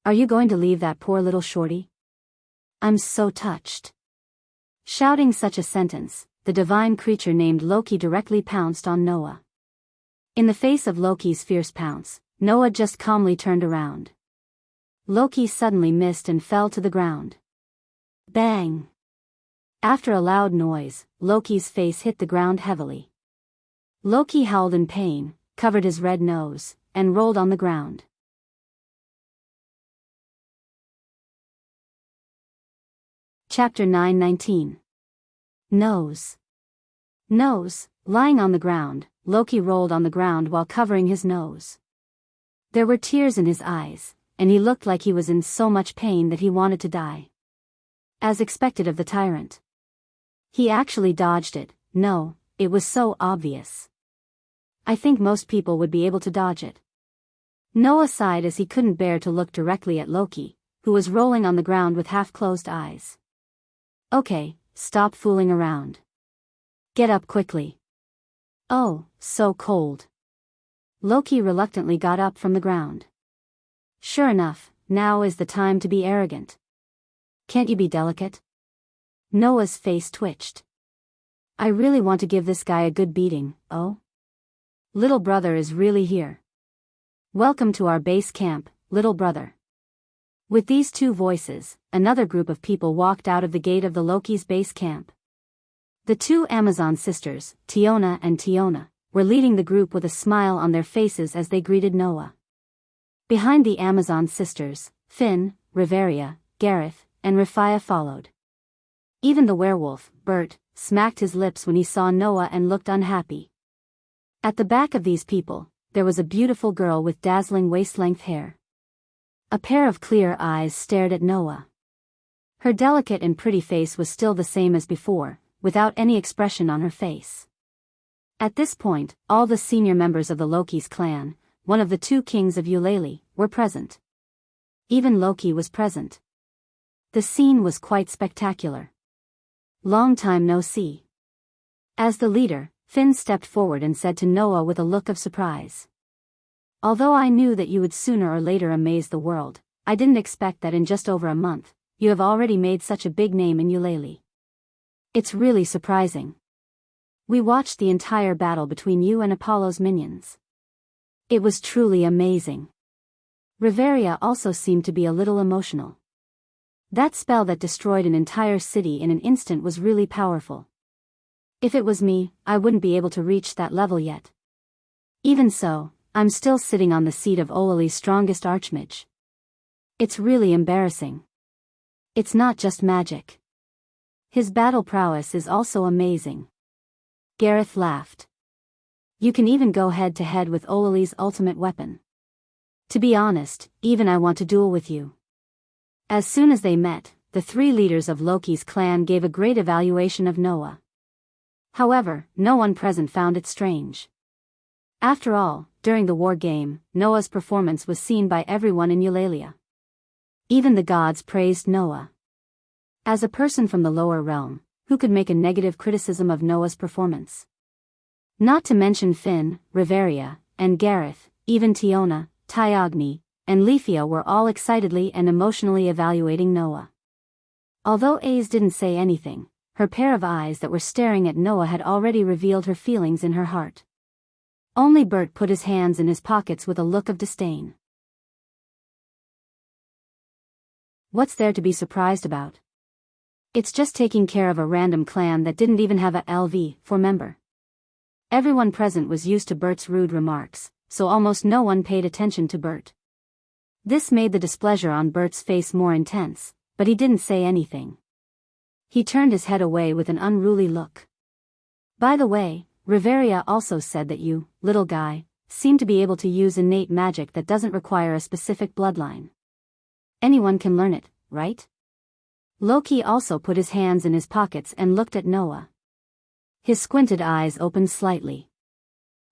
Are you going to leave that poor little shorty? I'm so touched." Shouting such a sentence, the divine creature named Loki directly pounced on Noah. In the face of Loki's fierce pounce, Noah just calmly turned around. Loki suddenly missed and fell to the ground. Bang! After a loud noise, Loki's face hit the ground heavily. Loki howled in pain, covered his red nose, and rolled on the ground. Chapter 9:19. Nose. Lying on the ground, Loki rolled on the ground while covering his nose. There were tears in his eyes, and he looked like he was in so much pain that he wanted to die. As expected of the tyrant. He actually dodged it. No, it was so obvious. I think most people would be able to dodge it. Noah sighed as he couldn't bear to look directly at Loki, who was rolling on the ground with half-closed eyes. "Okay, stop fooling around. Get up quickly." "Oh, so cold." Loki reluctantly got up from the ground. "Sure enough, now is the time to be arrogant. Can't you be delicate?" Noah's face twitched. "I really want to give this guy a good beating." "Oh? Little brother is really here. Welcome to our base camp, little brother." With these two voices, another group of people walked out of the gate of the Loki's base camp. The two Amazon sisters, Tiona and Tiona, were leading the group with a smile on their faces as they greeted Noah. Behind the Amazon sisters, Finn, Riveria, Gareth, and Rafia followed. Even the werewolf, Bert, smacked his lips when he saw Noah and looked unhappy. At the back of these people, there was a beautiful girl with dazzling waist-length hair. A pair of clear eyes stared at Noah. Her delicate and pretty face was still the same as before, without any expression on her face. At this point, all the senior members of the Loki's clan, one of the two kings of Eulalia, were present. Even Loki was present. The scene was quite spectacular. Long time no see. As the leader, Finn stepped forward and said to Noah with a look of surprise. "Although I knew that you would sooner or later amaze the world, I didn't expect that in just over a month, you have already made such a big name in Eulalia. It's really surprising. We watched the entire battle between you and Apollo's minions. It was truly amazing." Riveria also seemed to be a little emotional. That spell that destroyed an entire city in an instant was really powerful. If it was me, I wouldn't be able to reach that level yet. Even so, I'm still sitting on the seat of Eulalia's strongest archmage. It's really embarrassing. It's not just magic. His battle prowess is also amazing. Gareth laughed. You can even go head-to-head with Eulalia's ultimate weapon. To be honest, even I want to duel with you. As soon as they met, the three leaders of Loki's clan gave a great evaluation of Noah. However, no one present found it strange. After all, during the war game, Noah's performance was seen by everyone in Eulalia. Even the gods praised Noah. As a person from the lower realm, who could make a negative criticism of Noah's performance? Not to mention Finn, Riveria, and Gareth, even Tiona, Tyogni, and Leafia were all excitedly and emotionally evaluating Noah. Although Aze didn't say anything, her pair of eyes that were staring at Noah had already revealed her feelings in her heart. Only Bert put his hands in his pockets with a look of disdain. What's there to be surprised about? It's just taking care of a random clan that didn't even have a LV4 member. Everyone present was used to Bert's rude remarks, so almost no one paid attention to Bert. This made the displeasure on Bert's face more intense, but he didn't say anything. He turned his head away with an unruly look. By the way, Riveria also said that you, little guy, seem to be able to use innate magic that doesn't require a specific bloodline. Anyone can learn it, right? Loki also put his hands in his pockets and looked at Noah. His squinted eyes opened slightly.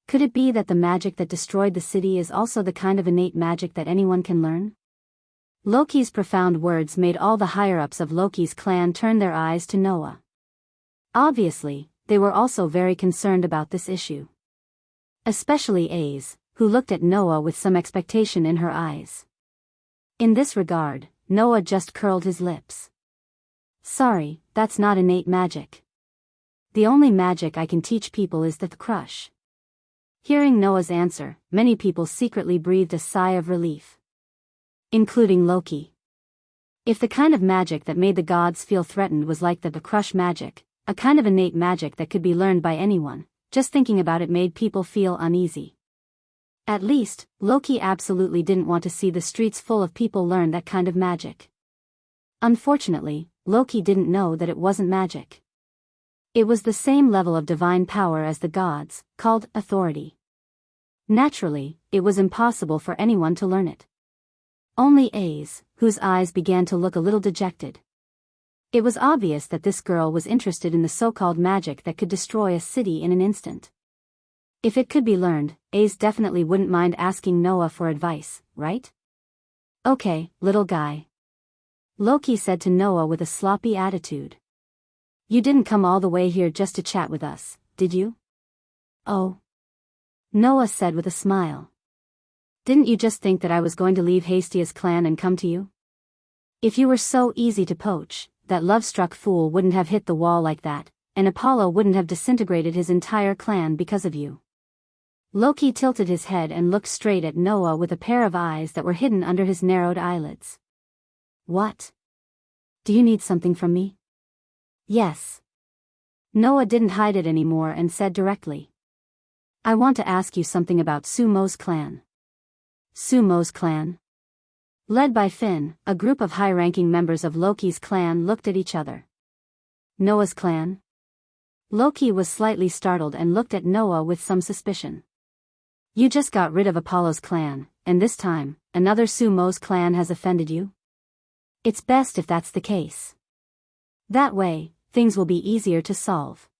Could it be that the magic that destroyed the city is also the kind of innate magic that anyone can learn? Loki's profound words made all the higher-ups of Loki's clan turn their eyes to Noah. Obviously, they were also very concerned about this issue. Especially Aze, who looked at Noah with some expectation in her eyes. In this regard, Noah just curled his lips. Sorry, that's not innate magic. The only magic I can teach people is the crush. Hearing Noah's answer, many people secretly breathed a sigh of relief. Including Loki. If the kind of magic that made the gods feel threatened was like the crush magic, a kind of innate magic that could be learned by anyone, just thinking about it made people feel uneasy. At least, Loki absolutely didn't want to see the streets full of people learn that kind of magic. Unfortunately, Loki didn't know that it wasn't magic. It was the same level of divine power as the gods, called authority. Naturally, it was impossible for anyone to learn it. Only Aze, whose eyes began to look a little dejected. It was obvious that this girl was interested in the so-called magic that could destroy a city in an instant. If it could be learned, Aze definitely wouldn't mind asking Noah for advice, right? Okay, little guy. Loki said to Noah with a sloppy attitude. You didn't come all the way here just to chat with us, did you? Oh. Noah said with a smile. Didn't you just think that I was going to leave Hestia's clan and come to you? If you were so easy to poach, that love-struck fool wouldn't have hit the wall like that, and Apollo wouldn't have disintegrated his entire clan because of you. Loki tilted his head and looked straight at Noah with a pair of eyes that were hidden under his narrowed eyelids. What? Do you need something from me? Yes. Noah didn't hide it anymore and said directly. I want to ask you something about Sumo's clan. Sumo's clan? Led by Finn, a group of high-ranking members of Loki's clan looked at each other. Noah's clan? Loki was slightly startled and looked at Noah with some suspicion. You just got rid of Apollo's clan, and this time, another Sumo's clan has offended you? It's best if that's the case. That way, things will be easier to solve.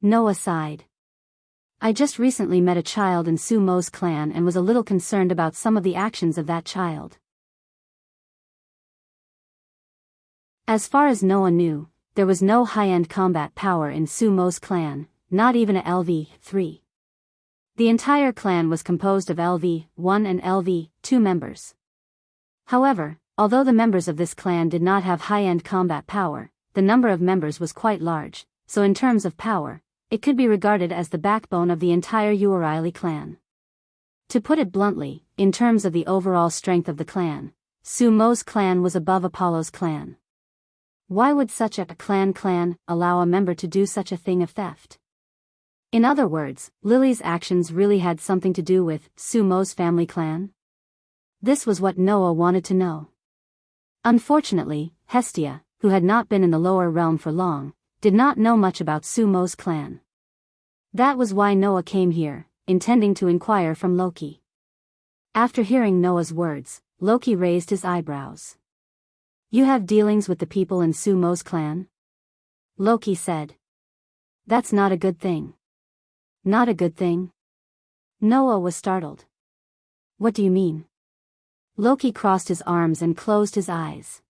Noah sighed. I just recently met a child in Sumo's clan and was a little concerned about some of the actions of that child. As far as Noah knew, there was no high-end combat power in Sumo's clan, not even a LV3. The entire clan was composed of LV1 and LV2 members. However, although the members of this clan did not have high-end combat power, the number of members was quite large, so in terms of power, it could be regarded as the backbone of the entire Euraili clan. To put it bluntly, in terms of the overall strength of the clan, Sumo's clan was above Apollo's clan. Why would such a clan allow a member to do such a thing of theft? In other words, Lily's actions really had something to do with Sumo's family clan? This was what Noah wanted to know. Unfortunately, Hestia, who had not been in the lower realm for long, did not know much about Sumo's clan. That was why Noah came here, intending to inquire from Loki. After hearing Noah's words, Loki raised his eyebrows. You have dealings with the people in Sumo's clan? Loki said. That's not a good thing. Not a good thing? Noah was startled. What do you mean? Loki crossed his arms and closed his eyes.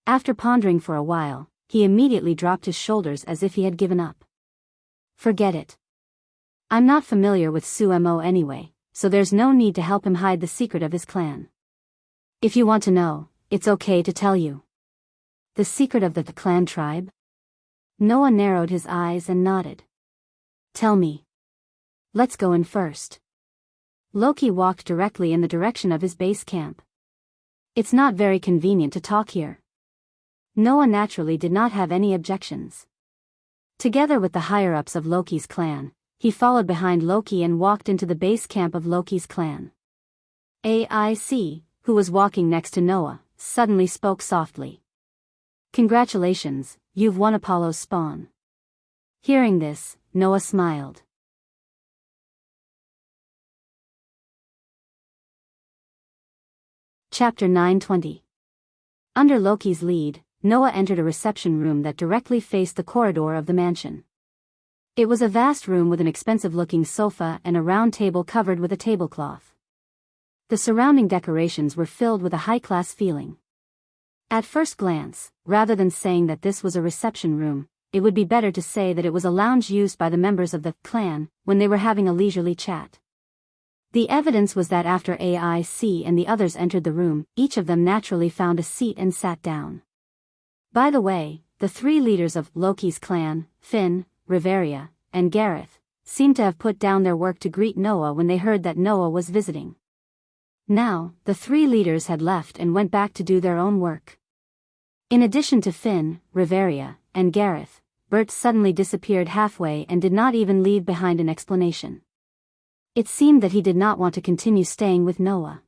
After pondering for a while, he immediately dropped his shoulders as if he had given up. Forget it. I'm not familiar with Sumo anyway, so there's no need to help him hide the secret of his clan. If you want to know, it's okay to tell you. The secret of the clan tribe? Noah narrowed his eyes and nodded. Tell me. Let's go in first. Loki walked directly in the direction of his base camp. It's not very convenient to talk here. Noah naturally did not have any objections. Together with the higher-ups of Loki's clan, he followed behind Loki and walked into the base camp of Loki's clan. AIC, who was walking next to Noah, suddenly spoke softly. Congratulations, you've won Apollo's spawn. Hearing this, Noah smiled. Chapter 9:20. Under Loki's lead, Noah entered a reception room that directly faced the corridor of the mansion. It was a vast room with an expensive-looking sofa and a round table covered with a tablecloth. The surrounding decorations were filled with a high-class feeling. At first glance, rather than saying that this was a reception room, it would be better to say that it was a lounge used by the members of the clan when they were having a leisurely chat. The evidence was that after AIC and the others entered the room, each of them naturally found a seat and sat down. By the way, the three leaders of Loki's clan, Finn, Riveria, and Gareth, seemed to have put down their work to greet Noah when they heard that Noah was visiting. Now, the three leaders had left and went back to do their own work. In addition to Finn, Riveria, and Gareth, Bert suddenly disappeared halfway and did not even leave behind an explanation. It seemed that he did not want to continue staying with Noah.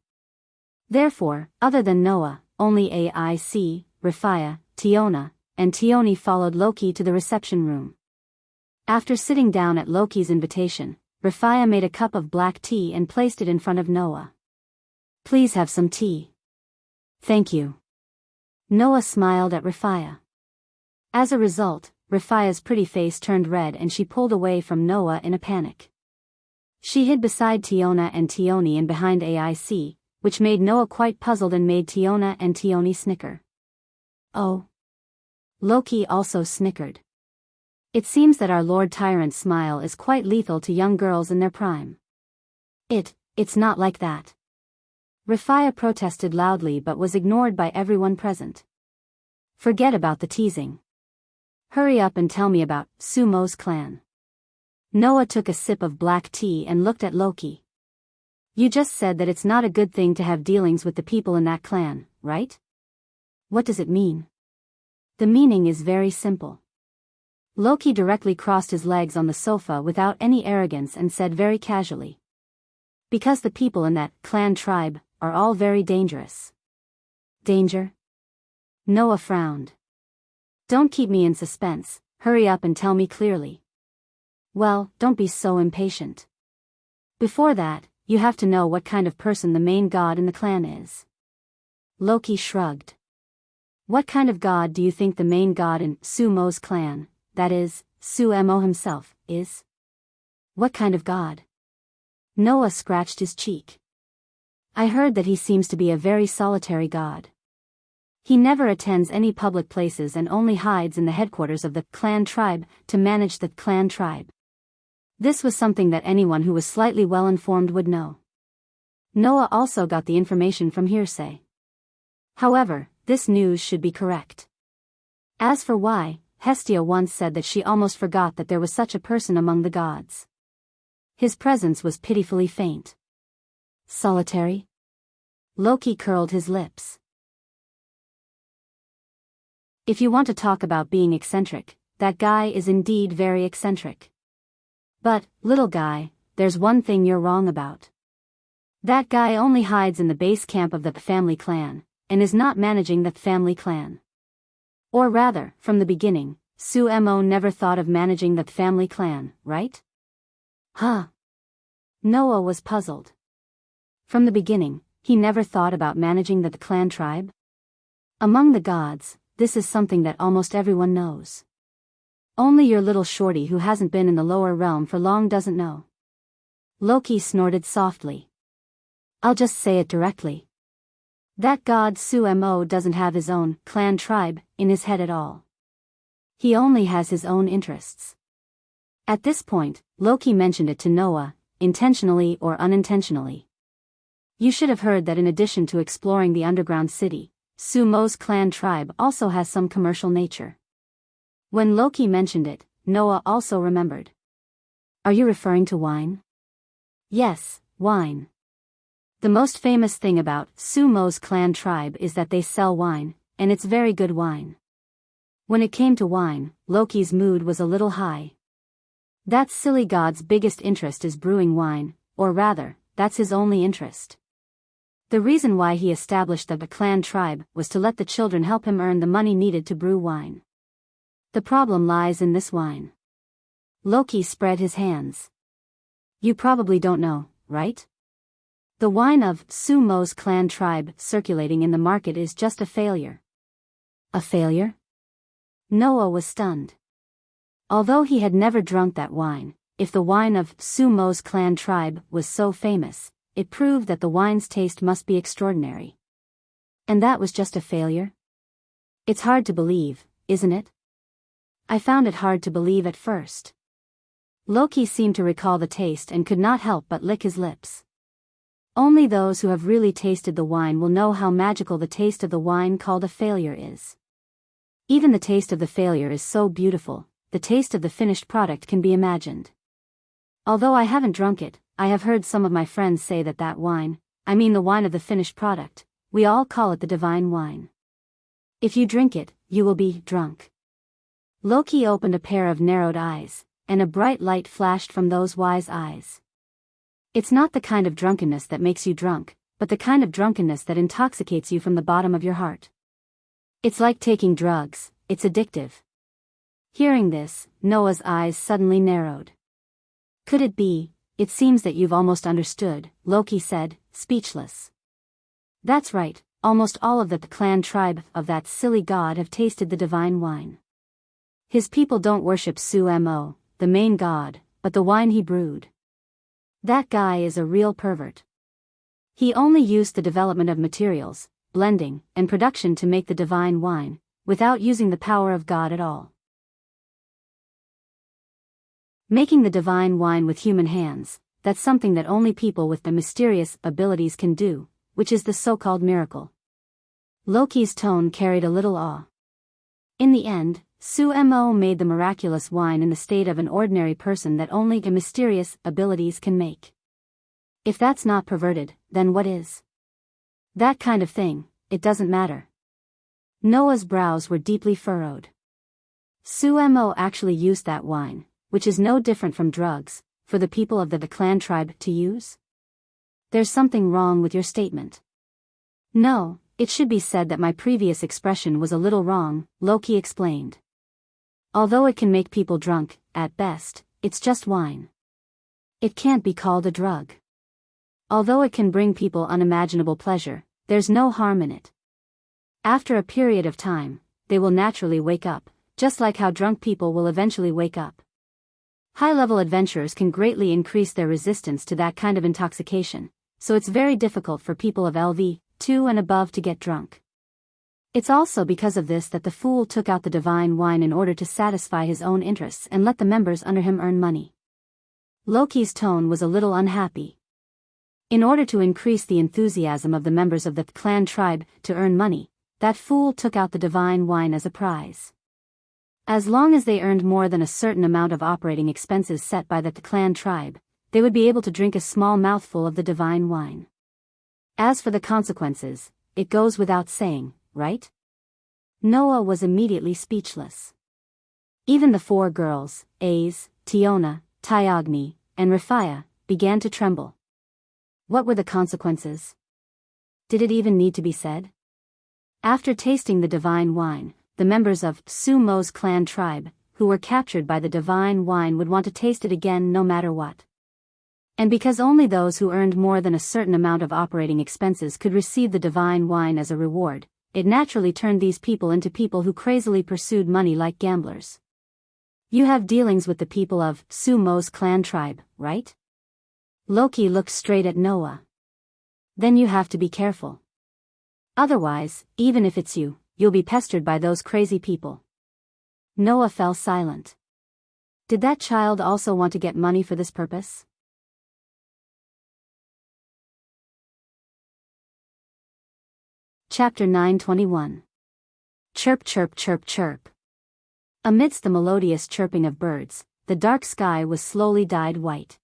Therefore, other than Noah, only AIC, Rifia, Tiona, and Tioni followed Loki to the reception room. After sitting down at Loki's invitation, Rifia made a cup of black tea and placed it in front of Noah. Please have some tea. Thank you. Noah smiled at Rifia. As a result, Rifia's pretty face turned red and she pulled away from Noah in a panic. She hid beside Tiona and Tioni and behind AIC, which made Noah quite puzzled and made Tiona and Tioni snicker. Oh. Loki also snickered. It seems that our Lord Tyrant's smile is quite lethal to young girls in their prime. It's not like that. Rifia protested loudly but was ignored by everyone present. Forget about the teasing. Hurry up and tell me about Sumo's clan. Noah took a sip of black tea and looked at Loki. You just said that it's not a good thing to have dealings with the people in that clan, right? What does it mean? The meaning is very simple. Loki directly crossed his legs on the sofa without any arrogance and said very casually. Because the people in that clan tribe are all very dangerous. Danger? Noah frowned. Don't keep me in suspense, hurry up and tell me clearly. Well, don't be so impatient. Before that, you have to know what kind of person the main god in the clan is. Loki shrugged. What kind of god do you think the main god in Sumo's clan, that is, Sumo himself, is? What kind of god? Noah scratched his cheek. I heard that he seems to be a very solitary god. He never attends any public places and only hides in the headquarters of the clan tribe to manage the clan tribe. This was something that anyone who was slightly well-informed would know. Noah also got the information from hearsay. However, this news should be correct. As for why, Hestia once said that she almost forgot that there was such a person among the gods. His presence was pitifully faint. Solitary? Loki curled his lips. If you want to talk about being eccentric, that guy is indeed very eccentric. But, little guy, there's one thing you're wrong about. That guy only hides in the base camp of the family clan, and is not managing the family clan. Or rather, from the beginning, Sumo never thought of managing the family clan, right? Huh? Noah was puzzled. From the beginning, he never thought about managing the clan tribe? Among the gods, this is something that almost everyone knows. Only your little shorty who hasn't been in the lower realm for long doesn't know. Loki snorted softly. I'll just say it directly. That god Sumo doesn't have his own clan tribe in his head at all. He only has his own interests. At this point, Loki mentioned it to Noah, intentionally or unintentionally. You should have heard that in addition to exploring the underground city, Sumo's clan tribe also has some commercial nature. When Loki mentioned it, Noah also remembered. Are you referring to wine? Yes, wine. The most famous thing about Sumo's clan tribe is that they sell wine, and it's very good wine. When it came to wine, Loki's mood was a little high. That silly god's biggest interest is brewing wine, or rather, that's his only interest. The reason why he established the clan tribe was to let the children help him earn the money needed to brew wine. The problem lies in this wine. Loki spread his hands. You probably don't know, right? The wine of Sumo's clan tribe circulating in the market is just a failure. A failure? Noah was stunned. Although he had never drunk that wine, if the wine of Sumo's clan tribe was so famous, it proved that the wine's taste must be extraordinary. And that was just a failure? It's hard to believe, isn't it? I found it hard to believe at first. Loki seemed to recall the taste and could not help but lick his lips. Only those who have really tasted the wine will know how magical the taste of the wine called a failure is. Even the taste of the failure is so beautiful, the taste of the finished product can be imagined. Although I haven't drunk it, I have heard some of my friends say that wine, I mean the wine of the finished product, we all call it the divine wine. If you drink it, you will be drunk. Loki opened a pair of narrowed eyes, and a bright light flashed from those wise eyes. It's not the kind of drunkenness that makes you drunk, but the kind of drunkenness that intoxicates you from the bottom of your heart. It's like taking drugs, it's addictive. Hearing this, Noah's eyes suddenly narrowed. Could it be? It seems that you've almost understood, Loki said, speechless. That's right, almost all of the clan tribe of that silly god have tasted the divine wine. His people don't worship Sumo, the main god, but the wine he brewed. That guy is a real pervert. He only used the development of materials, blending, and production to make the divine wine, without using the power of God at all. Making the divine wine with human hands, that's something that only people with the mysterious abilities can do, which is the so-called miracle. Loki's tone carried a little awe. In the end, Sumo made the miraculous wine in the state of an ordinary person that only the mysterious abilities can make. If that's not perverted, then what is? That kind of thing, it doesn't matter. Noah's brows were deeply furrowed. Sumo actually used that wine, which is no different from drugs, for the people of the clan tribe to use? There's something wrong with your statement. No, it should be said that my previous expression was a little wrong, Loki explained. Although it can make people drunk, at best, it's just wine. It can't be called a drug. Although it can bring people unimaginable pleasure, there's no harm in it. After a period of time, they will naturally wake up, just like how drunk people will eventually wake up. High-level adventurers can greatly increase their resistance to that kind of intoxication, so it's very difficult for people of LV2 and above to get drunk. It's also because of this that the fool took out the divine wine in order to satisfy his own interests and let the members under him earn money. Loki's tone was a little unhappy. In order to increase the enthusiasm of the members of the clan tribe to earn money, that fool took out the divine wine as a prize. As long as they earned more than a certain amount of operating expenses set by the clan tribe, they would be able to drink a small mouthful of the divine wine. As for the consequences, it goes without saying, right? Noah was immediately speechless. Even the four girls, Aze, Tiona, Tyogni, and Rafia, began to tremble. What were the consequences? Did it even need to be said? After tasting the divine wine, the members of Sumo's clan tribe, who were captured by the divine wine, would want to taste it again no matter what. And because only those who earned more than a certain amount of operating expenses could receive the divine wine as a reward, it naturally turned these people into people who crazily pursued money like gamblers. You have dealings with the people of Sumo's clan tribe, right? Loki looked straight at Noah. Then you have to be careful. Otherwise, even if it's you, you'll be pestered by those crazy people. Noah fell silent. Did that child also want to get money for this purpose? Chapter 9:21. Chirp chirp chirp chirp. Amidst the melodious chirping of birds, the dark sky was slowly dyed white.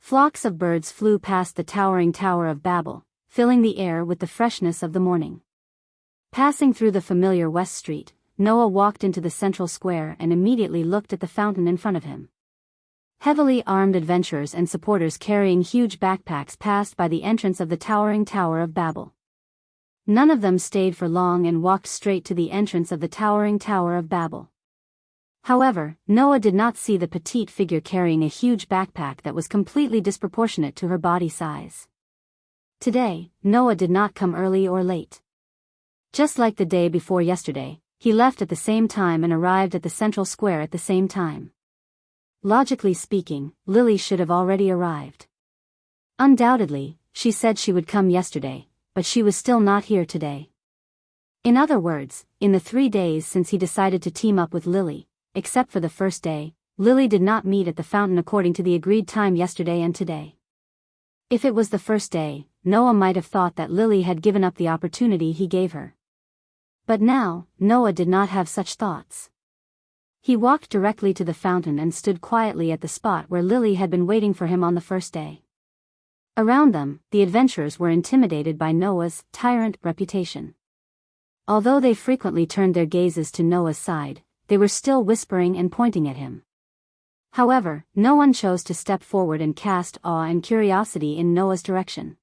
Flocks of birds flew past the towering Tower of Babel, filling the air with the freshness of the morning. Passing through the familiar West Street, Noah walked into the central square and immediately looked at the fountain in front of him. Heavily armed adventurers and supporters carrying huge backpacks passed by the entrance of the towering Tower of Babel. None of them stayed for long and walked straight to the entrance of the towering Tower of Babel. However, Noah did not see the petite figure carrying a huge backpack that was completely disproportionate to her body size. Today, Noah did not come early or late. Just like the day before yesterday, he left at the same time and arrived at the central square at the same time. Logically speaking, Lily should have already arrived. Undoubtedly, she said she would come yesterday, but she was still not here today. In other words, in the 3 days since he decided to team up with Lily, except for the first day, Lily did not meet at the fountain according to the agreed time yesterday and today. If it was the first day, Noah might have thought that Lily had given up the opportunity he gave her. But now, Noah did not have such thoughts. He walked directly to the fountain and stood quietly at the spot where Lily had been waiting for him on the first day. Around them, the adventurers were intimidated by Noah's tyrant reputation. Although they frequently turned their gazes to Noah's side, they were still whispering and pointing at him. However, no one chose to step forward and cast awe and curiosity in Noah's direction.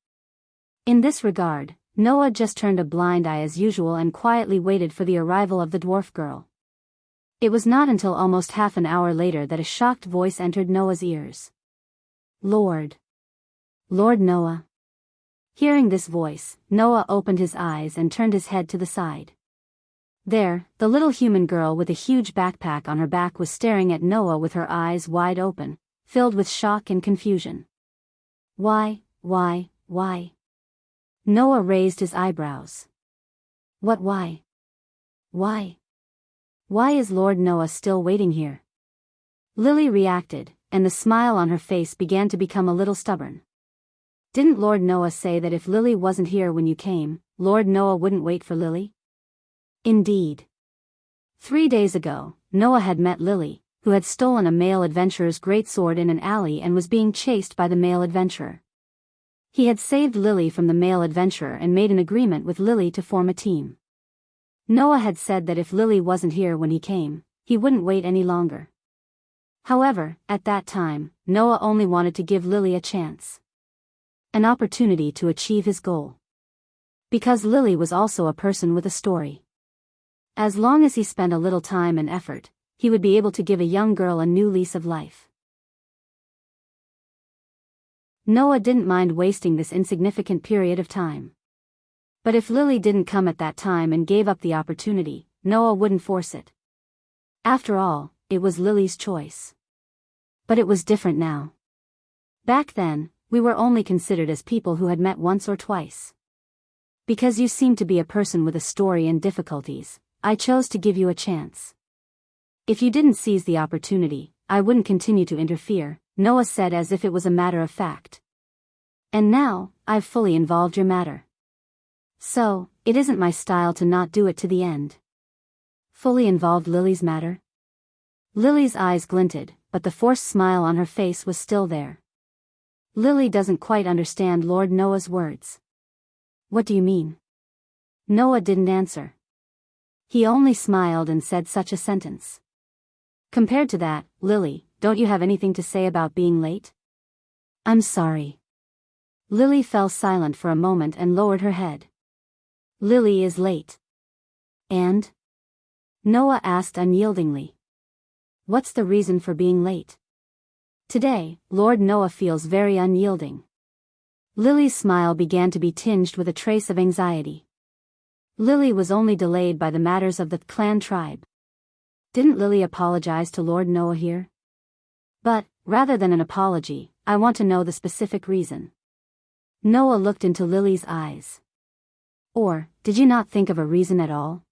In this regard, Noah just turned a blind eye as usual and quietly waited for the arrival of the dwarf girl. It was not until almost half an hour later that a shocked voice entered Noah's ears. Lord Noah. Hearing this voice, Noah opened his eyes and turned his head to the side. There, the little human girl with a huge backpack on her back was staring at Noah with her eyes wide open, filled with shock and confusion. Why? Noah raised his eyebrows. What why? Why? Why is Lord Noah still waiting here? Lily reacted, and the smile on her face began to become a little stubborn. Didn't Lord Noah say that if Lily wasn't here when you came, Lord Noah wouldn't wait for Lily? Indeed. 3 days ago, Noah had met Lily, who had stolen a male adventurer's greatsword in an alley and was being chased by the male adventurer. He had saved Lily from the male adventurer and made an agreement with Lily to form a team. Noah had said that if Lily wasn't here when he came, he wouldn't wait any longer. However, at that time, Noah only wanted to give Lily a chance. An opportunity to achieve his goal. Because Lily was also a person with a story. As long as he spent a little time and effort, he would be able to give a young girl a new lease of life. Noah didn't mind wasting this insignificant period of time. But if Lily didn't come at that time and gave up the opportunity, Noah wouldn't force it. After all, it was Lily's choice. But it was different now. Back then, we were only considered as people who had met once or twice. Because you seemed to be a person with a story and difficulties, I chose to give you a chance. If you didn't seize the opportunity, I wouldn't continue to interfere, Noah said as if it was a matter of fact. And now, I've fully involved your matter. So, it isn't my style to not do it to the end. Fully involved Lily's matter? Lily's eyes glinted, but the forced smile on her face was still there. Lily doesn't quite understand Lord Noah's words. What do you mean? Noah didn't answer. He only smiled and said such a sentence. Compared to that, Lily, don't you have anything to say about being late? I'm sorry. Lily fell silent for a moment and lowered her head. Lily is late. And? Noah asked unyieldingly. What's the reason for being late? Today, Lord Noah feels very unyielding. Lily's smile began to be tinged with a trace of anxiety. Lily was only delayed by the matters of the clan tribe. Didn't Lily apologize to Lord Noah here? But, rather than an apology, I want to know the specific reason. Noah looked into Lily's eyes. Or, did you not think of a reason at all?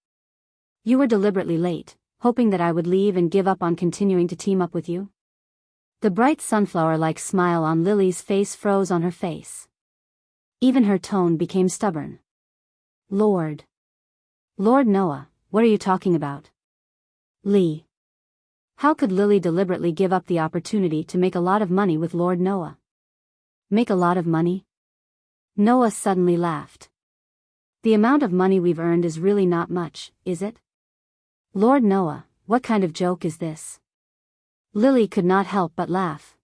You were deliberately late, hoping that I would leave and give up on continuing to team up with you? The bright sunflower-like smile on Lily's face froze on her face. Even her tone became stubborn. Lord Noah, what are you talking about? Lee. How could Lily deliberately give up the opportunity to make a lot of money with Lord Noah? Make a lot of money? Noah suddenly laughed. The amount of money we've earned is really not much, is it? Lord Noah, what kind of joke is this? Lily could not help but laugh.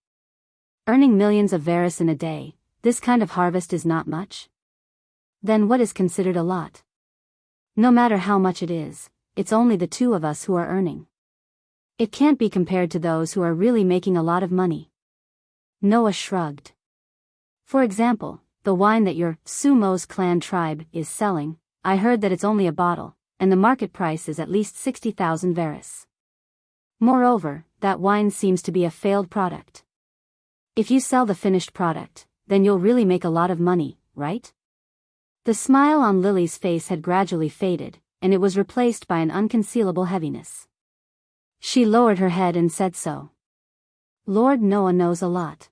Earning millions of Varus in a day, this kind of harvest is not much? Then what is considered a lot? No matter how much it is, it's only the two of us who are earning. It can't be compared to those who are really making a lot of money. Noah shrugged. For example, the wine that your Sumo's clan tribe is selling, I heard that it's only a bottle, and the market price is at least 60,000 Varus. Moreover, that wine seems to be a failed product. If you sell the finished product, then you'll really make a lot of money, right? The smile on Lily's face had gradually faded, and it was replaced by an unconcealable heaviness. She lowered her head and said so. Lord Noah knows a lot.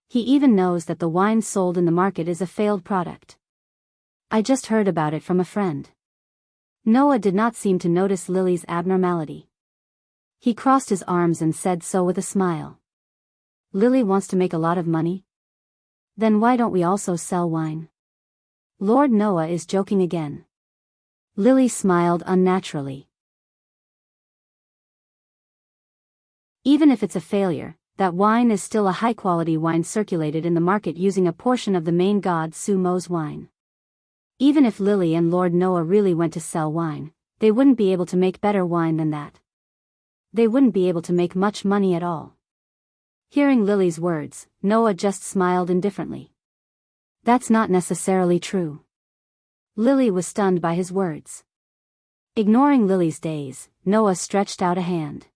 He even knows that the wine sold in the market is a failed product. I just heard about it from a friend. Noah did not seem to notice Lily's abnormality. He crossed his arms and said so with a smile. Lily wants to make a lot of money? Then why don't we also sell wine? Lord Noah is joking again. Lily smiled unnaturally. Even if it's a failure, that wine is still a high-quality wine circulated in the market using a portion of the main god Sumo's wine. Even if Lily and Lord Noah really went to sell wine, they wouldn't be able to make better wine than that. They wouldn't be able to make much money at all. Hearing Lily's words, Noah just smiled indifferently. That's not necessarily true. Lily was stunned by his words. Ignoring Lily's daze, Noah stretched out a hand.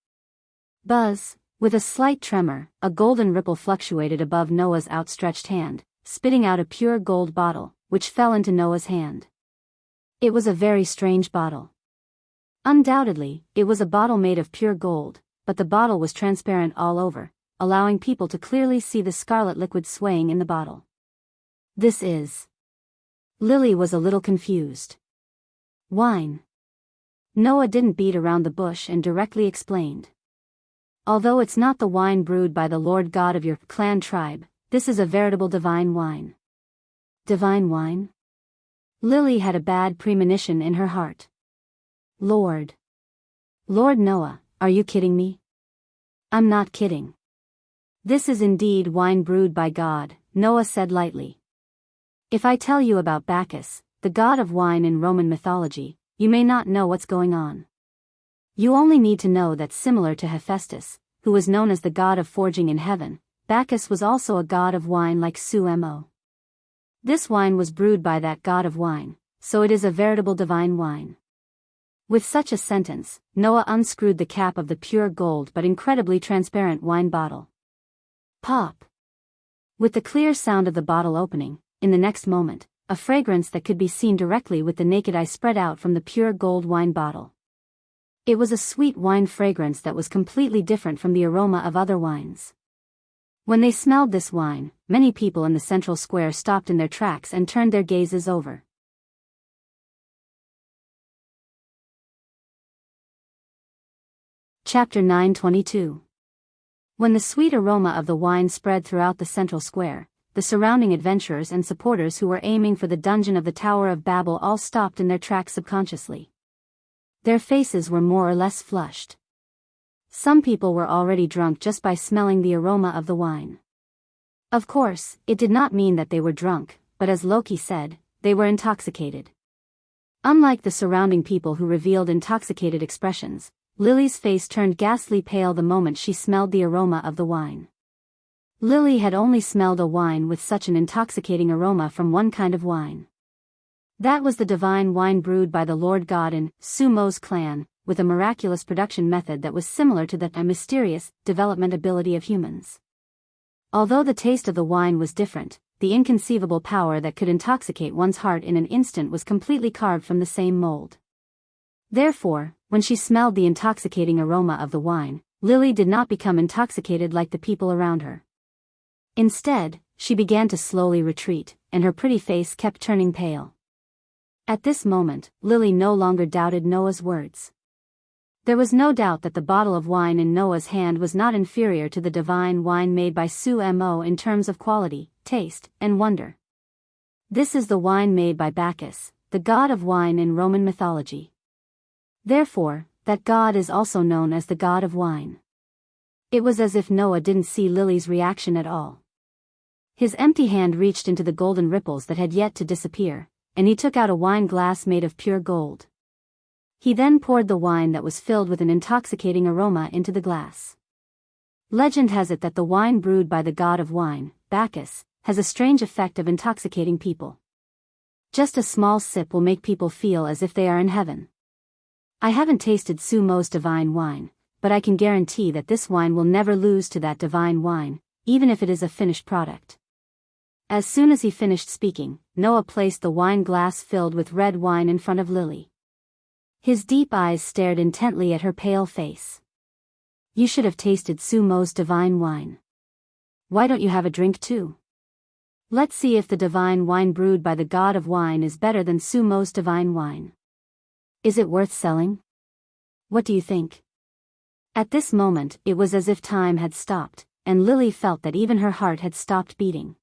Buzz. With a slight tremor, a golden ripple fluctuated above Noah's outstretched hand, spitting out a pure gold bottle, which fell into Noah's hand. It was a very strange bottle. Undoubtedly, it was a bottle made of pure gold, but the bottle was transparent all over, allowing people to clearly see the scarlet liquid swaying in the bottle. This is... Lily was a little confused. Wine. Noah didn't beat around the bush and directly explained. Although it's not the wine brewed by the Lord God of your clan tribe, this is a veritable divine wine. Divine wine? Lily had a bad premonition in her heart. Lord Noah, are you kidding me? I'm not kidding. This is indeed wine brewed by God, Noah said lightly. If I tell you about Bacchus, the god of wine in Roman mythology, you may not know what's going on. You only need to know that similar to Hephaestus, who was known as the god of forging in heaven, Bacchus was also a god of wine like Sumo. This wine was brewed by that god of wine, so it is a veritable divine wine. With such a sentence, Noah unscrewed the cap of the pure gold but incredibly transparent wine bottle. Pop! With the clear sound of the bottle opening, in the next moment, a fragrance that could be seen directly with the naked eye spread out from the pure gold wine bottle. It was a sweet wine fragrance that was completely different from the aroma of other wines. When they smelled this wine, many people in the central square stopped in their tracks and turned their gazes over. Chapter 9:22. When the sweet aroma of the wine spread throughout the central square, the surrounding adventurers and supporters who were aiming for the dungeon of the Tower of Babel all stopped in their tracks subconsciously. Their faces were more or less flushed. Some people were already drunk just by smelling the aroma of the wine. Of course, it did not mean that they were drunk, but as Loki said, they were intoxicated. Unlike the surrounding people who revealed intoxicated expressions, Lily's face turned ghastly pale the moment she smelled the aroma of the wine. Lily had only smelled a wine with such an intoxicating aroma from one kind of wine. That was the divine wine brewed by the Lord God in Sumo's clan, with a miraculous production method that was similar to the mysterious development ability of humans. Although the taste of the wine was different, the inconceivable power that could intoxicate one's heart in an instant was completely carved from the same mold. Therefore, when she smelled the intoxicating aroma of the wine, Lily did not become intoxicated like the people around her. Instead, she began to slowly retreat, and her pretty face kept turning pale. At this moment, Lily no longer doubted Noah's words. There was no doubt that the bottle of wine in Noah's hand was not inferior to the divine wine made by Sumo in terms of quality, taste, and wonder. This is the wine made by Bacchus, the god of wine in Roman mythology. Therefore, that god is also known as the god of wine. It was as if Noah didn't see Lily's reaction at all. His empty hand reached into the golden ripples that had yet to disappear, and he took out a wine glass made of pure gold. He then poured the wine that was filled with an intoxicating aroma into the glass. Legend has it that the wine brewed by the god of wine, Bacchus, has a strange effect of intoxicating people. Just a small sip will make people feel as if they are in heaven. I haven't tasted Sumo's divine wine, but I can guarantee that this wine will never lose to that divine wine, even if it is a finished product. As soon as he finished speaking, Noah placed the wine glass filled with red wine in front of Lily. His deep eyes stared intently at her pale face. You should have tasted Sumo's divine wine. Why don't you have a drink too? Let's see if the divine wine brewed by the god of wine is better than Sumo's divine wine. Is it worth selling? What do you think? At this moment, it was as if time had stopped, and Lily felt that even her heart had stopped beating.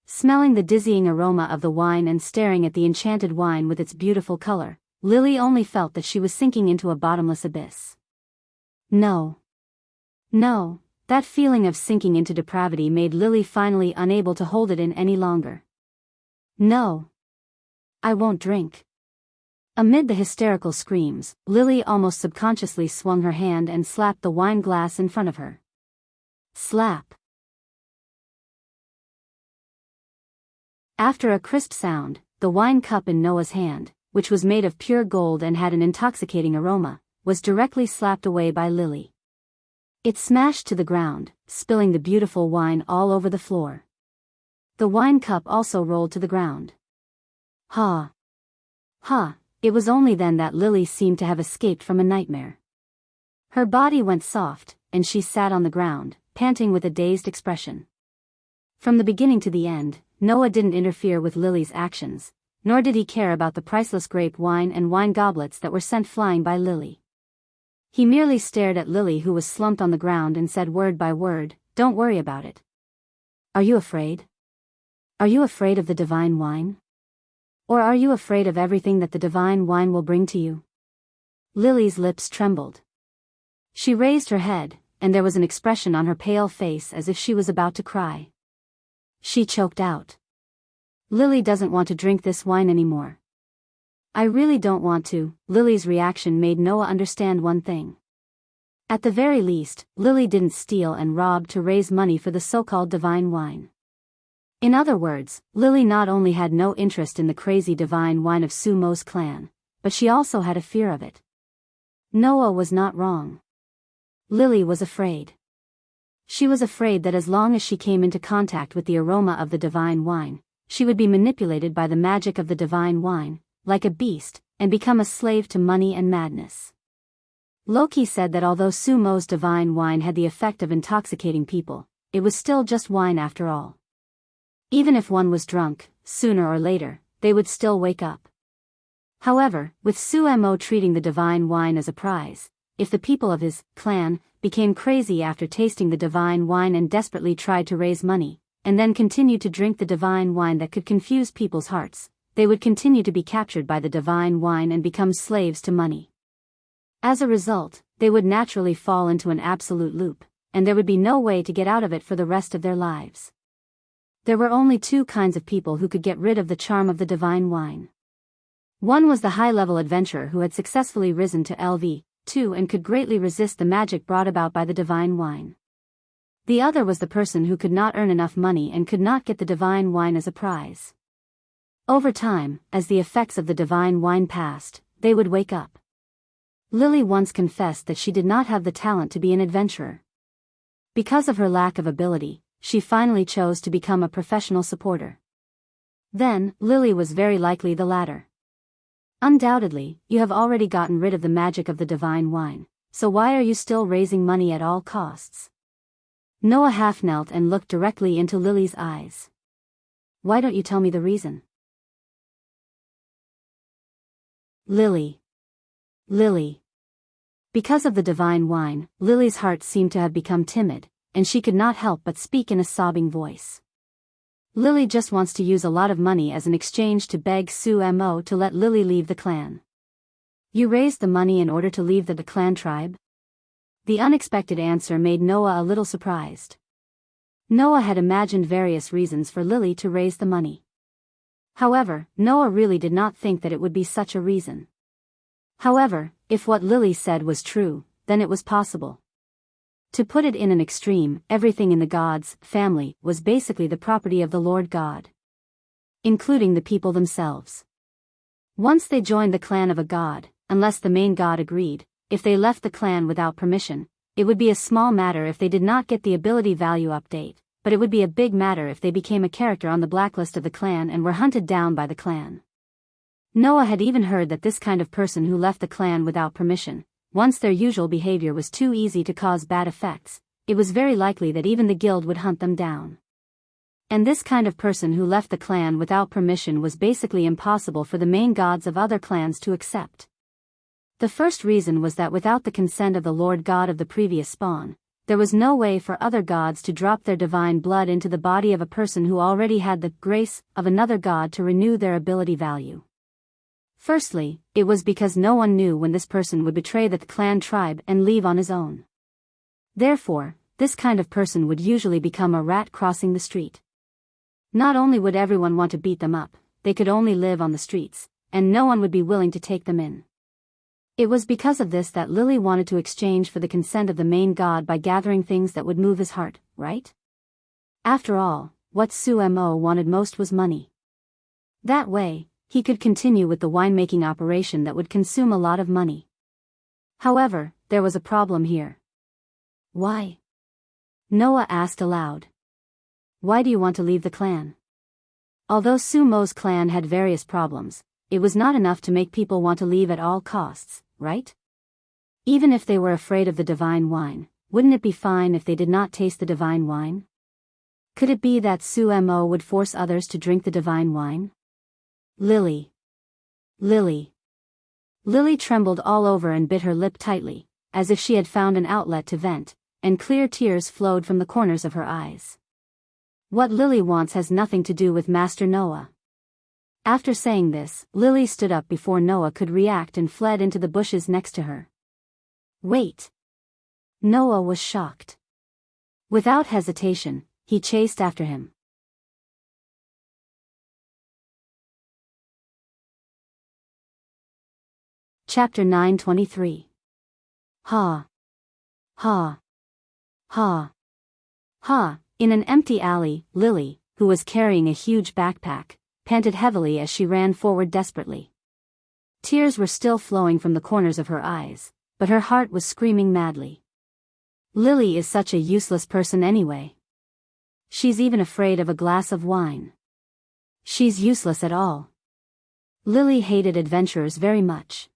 Smelling the dizzying aroma of the wine and staring at the enchanted wine with its beautiful color, Lily only felt that she was sinking into a bottomless abyss. No. That feeling of sinking into depravity made Lily finally unable to hold it in any longer. No. I won't drink. Amid the hysterical screams, Lily almost subconsciously swung her hand and slapped the wine glass in front of her. Slap. After a crisp sound, the wine cup in Noah's hand, which was made of pure gold and had an intoxicating aroma, was directly slapped away by Lily. It smashed to the ground, spilling the beautiful wine all over the floor. The wine cup also rolled to the ground. Ha! It was only then that Lily seemed to have escaped from a nightmare. Her body went soft, and she sat on the ground, panting with a dazed expression. From the beginning to the end, Noah didn't interfere with Lily's actions, nor did he care about the priceless grape wine and wine goblets that were sent flying by Lily. He merely stared at Lily, who was slumped on the ground, and said word by word, "Don't worry about it. Are you afraid? Are you afraid of the divine wine? Or are you afraid of everything that the divine wine will bring to you?" Lily's lips trembled. She raised her head, and there was an expression on her pale face as if she was about to cry. She choked out. Lily doesn't want to drink this wine anymore. I really don't want to. Lily's reaction made Noah understand one thing. At the very least, Lily didn't steal and rob to raise money for the so-called divine wine. In other words, Lily not only had no interest in the crazy divine wine of Sumo's clan, but she also had a fear of it. Noah was not wrong. Lily was afraid. She was afraid that as long as she came into contact with the aroma of the divine wine, she would be manipulated by the magic of the divine wine, like a beast, and become a slave to money and madness. Loki said that although Sumo's divine wine had the effect of intoxicating people, it was still just wine after all. Even if one was drunk, sooner or later, they would still wake up. However, with Sumo treating the divine wine as a prize, if the people of his clan became crazy after tasting the divine wine and desperately tried to raise money, and then continued to drink the divine wine that could confuse people's hearts, they would continue to be captured by the divine wine and become slaves to money. As a result, they would naturally fall into an absolute loop, and there would be no way to get out of it for the rest of their lives. There were only two kinds of people who could get rid of the charm of the divine wine. One was the high-level adventurer who had successfully risen to LV2 and could greatly resist the magic brought about by the divine wine. The other was the person who could not earn enough money and could not get the divine wine as a prize. Over time, as the effects of the divine wine passed, they would wake up. Lily once confessed that she did not have the talent to be an adventurer. Because of her lack of ability, she finally chose to become a professional supporter. Then, Lily was very likely the latter. Undoubtedly, you have already gotten rid of the magic of the divine wine, so why are you still raising money at all costs? Noah half knelt and looked directly into Lily's eyes. Why don't you tell me the reason? Lily. Because of the divine wine, Lily's heart seemed to have become timid, and she could not help but speak in a sobbing voice. Lily just wants to use a lot of money as an exchange to beg Sumo to let Lily leave the clan. You raised the money in order to leave the clan tribe? The unexpected answer made Noah a little surprised. Noah had imagined various reasons for Lily to raise the money. However, Noah really did not think that it would be such a reason. However, if what Lily said was true, then it was possible. To put it in an extreme, everything in the gods' family was basically the property of the Lord God, including the people themselves. Once they joined the clan of a god, unless the main god agreed, if they left the clan without permission, it would be a small matter if they did not get the ability value update, but it would be a big matter if they became a character on the blacklist of the clan and were hunted down by the clan. Noah had even heard that this kind of person who left the clan without permission, once their usual behavior was too easy to cause bad effects, it was very likely that even the guild would hunt them down. And this kind of person who left the clan without permission was basically impossible for the main gods of other clans to accept. The first reason was that without the consent of the Lord God of the previous spawn, there was no way for other gods to drop their divine blood into the body of a person who already had the grace of another god to renew their ability value. Firstly, it was because no one knew when this person would betray the clan tribe and leave on his own. Therefore, this kind of person would usually become a rat crossing the street. Not only would everyone want to beat them up, they could only live on the streets, and no one would be willing to take them in. It was because of this that Lily wanted to exchange for the consent of the main god by gathering things that would move his heart, right? After all, what Sumo wanted most was money. That way, he could continue with the winemaking operation that would consume a lot of money. However, there was a problem here. Why? Noah asked aloud. Why do you want to leave the clan? Although Sumo's clan had various problems, it was not enough to make people want to leave at all costs, right? Even if they were afraid of the divine wine, wouldn't it be fine if they did not taste the divine wine? Could it be that Sumo would force others to drink the divine wine? Lily trembled all over and bit her lip tightly, as if she had found an outlet to vent, and clear tears flowed from the corners of her eyes. What Lily wants has nothing to do with Master Noah. After saying this, Lily stood up before Noah could react and fled into the bushes next to her. Wait! Noah was shocked. Without hesitation, he chased after him. Chapter 9:23. Ha! Ha! Ha! Ha! In an empty alley, Lily, who was carrying a huge backpack, panted heavily as she ran forward desperately. Tears were still flowing from the corners of her eyes, but her heart was screaming madly. Lily is such a useless person anyway. She's even afraid of a glass of wine. She's useless at all. Lily hated adventurers very much.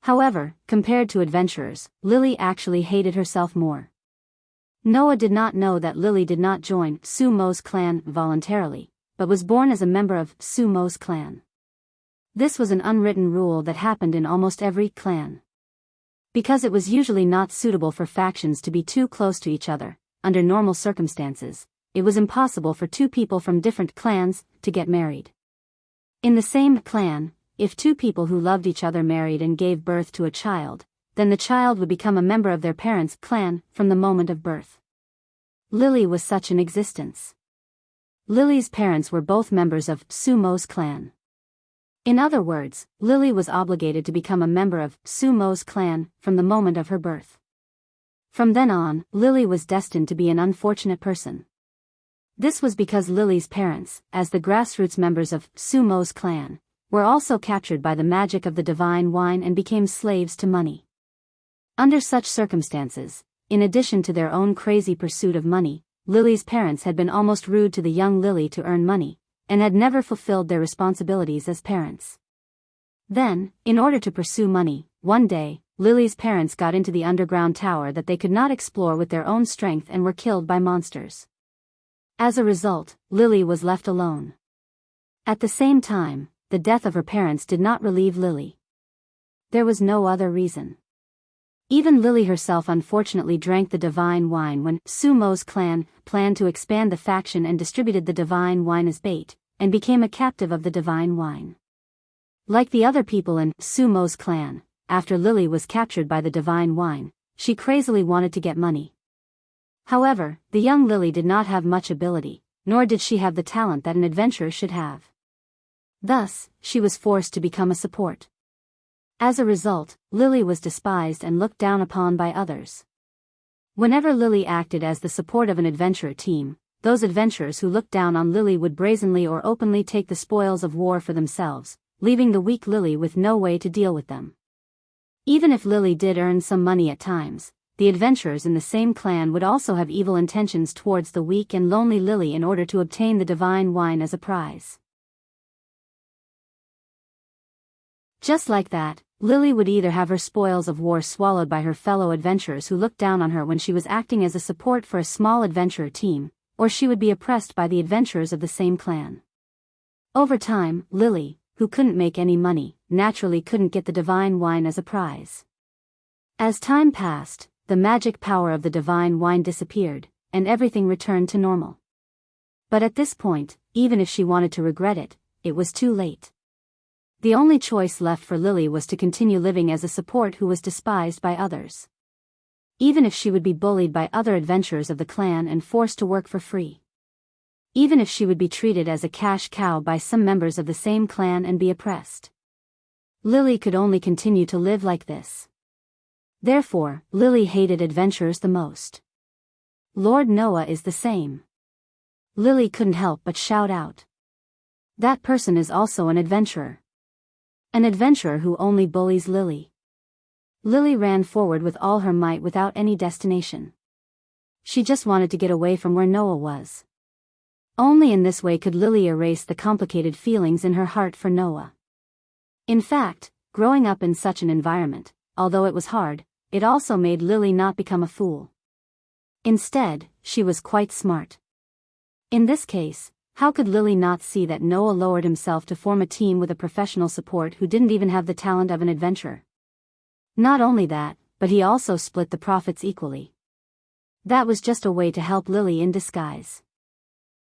However, compared to adventurers, Lily actually hated herself more. Noah did not know that Lily did not join Sumo's clan voluntarily, but was born as a member of Sumo's clan. This was an unwritten rule that happened in almost every clan. Because it was usually not suitable for factions to be too close to each other, under normal circumstances, it was impossible for two people from different clans to get married. In the same clan, if two people who loved each other married and gave birth to a child, then the child would become a member of their parents' clan from the moment of birth. Lily was such an existence. Lily's parents were both members of Sumo's clan. In other words, Lily was obligated to become a member of Sumo's clan from the moment of her birth. From then on, Lily was destined to be an unfortunate person. This was because Lily's parents, as the grassroots members of Sumo's clan, were also captured by the magic of the divine wine and became slaves to money. Under such circumstances, in addition to their own crazy pursuit of money, Lily's parents had been almost rude to the young Lily to earn money, and had never fulfilled their responsibilities as parents. Then, in order to pursue money, one day, Lily's parents got into the underground tower that they could not explore with their own strength and were killed by monsters. As a result, Lily was left alone. At the same time, the death of her parents did not relieve Lily. There was no other reason. Even Lily herself unfortunately drank the divine wine when Sumo's clan planned to expand the faction and distributed the divine wine as bait, and became a captive of the divine wine. Like the other people in Sumo's clan, after Lily was captured by the divine wine, she crazily wanted to get money. However, the young Lily did not have much ability, nor did she have the talent that an adventurer should have. Thus, she was forced to become a support. As a result, Lily was despised and looked down upon by others. Whenever Lily acted as the support of an adventurer team, those adventurers who looked down on Lily would brazenly or openly take the spoils of war for themselves, leaving the weak Lily with no way to deal with them. Even if Lily did earn some money at times, the adventurers in the same clan would also have evil intentions towards the weak and lonely Lily in order to obtain the divine wine as a prize. Just like that, Lily would either have her spoils of war swallowed by her fellow adventurers who looked down on her when she was acting as a support for a small adventurer team, or she would be oppressed by the adventurers of the same clan. Over time, Lily, who couldn't make any money, naturally couldn't get the divine wine as a prize. As time passed, the magic power of the divine wine disappeared, and everything returned to normal. But at this point, even if she wanted to regret it, it was too late. The only choice left for Lily was to continue living as a support who was despised by others. Even if she would be bullied by other adventurers of the clan and forced to work for free. Even if she would be treated as a cash cow by some members of the same clan and be oppressed. Lily could only continue to live like this. Therefore, Lily hated adventurers the most. Lord Noah is the same. Lily couldn't help but shout out. That person is also an adventurer. An adventurer who only bullies Lily. Lily ran forward with all her might without any destination. She just wanted to get away from where Noah was. Only in this way could Lily erase the complicated feelings in her heart for Noah. In fact, growing up in such an environment, although it was hard, it also made Lily not become a fool. Instead, she was quite smart. In this case, how could Lily not see that Noah lowered himself to form a team with a professional support who didn't even have the talent of an adventurer? Not only that, but he also split the profits equally. That was just a way to help Lily in disguise.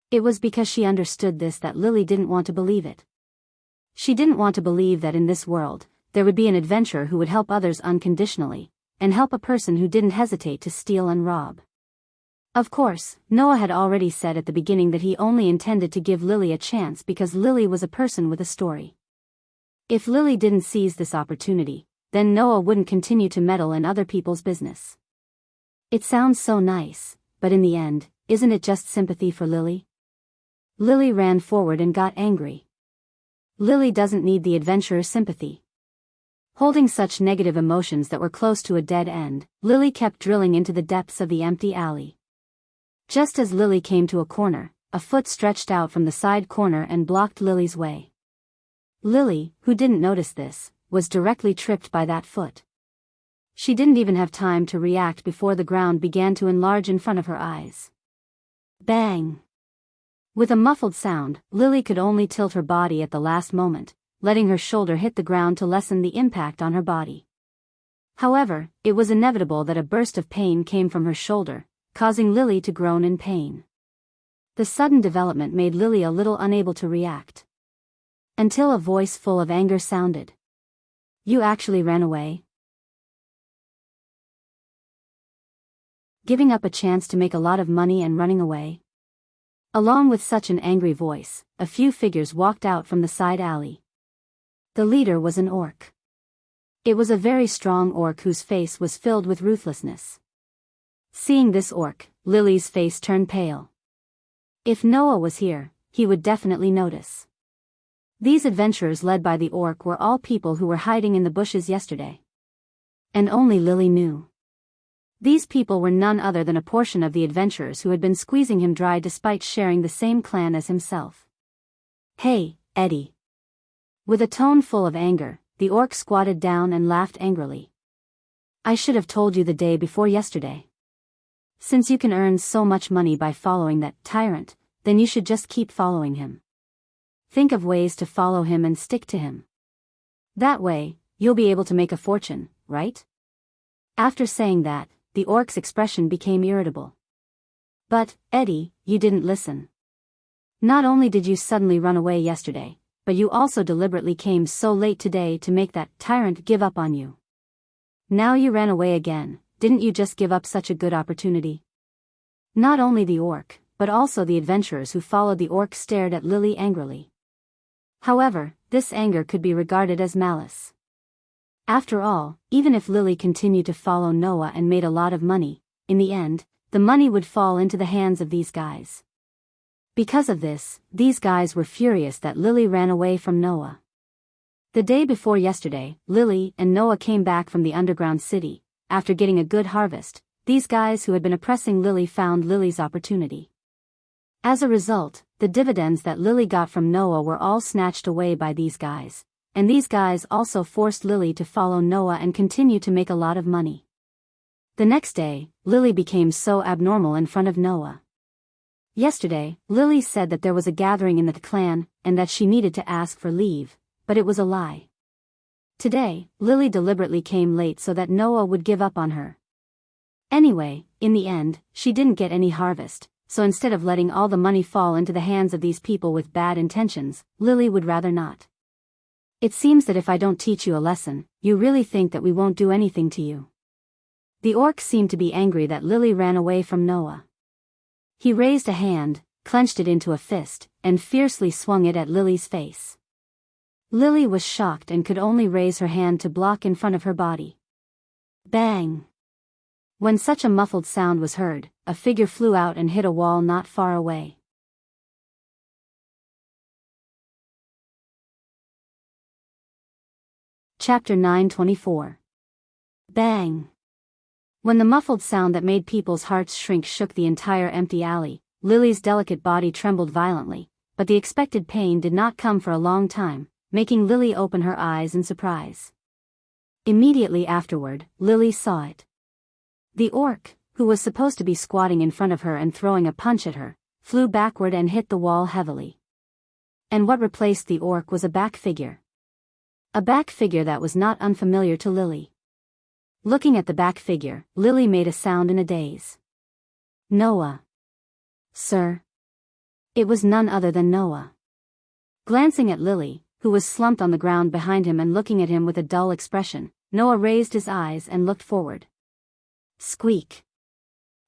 It was because she understood this that Lily didn't want to believe it. She didn't want to believe that in this world, there would be an adventurer who would help others unconditionally, and help a person who didn't hesitate to steal and rob. Of course, Noah had already said at the beginning that he only intended to give Lily a chance because Lily was a person with a story. If Lily didn't seize this opportunity, then Noah wouldn't continue to meddle in other people's business. It sounds so nice, but in the end, isn't it just sympathy for Lily? Lily ran forward and got angry. Lily doesn't need the adventurer's sympathy. Holding such negative emotions that were close to a dead end, Lily kept drilling into the depths of the empty alley. Just as Lily came to a corner, a foot stretched out from the side corner and blocked Lily's way. Lily, who didn't notice this, was directly tripped by that foot. She didn't even have time to react before the ground began to enlarge in front of her eyes. Bang! With a muffled sound, Lily could only tilt her body at the last moment, letting her shoulder hit the ground to lessen the impact on her body. However, it was inevitable that a burst of pain came from her shoulder, causing Lily to groan in pain. The sudden development made Lily a little unable to react. Until a voice full of anger sounded. "You actually ran away? Giving up a chance to make a lot of money and running away?" Along with such an angry voice, a few figures walked out from the side alley. The leader was an orc. It was a very strong orc whose face was filled with ruthlessness. Seeing this orc, Lily's face turned pale. If Noah was here, he would definitely notice. These adventurers led by the orc were all people who were hiding in the bushes yesterday. And only Lily knew. These people were none other than a portion of the adventurers who had been squeezing him dry despite sharing the same clan as himself. "Hey, Eddie." With a tone full of anger, the orc squatted down and laughed angrily. "I should have told you the day before yesterday. Since you can earn so much money by following that tyrant, then you should just keep following him. Think of ways to follow him and stick to him. That way, you'll be able to make a fortune, right?" After saying that, the orc's expression became irritable. "But, Eddie, you didn't listen. Not only did you suddenly run away yesterday, but you also deliberately came so late today to make that tyrant give up on you. Now you ran away again, didn't you just give up such a good opportunity?" Not only the orc, but also the adventurers who followed the orc stared at Lily angrily. However, this anger could be regarded as malice. After all, even if Lily continued to follow Noah and made a lot of money, in the end, the money would fall into the hands of these guys. Because of this, these guys were furious that Lily ran away from Noah. The day before yesterday, Lily and Noah came back from the underground city. After getting a good harvest, these guys who had been oppressing Lily found Lily's opportunity. As a result, the dividends that Lily got from Noah were all snatched away by these guys, and these guys also forced Lily to follow Noah and continue to make a lot of money. The next day, Lily became so abnormal in front of Noah. Yesterday, Lily said that there was a gathering in the clan, and that she needed to ask for leave, but it was a lie. Today, Lily deliberately came late so that Noah would give up on her. Anyway, in the end, she didn't get any harvest, so instead of letting all the money fall into the hands of these people with bad intentions, Lily would rather not. "It seems that if I don't teach you a lesson, you really think that we won't do anything to you." The orc seemed to be angry that Lily ran away from Noah. He raised a hand, clenched it into a fist, and fiercely swung it at Lily's face. Lily was shocked and could only raise her hand to block in front of her body. Bang! When such a muffled sound was heard, a figure flew out and hit a wall not far away. Chapter 924. Bang! When the muffled sound that made people's hearts shrink shook the entire empty alley, Lily's delicate body trembled violently, but the expected pain did not come for a long time, making Lily open her eyes in surprise. Immediately afterward, Lily saw it. The orc, who was supposed to be squatting in front of her and throwing a punch at her, flew backward and hit the wall heavily. And what replaced the orc was a back figure. A back figure that was not unfamiliar to Lily. Looking at the back figure, Lily made a sound in a daze. "Noah. Sir." It was none other than Noah. Glancing at Lily, who was slumped on the ground behind him and looking at him with a dull expression, Noah raised his eyes and looked forward. Squeak.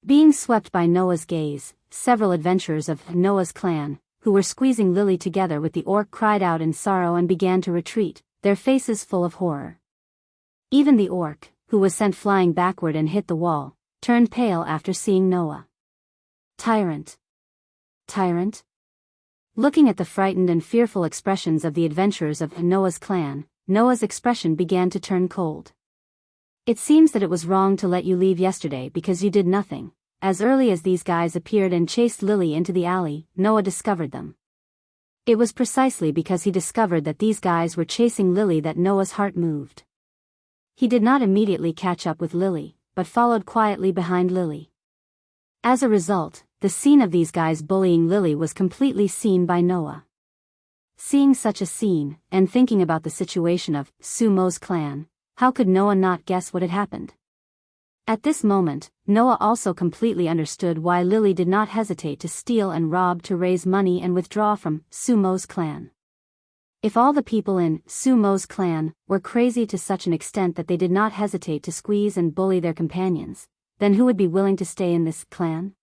Being swept by Noah's gaze, several adventurers of Noah's clan, who were squeezing Lily together with the orc, cried out in sorrow and began to retreat, their faces full of horror. Even the orc, who was sent flying backward and hit the wall, turned pale after seeing Noah. Tyrant. Tyrant? Looking at the frightened and fearful expressions of the adventurers of Noah's clan, Noah's expression began to turn cold. "It seems that it was wrong to let you leave yesterday because you did nothing. As early as these guys appeared and chased Lily into the alley, Noah discovered them. It was precisely because he discovered that these guys were chasing Lily that Noah's heart moved. He did not immediately catch up with Lily, but followed quietly behind Lily. As a result, the scene of these guys bullying Lily was completely seen by Noah. Seeing such a scene, and thinking about the situation of Sumo's clan, how could Noah not guess what had happened? At this moment, Noah also completely understood why Lily did not hesitate to steal and rob to raise money and withdraw from Sumo's clan. If all the people in Sumo's clan were crazy to such an extent that they did not hesitate to squeeze and bully their companions, then who would be willing to stay in this clan?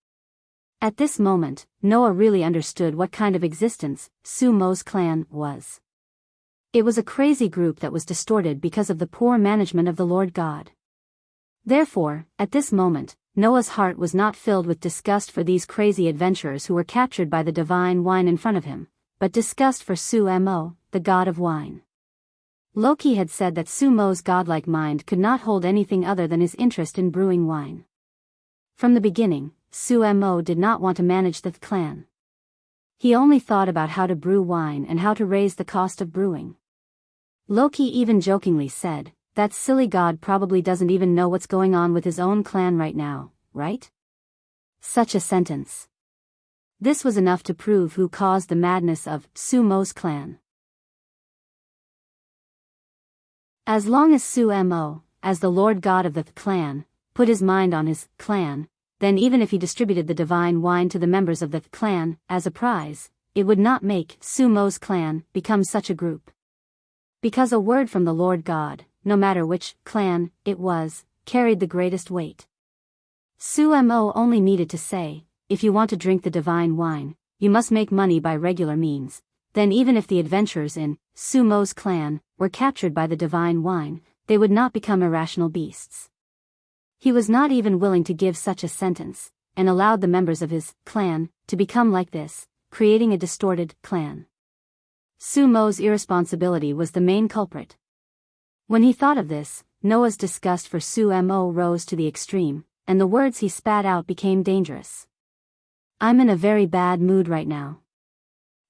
At this moment, Noah really understood what kind of existence Sumo's clan was. It was a crazy group that was distorted because of the poor management of the Lord God. Therefore, at this moment, Noah's heart was not filled with disgust for these crazy adventurers who were captured by the divine wine in front of him, but disgust for Sumo, the god of wine. Loki had said that Sumo's godlike mind could not hold anything other than his interest in brewing wine. From the beginning, Sumo did not want to manage the clan. He only thought about how to brew wine and how to raise the cost of brewing. Loki even jokingly said, "That silly god probably doesn't even know what's going on with his own clan right now, right?" Such a sentence. This was enough to prove who caused the madness of Sumo's clan. As long as Sumo, as the lord god of the clan, put his mind on his clan, then even if he distributed the divine wine to the members of the clan as a prize, it would not make Sumo's clan become such a group. Because a word from the Lord God, no matter which clan it was, carried the greatest weight. Sumo only needed to say, "If you want to drink the divine wine, you must make money by regular means." Then even if the adventurers in Sumo's clan were captured by the divine wine, they would not become irrational beasts. He was not even willing to give such a sentence, and allowed the members of his clan to become like this, creating a distorted clan. Sumo's irresponsibility was the main culprit. When he thought of this, Noah's disgust for Sumo rose to the extreme, and the words he spat out became dangerous. "I'm in a very bad mood right now.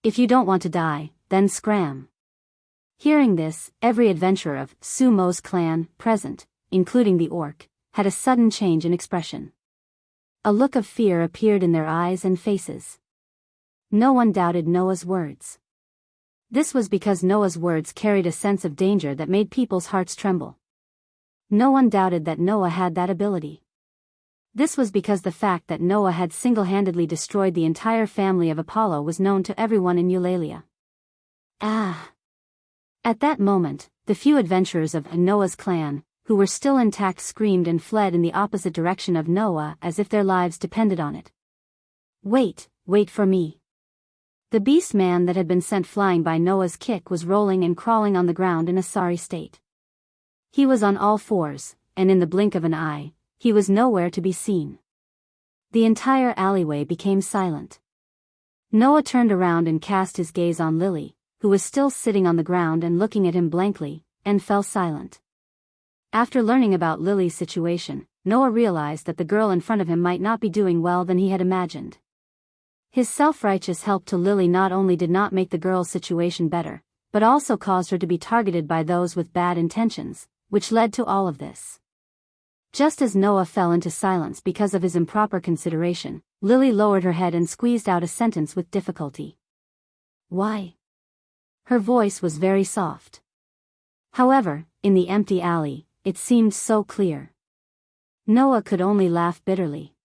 If you don't want to die, then scram." Hearing this, every adventurer of Sumo's clan present, including the orc, had a sudden change in expression. A look of fear appeared in their eyes and faces. No one doubted Noah's words. This was because Noah's words carried a sense of danger that made people's hearts tremble. No one doubted that Noah had that ability. This was because the fact that Noah had single-handedly destroyed the entire family of Apollo was known to everyone in Eulalia. At that moment, the few adventurers of Noah's clan, who were still intact, screamed and fled in the opposite direction of Noah as if their lives depended on it. "Wait for me." The beast man that had been sent flying by Noah's kick was rolling and crawling on the ground in a sorry state. He was on all fours, and in the blink of an eye, he was nowhere to be seen. The entire alleyway became silent. Noah turned around and cast his gaze on Lily, who was still sitting on the ground and looking at him blankly, and fell silent. After learning about Lily's situation, Noah realized that the girl in front of him might not be doing well than he had imagined. His self-righteous help to Lily not only did not make the girl's situation better, but also caused her to be targeted by those with bad intentions, which led to all of this. Just as Noah fell into silence because of his improper consideration, Lily lowered her head and squeezed out a sentence with difficulty. "Why?" Her voice was very soft. However, in the empty alley, it seemed so clear. Noah could only laugh bitterly.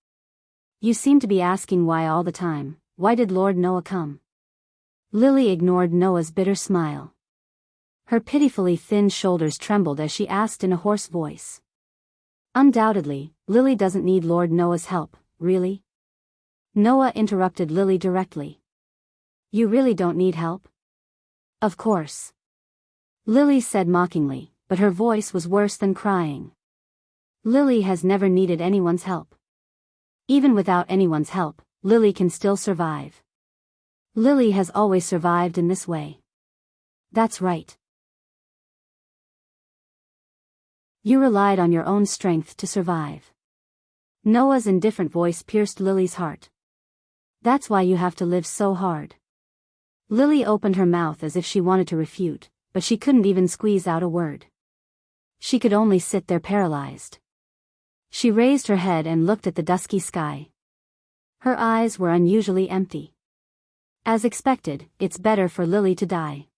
"You seem to be asking why all the time. Why did Lord Noah come?" Lily ignored Noah's bitter smile. Her pitifully thin shoulders trembled as she asked in a hoarse voice. "Undoubtedly, Lily doesn't need Lord Noah's help, really?" Noah interrupted Lily directly. "You really don't need help?" "Of course," Lily said mockingly, but her voice was worse than crying. Lily has never needed anyone's help. Even without anyone's help, Lily can still survive. Lily has always survived in this way. That's right. You relied on your own strength to survive. Noah's indifferent voice pierced Lily's heart. That's why you have to live so hard. Lily opened her mouth as if she wanted to refute, but she couldn't even squeeze out a word. She could only sit there paralyzed. She raised her head and looked at the dusky sky. Her eyes were unusually empty. As expected, it's better for Lily to die.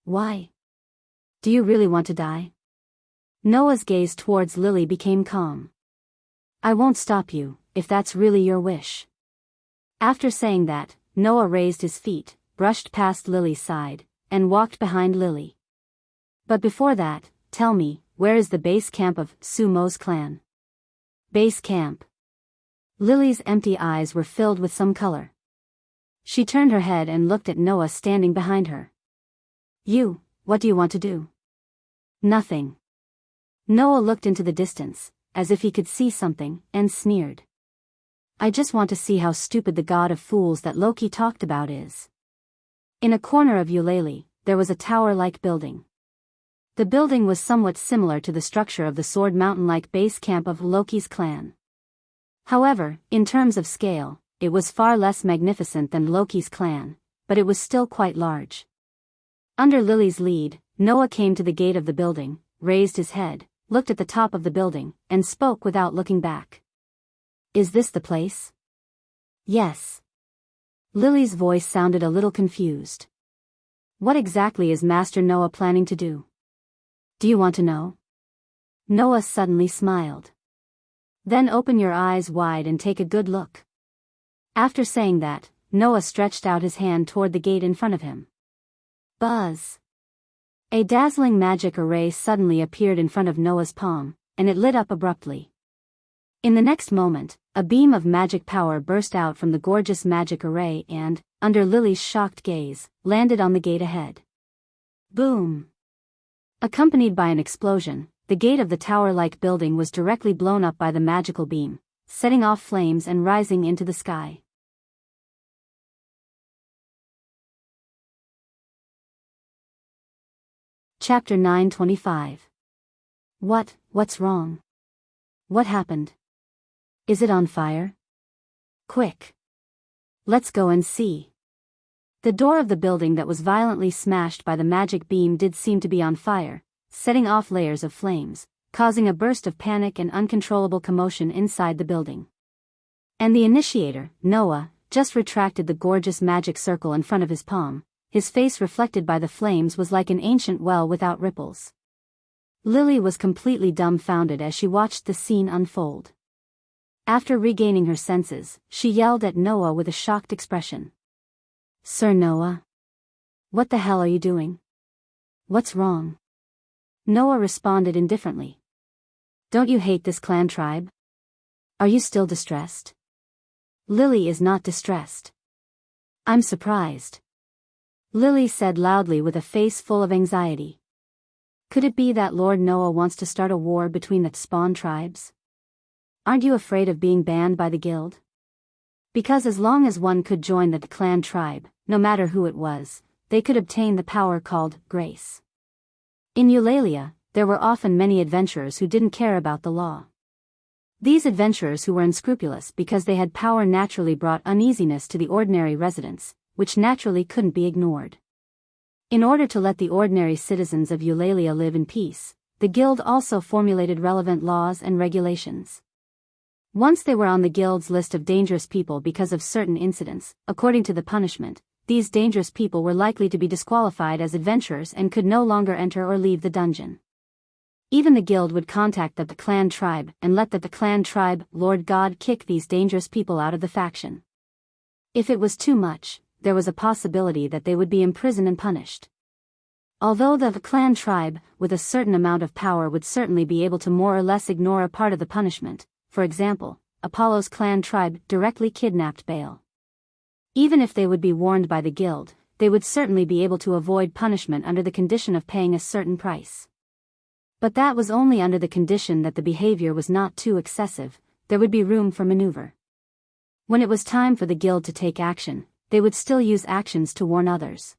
Why? Do you really want to die? Noah's gaze towards Lily became calm. I won't stop you, if that's really your wish. After saying that, Noah raised his feet, brushed past Lily's side, and walked behind Lily. But before that, tell me, where is the base camp of Sumo's clan? Base camp. Lily's empty eyes were filled with some color. She turned her head and looked at Noah standing behind her. What do you want to do? Nothing. Noah looked into the distance, as if he could see something, and sneered. I just want to see how stupid the god of fools that Loki talked about is. In a corner of Eulalie, there was a tower-like building. The building was somewhat similar to the structure of the Sword Mountain-like base camp of Loki's clan. However, in terms of scale, it was far less magnificent than Loki's clan, but it was still quite large. Under Lily's lead, Noah came to the gate of the building, raised his head, looked at the top of the building, and spoke without looking back. Is this the place? Yes. Lily's voice sounded a little confused. What exactly is Master Noah planning to do? Do you want to know? Noah suddenly smiled. Then open your eyes wide and take a good look. After saying that, Noah stretched out his hand toward the gate in front of him. Buzz! A dazzling magic array suddenly appeared in front of Noah's palm, and it lit up abruptly. In the next moment, a beam of magic power burst out from the gorgeous magic array and, under Lily's shocked gaze, landed on the gate ahead. Boom! Accompanied by an explosion, the gate of the tower-like building was directly blown up by the magical beam, setting off flames and rising into the sky. Chapter 925. What's wrong? What happened? Is it on fire? Quick! Let's go and see. The door of the building that was violently smashed by the magic beam did seem to be on fire, setting off layers of flames, causing a burst of panic and uncontrollable commotion inside the building. And the initiator, Noah, just retracted the gorgeous magic circle in front of his palm. His face reflected by the flames was like an ancient well without ripples. Lily was completely dumbfounded as she watched the scene unfold. After regaining her senses, she yelled at Noah with a shocked expression. Sir Noah? What the hell are you doing? What's wrong? Noah responded indifferently. Don't you hate this clan tribe? Are you still distressed? Lily is not distressed. I'm surprised. Lily said loudly with a face full of anxiety. Could it be that Lord Noah wants to start a war between the spawn tribes? Aren't you afraid of being banned by the guild? Because as long as one could join the clan tribe, no matter who it was, they could obtain the power called grace. In Eulalia, there were often many adventurers who didn't care about the law. These adventurers who were unscrupulous because they had power naturally brought uneasiness to the ordinary residents, which naturally couldn't be ignored. In order to let the ordinary citizens of Eulalia live in peace, the guild also formulated relevant laws and regulations. Once they were on the guild's list of dangerous people because of certain incidents, according to the punishment, these dangerous people were likely to be disqualified as adventurers and could no longer enter or leave the dungeon. Even the guild would contact the clan tribe and let the clan tribe Lord God kick these dangerous people out of the faction. If it was too much, there was a possibility that they would be imprisoned and punished. Although the clan tribe, with a certain amount of power, would certainly be able to more or less ignore a part of the punishment, for example, Apollo's clan tribe directly kidnapped Baal. Even if they would be warned by the guild, they would certainly be able to avoid punishment under the condition of paying a certain price. But that was only under the condition that the behavior was not too excessive. There would be room for maneuver. When it was time for the guild to take action, they would still use actions to warn others.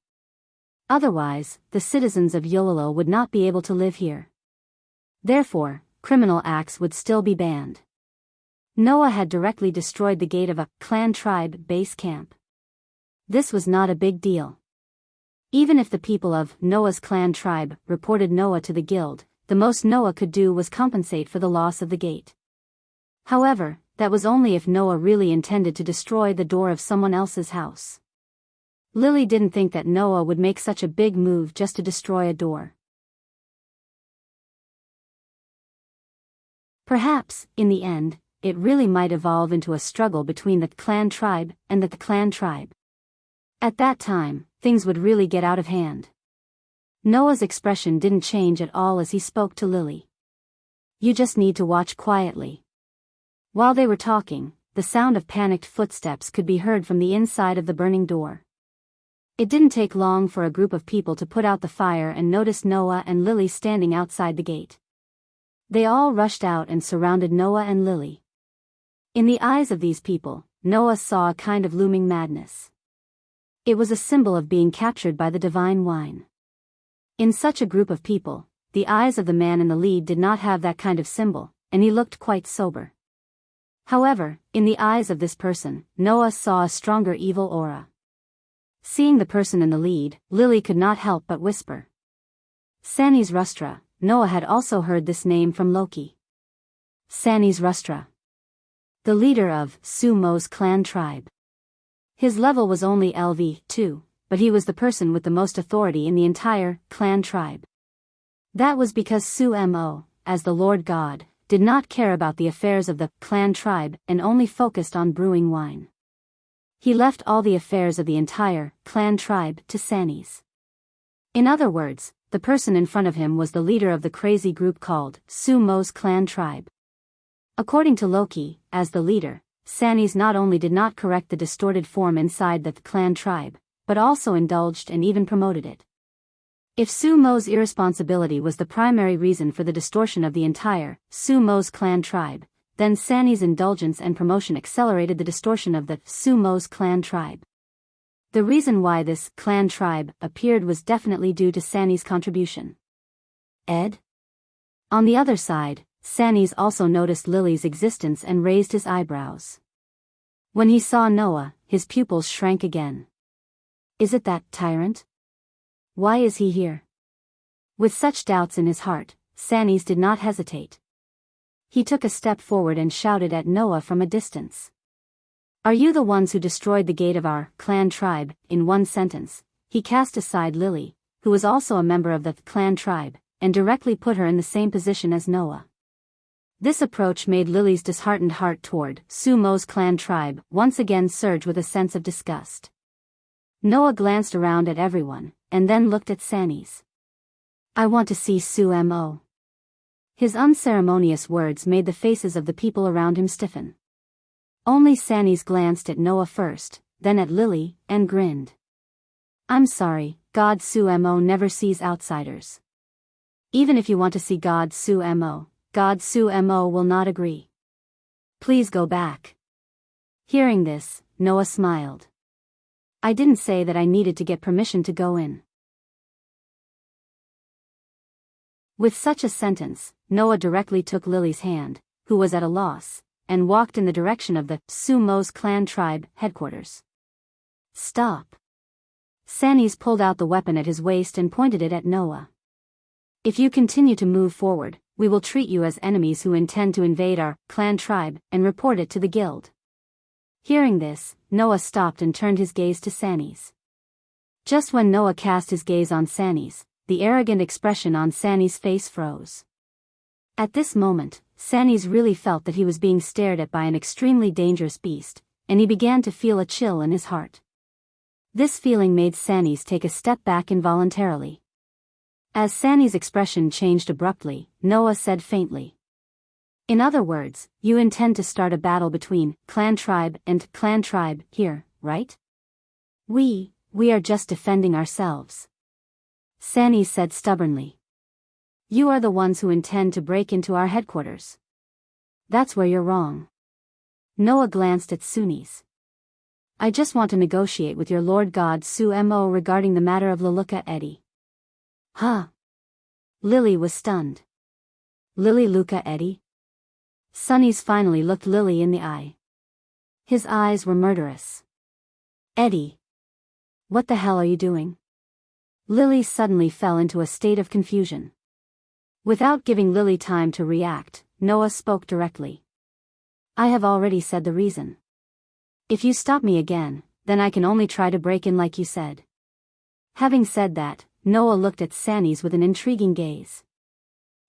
Otherwise, the citizens of Eulalia would not be able to live here. Therefore, criminal acts would still be banned. Noah had directly destroyed the gate of a clan tribe base camp. This was not a big deal. Even if the people of Noah's clan tribe reported Noah to the guild, the most Noah could do was compensate for the loss of the gate. However, that was only if Noah really intended to destroy the door of someone else's house. Lily didn't think that Noah would make such a big move just to destroy a door. Perhaps, in the end, it really might evolve into a struggle between the clan tribe and the clan tribe. At that time, things would really get out of hand. Noah's expression didn't change at all as he spoke to Lily. You just need to watch quietly. While they were talking, the sound of panicked footsteps could be heard from the inside of the burning door. It didn't take long for a group of people to put out the fire and notice Noah and Lily standing outside the gate. They all rushed out and surrounded Noah and Lily. In the eyes of these people, Noah saw a kind of looming madness. It was a symbol of being captured by the divine wine. In such a group of people, the eyes of the man in the lead did not have that kind of symbol, and he looked quite sober. However, in the eyes of this person, Noah saw a stronger evil aura. Seeing the person in the lead, Lily could not help but whisper. Sanis Rustra. Noah had also heard this name from Loki. Sanis Rustra, the leader of Sumo's clan tribe. His level was only LV2, but he was the person with the most authority in the entire clan tribe. That was because Sumo, as the Lord God, did not care about the affairs of the clan tribe and only focused on brewing wine. He left all the affairs of the entire clan tribe to Sanis. In other words, the person in front of him was the leader of the crazy group called Sumo's clan tribe. According to Loki, as the leader, Sanis not only did not correct the distorted form inside the clan tribe, but also indulged and even promoted it. If Sumo's irresponsibility was the primary reason for the distortion of the entire Sumo's clan tribe, then Sanis' indulgence and promotion accelerated the distortion of the Sumo's clan tribe. The reason why this clan tribe appeared was definitely due to Sanis' contribution. Ed? On the other side, Sanis also noticed Lily's existence and raised his eyebrows. When he saw Noah, his pupils shrank again. Is it that tyrant? Why is he here? With such doubts in his heart, Sanis did not hesitate. He took a step forward and shouted at Noah from a distance. Are you the ones who destroyed the gate of our clan tribe? In one sentence, he cast aside Lily, who was also a member of the clan tribe, and directly put her in the same position as Noah. This approach made Lily's disheartened heart toward Sumo's clan tribe once again surge with a sense of disgust. Noah glanced around at everyone, and then looked at Sanis. I want to see Sumo. His unceremonious words made the faces of the people around him stiffen. Only Sanis glanced at Noah first, then at Lily, and grinned. I'm sorry, God Sumo never sees outsiders. Even if you want to see God Sumo will not agree. Please go back. Hearing this, Noah smiled. I didn't say that I needed to get permission to go in. With such a sentence, Noah directly took Lily's hand, who was at a loss, and walked in the direction of the Sumo's clan tribe headquarters. Stop. Sanis pulled out the weapon at his waist and pointed it at Noah. If you continue to move forward, we will treat you as enemies who intend to invade our clan tribe and report it to the guild. Hearing this, Noah stopped and turned his gaze to Sanis. Just when Noah cast his gaze on Sanis, the arrogant expression on Sanis' face froze. At this moment, Sanis really felt that he was being stared at by an extremely dangerous beast, and he began to feel a chill in his heart. This feeling made Sanis take a step back involuntarily. As Sanis' expression changed abruptly, Noah said faintly. In other words, you intend to start a battle between clan tribe and clan tribe here, right? We are just defending ourselves. Sanis said stubbornly. You are the ones who intend to break into our headquarters. That's where you're wrong. Noah glanced at Sanis. I just want to negotiate with your Lord God Sumo regarding the matter of Leluka Eddie. Huh? Lily was stunned. Lily Luka Eddie? Sanis finally looked Lily in the eye. His eyes were murderous. Eddie. What the hell are you doing? Lily suddenly fell into a state of confusion. Without giving Lily time to react, Noah spoke directly. I have already said the reason. If you stop me again, then I can only try to break in like you said. Having said that, Noah looked at Sanis with an intriguing gaze.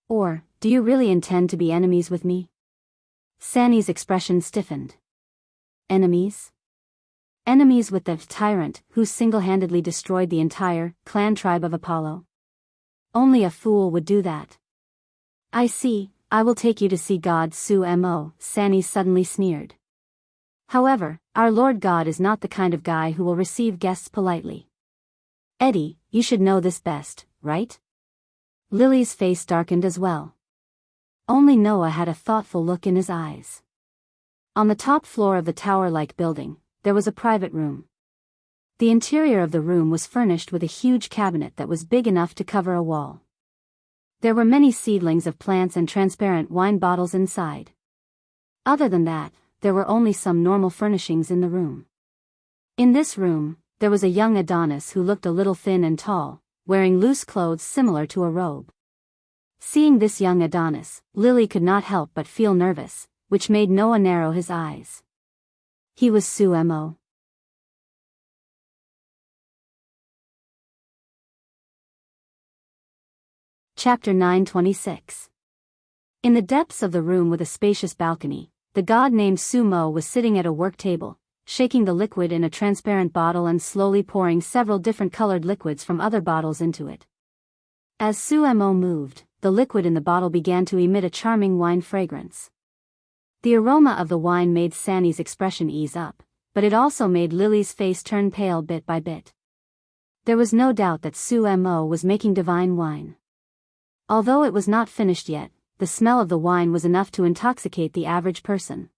Or, do you really intend to be enemies with me? Sanis' expression stiffened. Enemies? Enemies with the tyrant who single-handedly destroyed the entire clan tribe of Apollo? Only a fool would do that. I see, I will take you to see God Sumo, Sanis suddenly sneered. However, our Lord God is not the kind of guy who will receive guests politely. Eddie, you should know this best, right? Lily's face darkened as well. Only Noah had a thoughtful look in his eyes. On the top floor of the tower-like building, there was a private room. The interior of the room was furnished with a huge cabinet that was big enough to cover a wall. There were many seedlings of plants and transparent wine bottles inside. Other than that, there were only some normal furnishings in the room. In this room, there was a young Adonis who looked a little thin and tall, wearing loose clothes similar to a robe. Seeing this young Adonis, Lily could not help but feel nervous, which made Noah narrow his eyes. He was Sumo. Chapter 9:26. In the depths of the room with a spacious balcony, the god named Sumo was sitting at a work table, shaking the liquid in a transparent bottle and slowly pouring several different colored liquids from other bottles into it. As Sumo moved, the liquid in the bottle began to emit a charming wine fragrance. The aroma of the wine made Sanny's expression ease up, but it also made Lily's face turn pale bit by bit. There was no doubt that Sumo was making divine wine. Although it was not finished yet, the smell of the wine was enough to intoxicate the average person.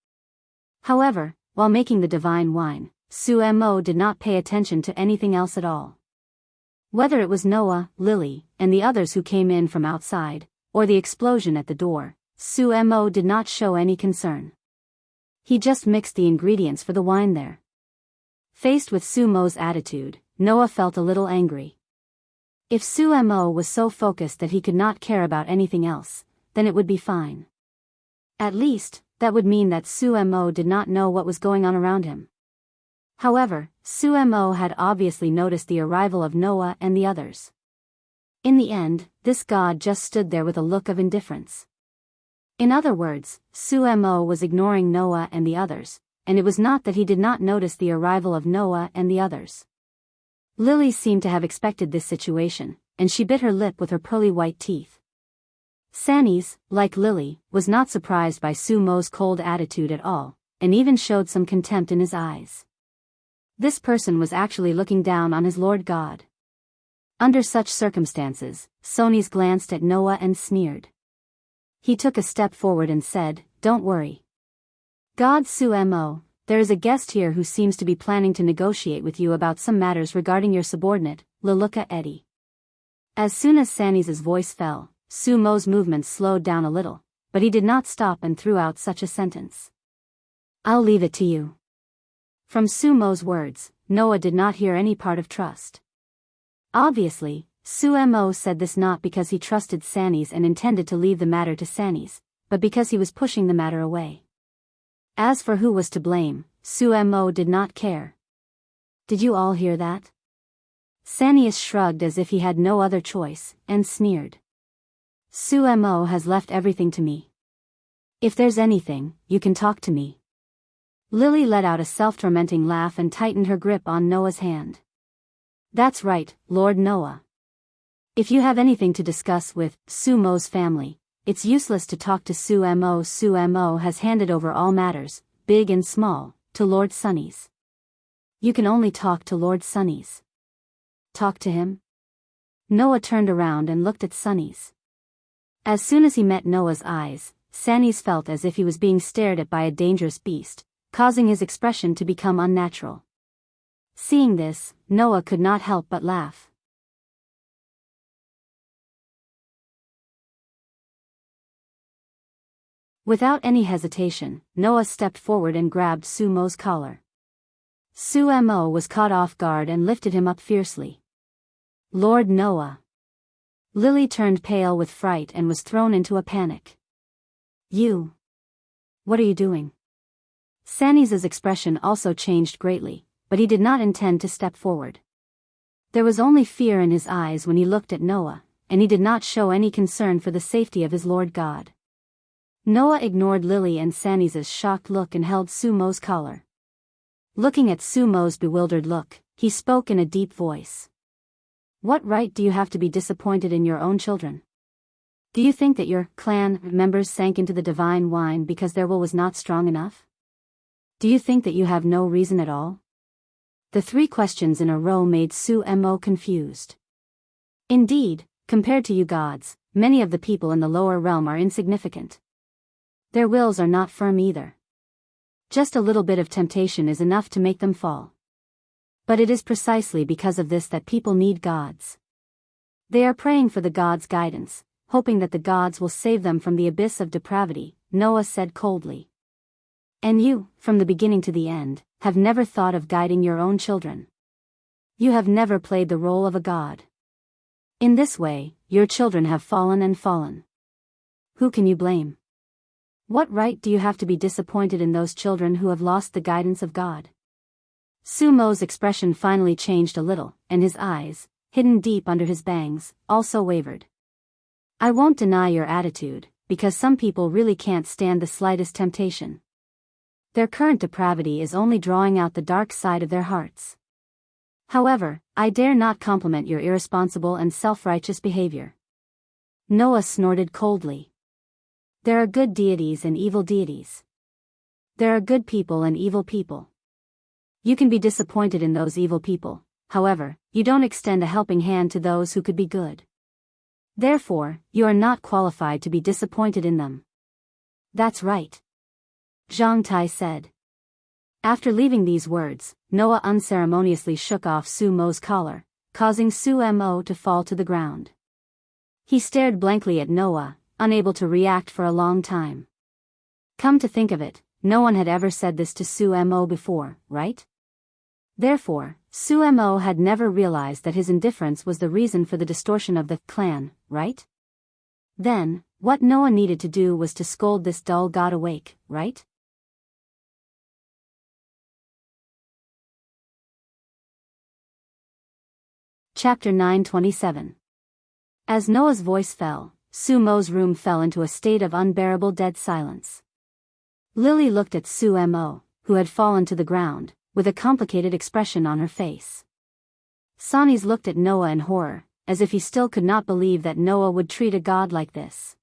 However, while making the divine wine, Sumo did not pay attention to anything else at all. Whether it was Noah, Lily, and the others who came in from outside, or the explosion at the door, Sumo did not show any concern. He just mixed the ingredients for the wine there. Faced with Sumo's attitude, Noah felt a little angry. If Sumo was so focused that he could not care about anything else, then it would be fine. At least, that would mean that Sumo did not know what was going on around him. However, Sumo had obviously noticed the arrival of Noah and the others. In the end, this god just stood there with a look of indifference. In other words, Sumo was ignoring Noah and the others, and it was not that he did not notice the arrival of Noah and the others. Lily seemed to have expected this situation, and she bit her lip with her pearly white teeth. Sanny's, like Lily, was not surprised by Sumo's cold attitude at all, and even showed some contempt in his eyes. This person was actually looking down on his Lord God. Under such circumstances, Sanny's glanced at Noah and sneered. He took a step forward and said, "Don't worry. God Sumo, there is a guest here who seems to be planning to negotiate with you about some matters regarding your subordinate, Leluka Eddie." As soon as Sanny's voice fell, Sumo's movements slowed down a little, but he did not stop and threw out such a sentence. "I'll leave it to you." From Sumo's words, Noah did not hear any part of trust. Obviously, Sumo said this not because he trusted Sanny's and intended to leave the matter to Sanny's, but because he was pushing the matter away. As for who was to blame, Sumo did not care. "Did you all hear that?" Sanny's shrugged as if he had no other choice, and sneered. "Sumo has left everything to me. If there's anything, you can talk to me." Lily let out a self-tormenting laugh and tightened her grip on Noah's hand. "That's right, Lord Noah. If you have anything to discuss with Sumo's family, it's useless to talk to Sumo. Sumo has handed over all matters, big and small, to Lord Sunny's. You can only talk to Lord Sunny's." "Talk to him?" Noah turned around and looked at Sunny's. As soon as he met Noah's eyes, Sanny's felt as if he was being stared at by a dangerous beast, causing his expression to become unnatural. Seeing this, Noah could not help but laugh. Without any hesitation, Noah stepped forward and grabbed Sumo's collar. Sumo was caught off guard and lifted him up fiercely. "Lord Noah." Lily turned pale with fright and was thrown into a panic. "You. What are you doing?" Sanny's expression also changed greatly, but he did not intend to step forward. There was only fear in his eyes when he looked at Noah, and he did not show any concern for the safety of his Lord God. Noah ignored Lily and Sanny's shocked look and held Sumo's collar. Looking at Sumo's bewildered look, he spoke in a deep voice. "What right do you have to be disappointed in your own children? Do you think that your clan members sank into the divine wine because their will was not strong enough? Do you think that you have no reason at all?" The three questions in a row made Sumo confused. Indeed, compared to you gods, many of the people in the lower realm are insignificant. Their wills are not firm either. Just a little bit of temptation is enough to make them fall. But it is precisely because of this that people need gods. They are praying for the gods' guidance, hoping that the gods will save them from the abyss of depravity, Noah said coldly. And you, from the beginning to the end, have never thought of guiding your own children. You have never played the role of a god. In this way, your children have fallen and fallen. Who can you blame? What right do you have to be disappointed in those children who have lost the guidance of God? Sumo's expression finally changed a little, and his eyes, hidden deep under his bangs, also wavered. I won't deny your attitude, because some people really can't stand the slightest temptation. Their current depravity is only drawing out the dark side of their hearts. However, I dare not compliment your irresponsible and self-righteous behavior. Noah snorted coldly. There are good deities and evil deities. There are good people and evil people. You can be disappointed in those evil people, however, you don't extend a helping hand to those who could be good. Therefore, you are not qualified to be disappointed in them. That's right. Zhang Tai said. After leaving these words, Noah unceremoniously shook off Sumo's collar, causing Sumo to fall to the ground. He stared blankly at Noah, unable to react for a long time. Come to think of it, no one had ever said this to Sumo before, right? Therefore, Sumo had never realized that his indifference was the reason for the distortion of the clan, right? Then, what Noah needed to do was to scold this dull god awake, right? Chapter 9:27. As Noah's voice fell, Sumo's room fell into a state of unbearable dead silence. Lily looked at Sumo, who had fallen to the ground, with a complicated expression on her face. Sanis looked at Noah in horror, as if he still could not believe that Noah would treat a god like this.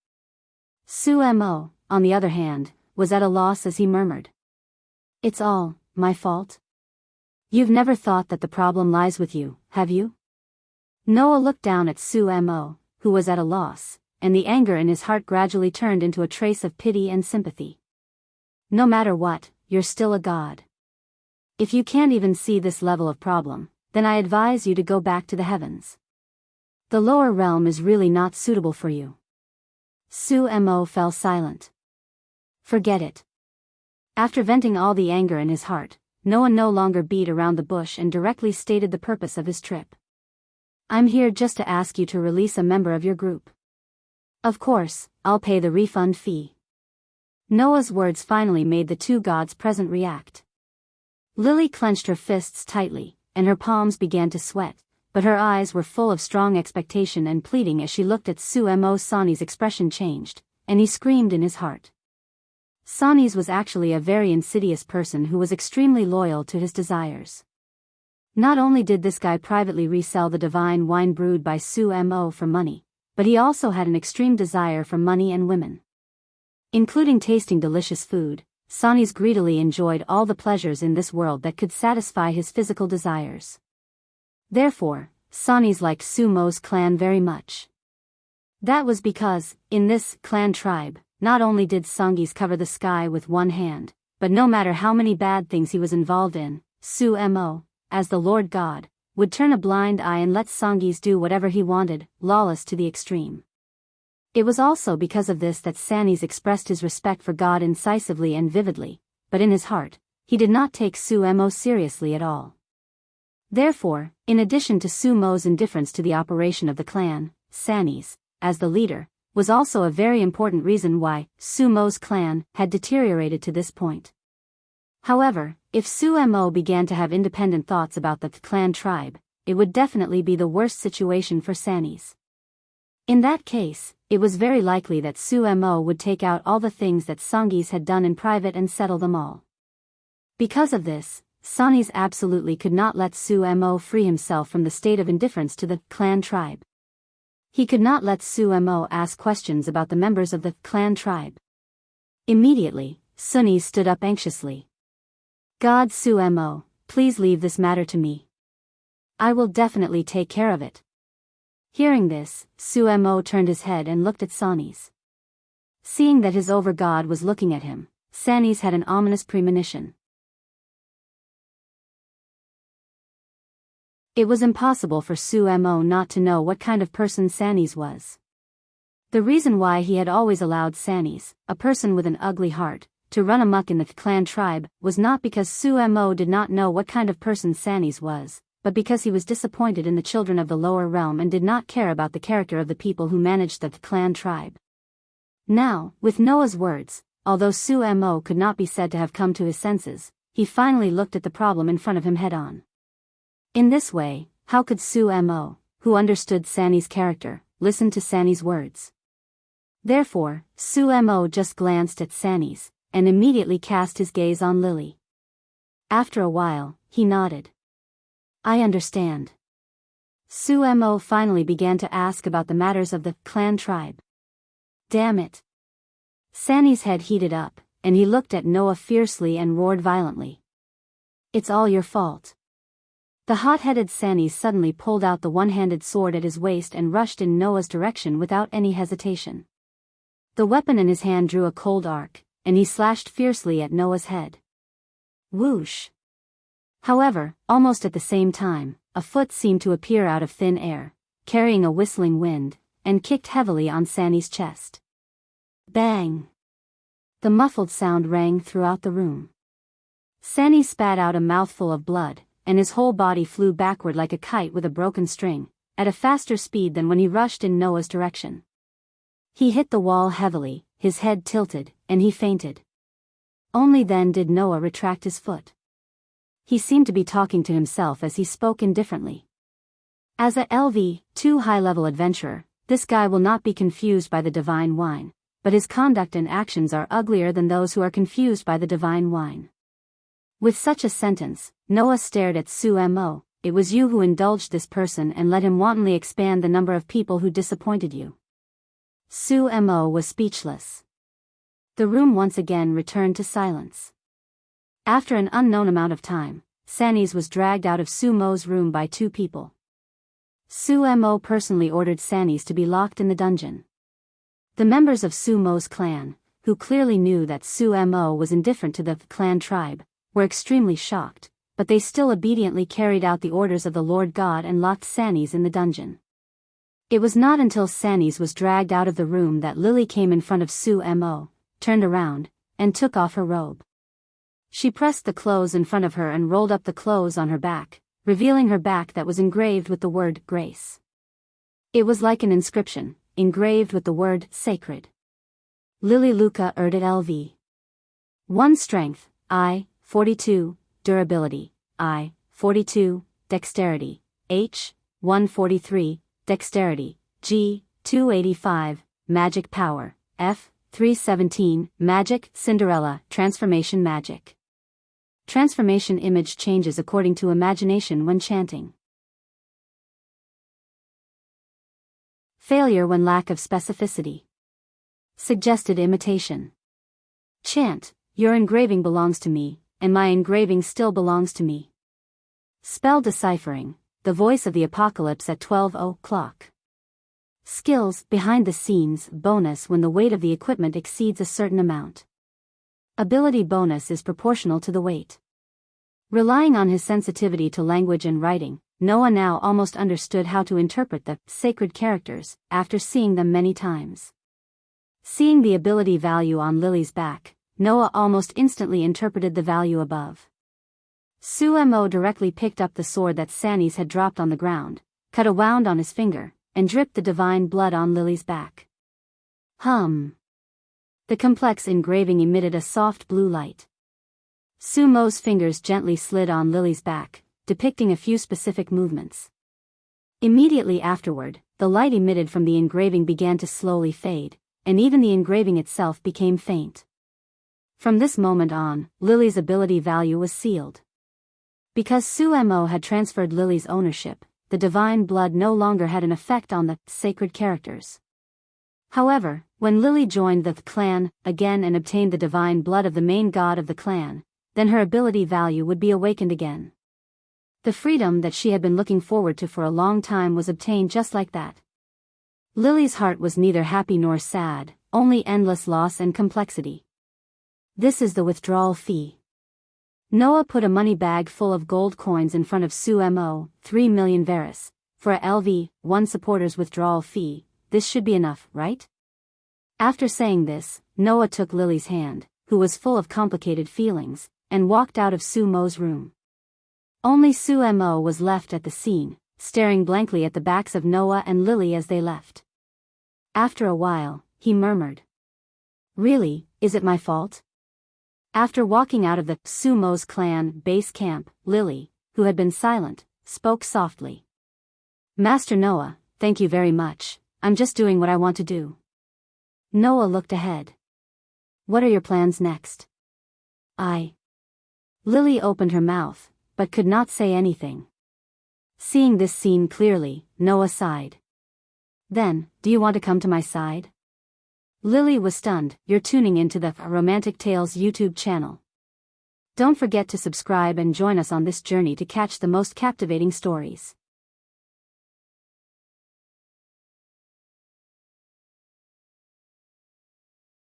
Sumo, on the other hand, was at a loss as he murmured. It's all my fault. You've never thought that the problem lies with you, have you? Noah looked down at Sumo, who was at a loss, and the anger in his heart gradually turned into a trace of pity and sympathy. No matter what, you're still a god. If you can't even see this level of problem, then I advise you to go back to the heavens. The lower realm is really not suitable for you. Sumo fell silent. Forget it. After venting all the anger in his heart, Noah no longer beat around the bush and directly stated the purpose of his trip. I'm here just to ask you to release a member of your group. Of course, I'll pay the refund fee. Noah's words finally made the two gods present react. Lily clenched her fists tightly, and her palms began to sweat, but her eyes were full of strong expectation and pleading as she looked at Sumo. Sani's expression changed, and he screamed in his heart. Sanis was actually a very insidious person who was extremely loyal to his desires. Not only did this guy privately resell the divine wine brewed by Sumo for money, but he also had an extreme desire for money and women. Including tasting delicious food, Sanis greedily enjoyed all the pleasures in this world that could satisfy his physical desires. Therefore, Sanis liked Sumo's clan very much. That was because, in this clan tribe, not only did Sangis cover the sky with one hand, but no matter how many bad things he was involved in, Sumo, as the Lord God, would turn a blind eye and let Sangis do whatever he wanted, lawless to the extreme. It was also because of this that Sanis expressed his respect for God incisively and vividly, but in his heart, he did not take Sumo seriously at all. Therefore, in addition to Sumo's indifference to the operation of the clan, Sanis, as the leader, was also a very important reason why Sumo's clan had deteriorated to this point. However, if Sumo began to have independent thoughts about the clan tribe, it would definitely be the worst situation for Sanis. In that case, it was very likely that Sumo would take out all the things that Sangis had done in private and settle them all. Because of this, Sanis absolutely could not let Sumo free himself from the state of indifference to the clan tribe. He could not let Sumo ask questions about the members of the clan tribe. Immediately, Sunny stood up anxiously. God Sumo, please leave this matter to me. I will definitely take care of it. Hearing this, Sumo turned his head and looked at Sanis. Seeing that his over-god was looking at him, Sanis had an ominous premonition. It was impossible for Sumo not to know what kind of person Sanis was. The reason why he had always allowed Sanis, a person with an ugly heart, to run amok in the clan tribe was not because Sumo did not know what kind of person Sanis was, but because he was disappointed in the children of the lower realm and did not care about the character of the people who managed the clan tribe. Now, with Noah's words, although Sumo could not be said to have come to his senses, he finally looked at the problem in front of him head-on. In this way, how could Sumo, who understood Sanis' character, listen to Sanis' words? Therefore, Sumo just glanced at Sanis, and immediately cast his gaze on Lily. After a while, he nodded. I understand. Sumo finally began to ask about the matters of the clan tribe. Damn it. Sanis' head heated up, and he looked at Noah fiercely and roared violently. It's all your fault. The hot-headed Sanis suddenly pulled out the one-handed sword at his waist and rushed in Noah's direction without any hesitation. The weapon in his hand drew a cold arc, and he slashed fiercely at Noah's head. Whoosh! However, almost at the same time, a foot seemed to appear out of thin air, carrying a whistling wind, and kicked heavily on Sanis' chest. Bang! The muffled sound rang throughout the room. Sanis spat out a mouthful of blood, and his whole body flew backward like a kite with a broken string, at a faster speed than when he rushed in Noah's direction. He hit the wall heavily, his head tilted, and he fainted. Only then did Noah retract his foot. He seemed to be talking to himself as he spoke indifferently. As a LV2 high-level adventurer, this guy will not be confused by the divine wine, but his conduct and actions are uglier than those who are confused by the divine wine. With such a sentence, Noah stared at Sumo. It was you who indulged this person and let him wantonly expand the number of people who disappointed you. Sumo was speechless. The room once again returned to silence. After an unknown amount of time, Sanis was dragged out of Sumo's room by two people. Sumo personally ordered Sanis to be locked in the dungeon. The members of Sumo's clan, who clearly knew that Sumo was indifferent to the clan tribe, were extremely shocked, but they still obediently carried out the orders of the Lord God and locked Sanis in the dungeon. It was not until Sanis was dragged out of the room that Lily came in front of Sumo, turned around, and took off her robe. She pressed the clothes in front of her and rolled up the clothes on her back, revealing her back that was engraved with the word grace. It was like an inscription, engraved with the word sacred. Lily Luca Erdit LV. 1 Strength, I, 42, Durability, I, 42, Dexterity, H, 143, Dexterity, G, 285, Magic Power, F, 317, Magic, Cinderella, Transformation Magic. Transformation image changes according to imagination when chanting. Failure when lack of specificity. Suggested imitation. Chant, your engraving belongs to me, and my engraving still belongs to me. Spell deciphering, the voice of the apocalypse at 12 o'clock. Skills, behind the scenes, bonus when the weight of the equipment exceeds a certain amount. Ability bonus is proportional to the weight. Relying on his sensitivity to language and writing, Noah now almost understood how to interpret the sacred characters, after seeing them many times. Seeing the ability value on Lily's back, Noah almost instantly interpreted the value above. Sumo directly picked up the sword that Sanis had dropped on the ground, cut a wound on his finger, and dripped the divine blood on Lily's back. The complex engraving emitted a soft blue light. Sumo's fingers gently slid on Lily's back, depicting a few specific movements. Immediately afterward, the light emitted from the engraving began to slowly fade, and even the engraving itself became faint. From this moment on, Lily's ability value was sealed. Because Sumo had transferred Lily's ownership, the divine blood no longer had an effect on the sacred characters. However, when Lily joined the clan again and obtained the divine blood of the main god of the clan, then her ability value would be awakened again. The freedom that she had been looking forward to for a long time was obtained just like that, Lily's heart was neither happy nor sad, only endless loss and complexity. This is the withdrawal fee. Noah put a money bag full of gold coins in front of Sue Mo, 3 million Veris. For a LV1 supporter's withdrawal fee, this should be enough, right? After saying this, Noah took Lily's hand, who was full of complicated feelings, and walked out of Sue Mo's room. Only Sue Mo was left at the scene, staring blankly at the backs of Noah and Lily as they left. After a while, he murmured. Really, is it my fault? After walking out of the Sue Mo's clan base camp, Lily, who had been silent, spoke softly. Master Noah, thank you very much, I'm just doing what I want to do. Noah looked ahead. What are your plans next? Lily opened her mouth, but could not say anything. Seeing this scene clearly, Noah sighed. Then, do you want to come to my side? Lily was stunned. You're tuning into the Romantic Tales YouTube channel. Don't forget to subscribe and join us on this journey to catch the most captivating stories.